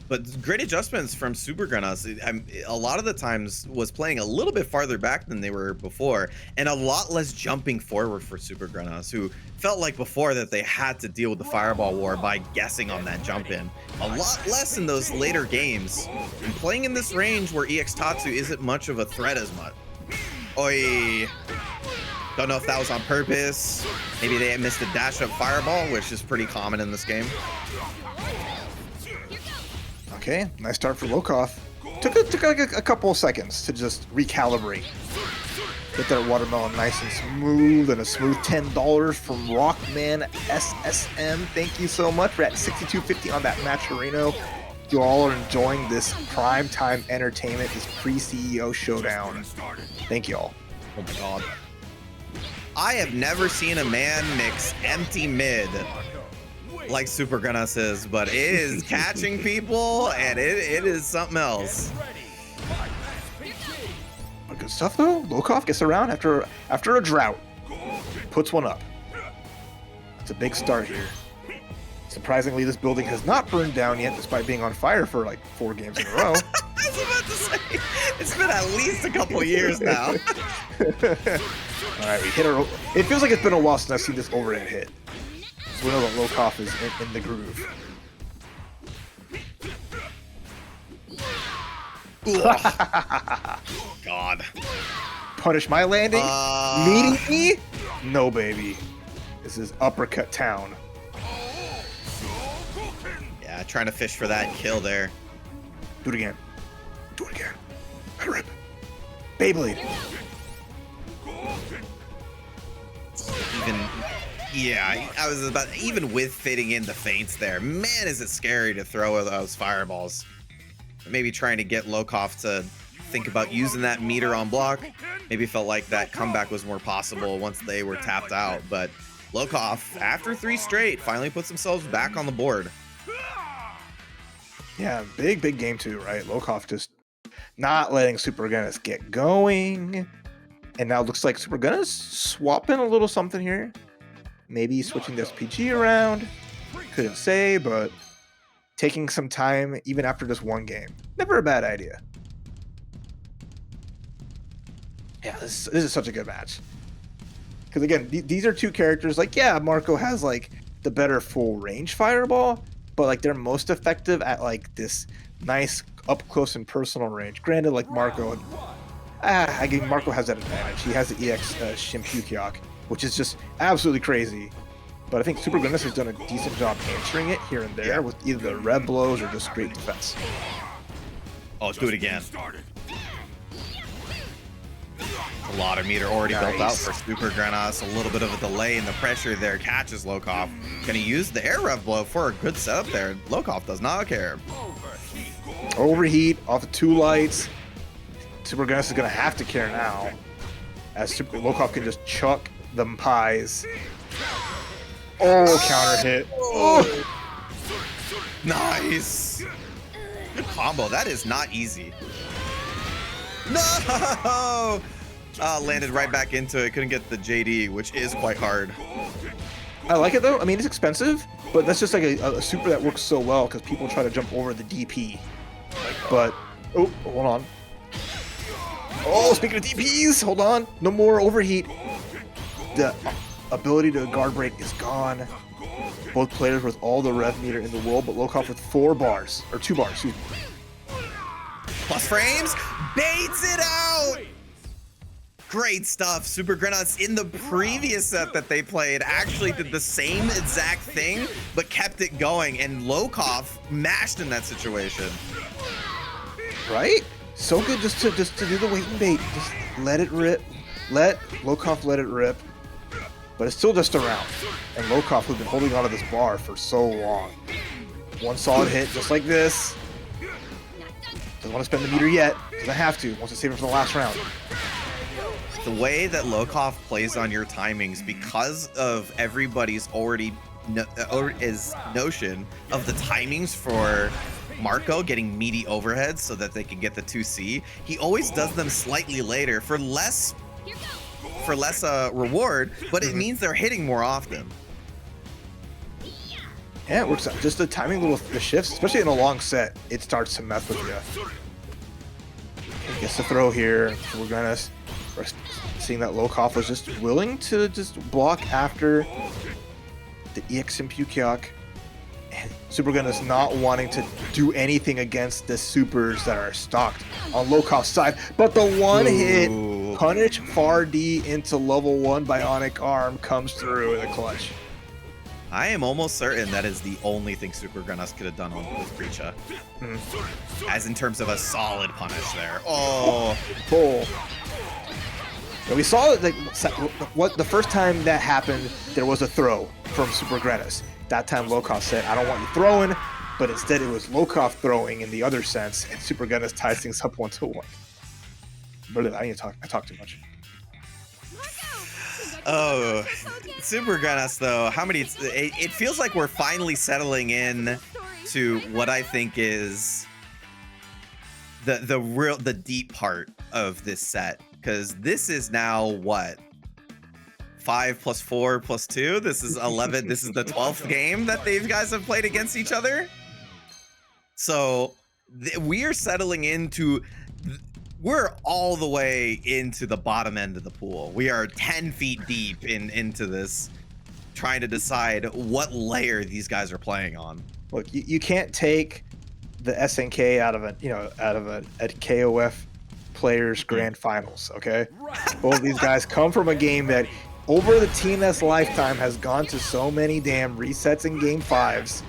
But great adjustments from Supergrenas. A lot of the times was playing a little bit farther back than they were before, and a lot less jumping forward for Supergrenas, who felt like before that they had to deal with the fireball war by guessing on that jump in. A lot less in those later games. And playing in this range where EX Tatsu isn't much of a threat as much. Oi. Don't know if that was on purpose. Maybe they missed a dash up fireball, which is pretty common in this game. Okay, nice start for Lokof. Took like a couple of seconds to just recalibrate. Get that watermelon nice and smooth, and a smooth $10 from Rockman SSM. Thank you so much. We're at 62.50 on that Matcherino. You all are enjoying this prime time entertainment, this pre-CEO showdown. Thank you all. Oh my god. I have never seen a man mix empty mid like Supergrenas is, but it is catching people, and it is something else. Good stuff though. Lokof gets around after a drought. Puts one up. It's a big start here. Surprisingly, this building has not burned down yet, despite being on fire for like 4 games in a row. I was about to say, it's been at least a couple years now. All right, we hit our. It feels like it's been a while since I've seen this overhead hit. So we know that Lokof is in the groove. God. Punish my landing? Meeting me? No, baby. This is uppercut town. trying to fish for that kill there. Do it again. Do it again. Let it rip. Beyblade. Even, yeah, I was about, even with fitting in the feints there, man, is it scary to throw those fireballs. Maybe trying to get Lokof to think about using that meter on block. Maybe felt like that comeback was more possible once they were tapped out. But Lokof, after 3 straight, finally puts themselves back on the board. Yeah, big game 2, right? Lokof just not letting Supergrenas get going. And now it looks like Supergrenas swapping a little something here. Maybe switching the SPG around. Couldn't say, but taking some time even after just 1 game. Never a bad idea. Yeah, this is such a good match. Because again, these are 2 characters. Like, yeah, Marco has like the better full range fireball, but like they're most effective at like this nice up close and personal range. Granted, like Marco, I think Marco has that advantage. He has the EX Shimpukyok, which is just absolutely crazy. But I think Supergrenas has done a decent job answering it here and there with either the red blows or just straight defense. Oh, let's do it again. A lot of meter already built out for Supergrenas. A little bit of a delay in the pressure there. Catches Lokof. Gonna use the air rev blow for a good setup there. Lokof does not care. Overheat off the 2 lights. Supergrenas is gonna have to care now, as Lokof can just chuck them pies. Oh, counter hit. Oh. Nice. Good combo. That is not easy. No! Landed right back into it. Couldn't get the JD, which is quite hard. I like it though. I mean, it's expensive, but that's just like a super that works so well because people try to jump over the DP. But, oh, hold on. Oh, speaking of DPs, hold on. No more overheat. The ability to guard break is gone. Both players with all the rev meter in the world, but Lokof with 4 bars, or 2 bars, excuse me. Plus frames, baits it out! Great stuff. Supergrenas in the previous set that they played actually did the same exact thing, but kept it going, and Lokof mashed in that situation. Right? So good just to do the wait and bait. Just let it rip. Let Lokof let it rip. But it's still just a round. And Lokof, who's been holding onto this bar for so long. 1 solid hit just like this. Doesn't want to spend the meter yet. Doesn't have to. Wants to save it for the last round. The way that Lokof plays on your timings, because of everybody's already notion of the timings for Marco getting meaty overheads so that they can get the 2C, he always does them slightly later for less reward, but it means they're hitting more often. Yeah, it works out. Just the timing the shifts, especially in a long set, it starts to mess with you. Okay, gets the throw here. So we're gonna seeing that Lokof was just willing to just block after the EX Shimpukyok. And Supergrenas not wanting to do anything against the supers that are stocked on Lokof's side. But the one hit punish far D into level 1 bionic arm comes through in the clutch. I am almost certain that is the only thing Supergrenas could have done with Preecha. As in terms of a solid punish there. Oh. Bull. And we saw that the first time that happened, there was a throw from Supergrenas. That time Lokof said, I don't want you throwing, but instead it was Lokof throwing in the other sense, and Supergrenas ties things up 1-1. But I talk too much. Oh, Supergrenas though, it feels like we're finally settling in to what I think is the deep part of this set, because this is now what, 5 + 4 + 2. This is 11. This is the 12th game that these guys have played against each other. So we are settling into. We're all the way into the bottom end of the pool. We are 10 feet deep into this, trying to decide what layer these guys are playing on. Look, you can't take the SNK out of a KOF players grand finals, okay? Both of these guys come from a game that over the TNS lifetime has gone to so many damn resets in game 5s.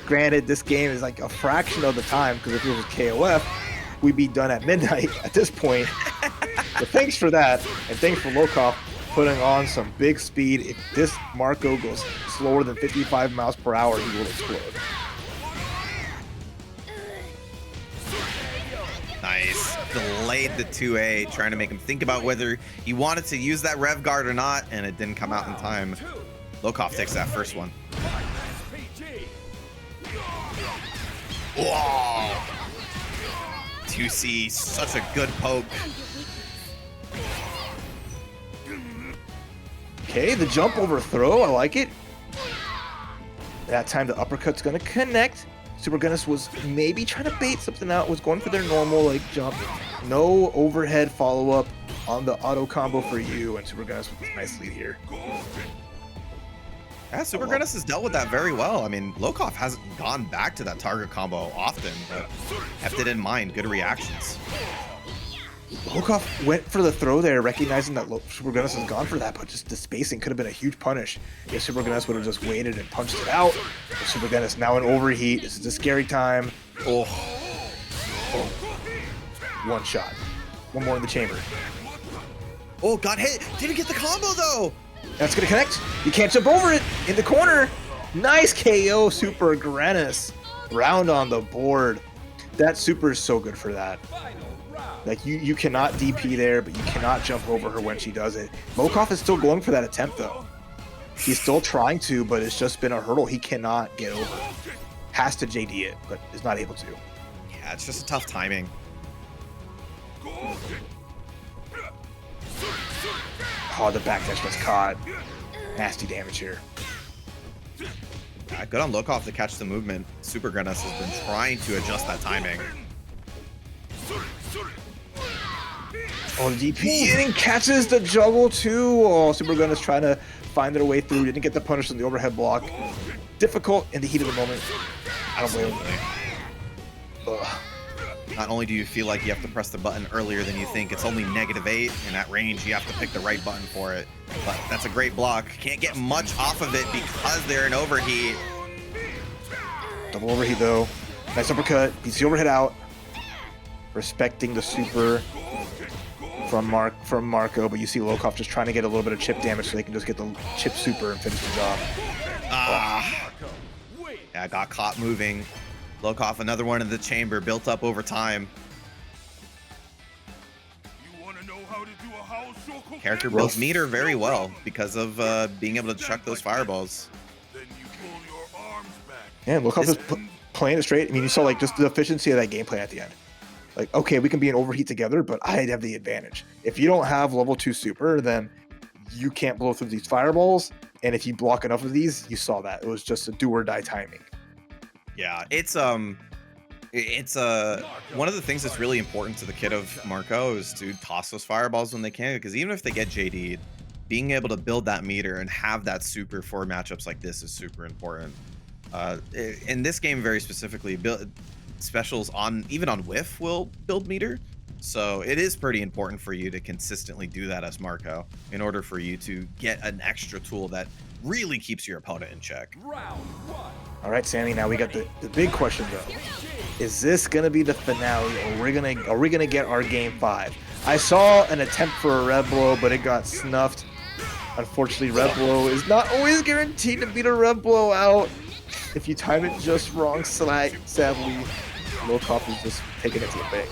Granted, this game is like a fraction of the time, because if it was KOF, we'd be done at midnight at this point. But thanks for that, and thanks for Lokof putting on some big speed. If this Marco goes slower than 55 miles per hour, he will explode. Nice. Delayed the 2A, trying to make him think about whether he wanted to use that rev guard or not, and it didn't come out in time. Lokof takes that first one. Whoa! 2C, such a good poke. Okay, the jump overthrow, I like it. That time the uppercut's gonna connect. Supergrenas was maybe trying to bait something out, was going for their normal like jump. No overhead follow-up on the auto combo for you, and Supergrenas with a nice lead here. Yeah, Supergrenas has dealt with that very well. I mean, Lokof hasn't gone back to that target combo often, but kept it in mind. Good reactions. Lokof went for the throw there, recognizing that Supergrenas has gone for that, but just the spacing could have been a huge punish if Supergrenas would have just waited and punched it out. But Supergrenas now in overheat. This is a scary time. Oh. One shot. One more in the chamber. Oh, got hit. Didn't get the combo, though. That's gonna connect. You can't jump over it. In the corner. Nice KO, Supergrenas. Round on the board. That super is so good for that. Like you cannot DP there, but you cannot jump over her when she does it. Lokof is still going for that attempt though. He's still trying to, but it's just been a hurdle he cannot get over. Has to JD it, but is not able to. Yeah, it's just a tough timing. Oh, the backdash was caught. Nasty damage here. Yeah, good on Lokof to catch the movement. Supergrenas has been trying to adjust that timing. Oh, the DP and catches the juggle too. Oh, Supergrenas trying to find their way through. Didn't get the punish on the overhead block. Difficult in the heat of the moment. I don't blame him. Ugh. Not only do you feel like you have to press the button earlier than you think, it's only -8, and at range you have to pick the right button for it. But that's a great block. Can't get much off of it because they're in overheat. Double overheat though. Nice uppercut. Beats the overhead out. Respecting the super from Marco, but you see Lokof just trying to get a little bit of chip damage so they can just get the chip super and finish the job. Yeah, got caught moving. Lokof, another one in the chamber, built up over time. Character builds meter very well because of being able to chuck those fireballs. Yeah, Lokof is playing it straight. I mean, you saw like just the efficiency of that gameplay at the end. Like, okay, we can be in overheat together, but I'd have the advantage. If you don't have level 2 super, then you can't blow through these fireballs. And if you block enough of these, you saw that. It was just a do or die timing. Yeah, it's one of the things that's really important to the kid of Marco is to toss those fireballs when they can, because even if they get JD'd, being able to build that meter and have that super for matchups like this is super important. In this game very specifically, specials even on whiff will build meter, so it is pretty important for you to consistently do that as Marco in order for you to get an extra tool that really keeps your opponent in check. All right, Sammy, now we got the big question though. Is this gonna be the finale, or are we gonna get our game 5? I saw an attempt for a rev blow, but it got snuffed. Unfortunately, rev blow is not always guaranteed to beat a rev blow out. If you time it just wrong, sadly, Lokof is just taking it to the bank.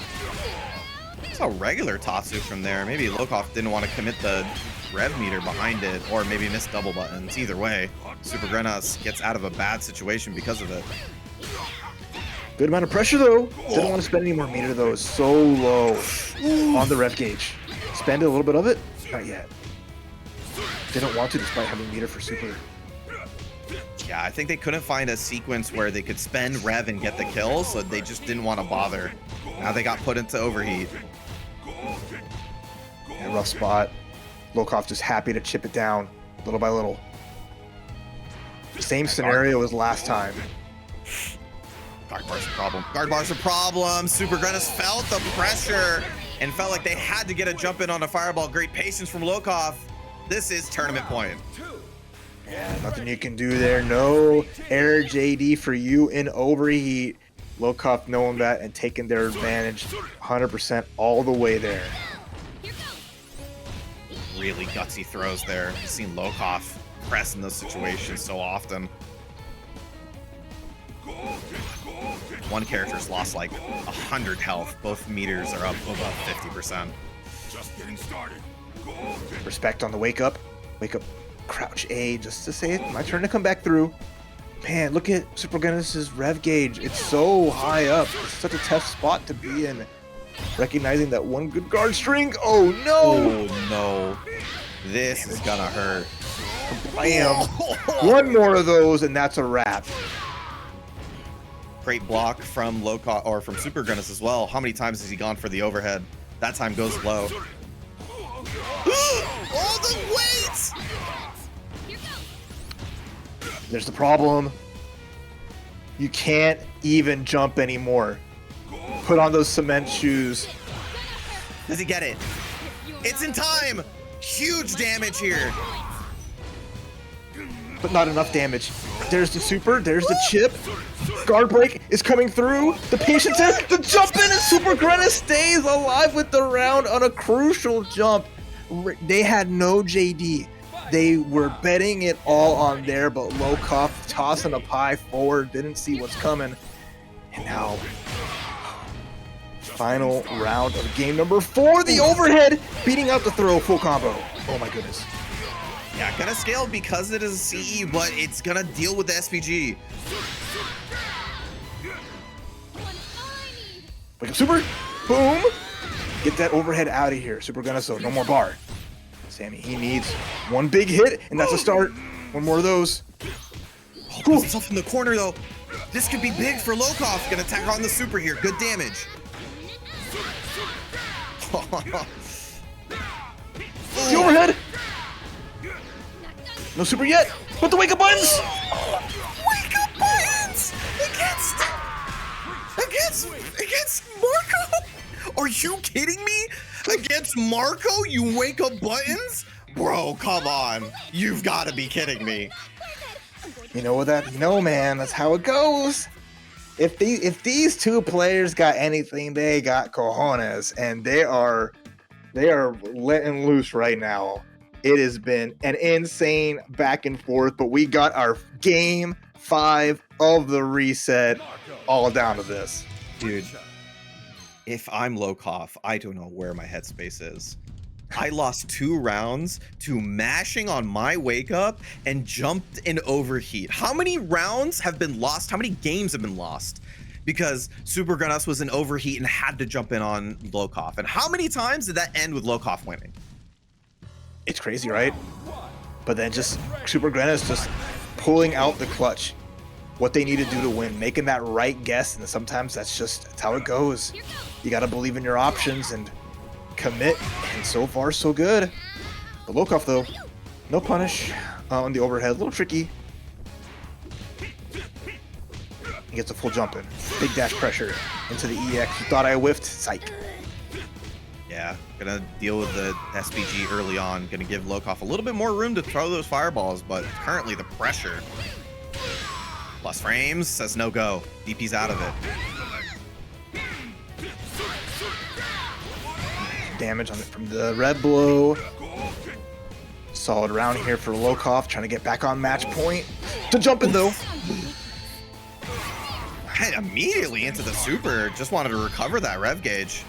It's a regular Tatsu from there. Maybe Lokof didn't want to commit the rev meter behind it, or maybe miss double buttons. Either way, Supergrenas gets out of a bad situation because of it. Good amount of pressure though. Didn't want to spend any more meter though. It's so low on the rev gauge. Spend a little bit of it? Not yet. Didn't want to despite having meter for super. Yeah, I think they couldn't find a sequence where they could spend rev and get the kill, so they just didn't want to bother. Now they got put into overheat. Yeah, rough spot. Lokof just happy to chip it down little by little. Same scenario as last time. Guard bar's a problem. Guard bar's a problem. Supergrenas felt the pressure and felt like they had to get a jump in on a fireball. Great patience from Lokof. This is tournament point. Yeah, nothing you can do there. No air JD for you in overheat. Lokof knowing that and taking their advantage 100% all the way there. Really gutsy throws there. I've seen Lokof press in those situations so often. One character's lost like 100 health. Both meters are up above 50%. Just getting started. Respect on the wake up. Wake up, crouch A just to say it. My turn to come back through. Man, look at Supergrenas' rev gauge. It's so high up. It's such a tough spot to be in. Recognizing that one good guard string. Oh no! Oh no. This is gonna hurt. Bam! One more of those and that's a wrap. Great block from Lokof or from Supergrenas as well. How many times has he gone for the overhead? That time goes low. All the weights! There's the problem. You can't even jump anymore. Put on those cement shoes. Does he get it? It's in time! Huge damage here. But not enough damage. There's the super, there's the chip. Guard break is coming through. The patience there, the jump in, and Supergrenas stays alive with the round on a crucial jump. They had no JD. They were betting it all on there, but Lokof tossing a pie forward, didn't see what's coming. And now, final round of game number 4, the overhead, beating out the throw, full combo. Oh my goodness. Yeah, gonna scale because it is a CE, but it's gonna deal with the SPG. Wake up super, boom. Get that overhead out of here. Supergrenas, so no more bar. Sammy, he needs one big hit, and that's a start. One more of those. Oh, puts himself in the corner though. This could be big for Lokof. Gonna attack on the super here. Good damage. The overhead. No super yet, but the wake up buttons. Wake up buttons against Marco. Are you kidding me? Against Marco, you wake up buttons? Bro, come on. You've got to be kidding me. You know what that? You know, man, that's how it goes. If these two players got anything, they got cojones, and they are letting loose right now. It has been an insane back and forth, but we got our game 5 of the reset all down to this. Dude, if I'm Lokof, I don't know where my headspace is. I lost 2 rounds to mashing on my wake up and jumped in overheat. How many rounds have been lost? How many games have been lost? Because Supergrenas was in overheat and had to jump in on Lokof. And how many times did that end with Lokof winning? It's crazy, right? But then just Supergrenas just pulling out the clutch. What they need to do to win, making that right guess, and sometimes that's how it goes. You gotta believe in your options and commit, and so far so good. But Lokof though, no punish on the overhead, a little tricky. He gets a full jump in, big dash pressure into the EX. You thought I whiffed? Psych. Yeah, gonna deal with the SPG early on. Gonna give Lokof a little bit more room to throw those fireballs, but currently the pressure. Plus frames says no go. DP's out of it. Damage on it from the red blow. Solid round here for Lokof, trying to get back on match point. To jump in though. Head immediately into the super. Just wanted to recover that rev gauge.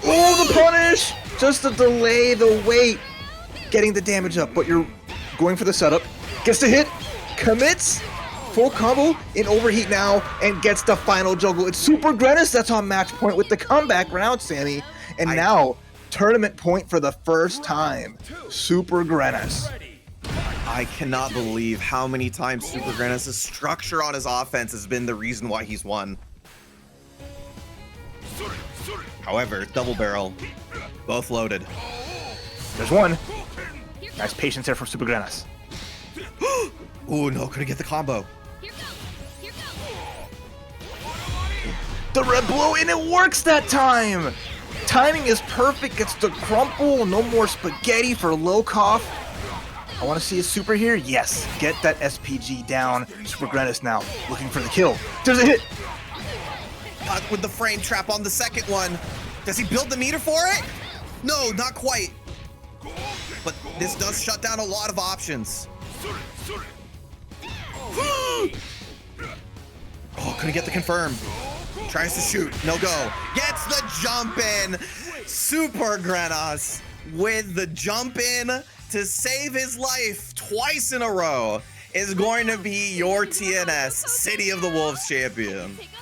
Oh, the punish! Just to delay the wait. Getting the damage up, but you're going for the setup. Gets the hit, commits, full combo in overheat now, and gets the final juggle. It's Supergrenas that's on match point with the comeback round, Sammy. And now, tournament point for the first time. Supergrenas. I cannot believe how many times Supergrenas' structure on his offense has been the reason why he's won. However, double barrel, both loaded. There's one. Nice patience there from Supergrenas. Oh no, couldn't get the combo. The red blow, and it works that time. Timing is perfect, gets the crumple, no more spaghetti for Lokof. I want to see a super here. Yes, get that SPG down. Supergrenas now looking for the kill. There's a hit. With the frame trap on the second one. Does he build the meter for it? No, not quite. But this does shut down a lot of options. Oh, couldn't get the confirm. Tries to shoot, no go. Gets the jump in. Supergrenas with the jump in to save his life twice in a row is going to be your TNS City of the Wolves champion. Take on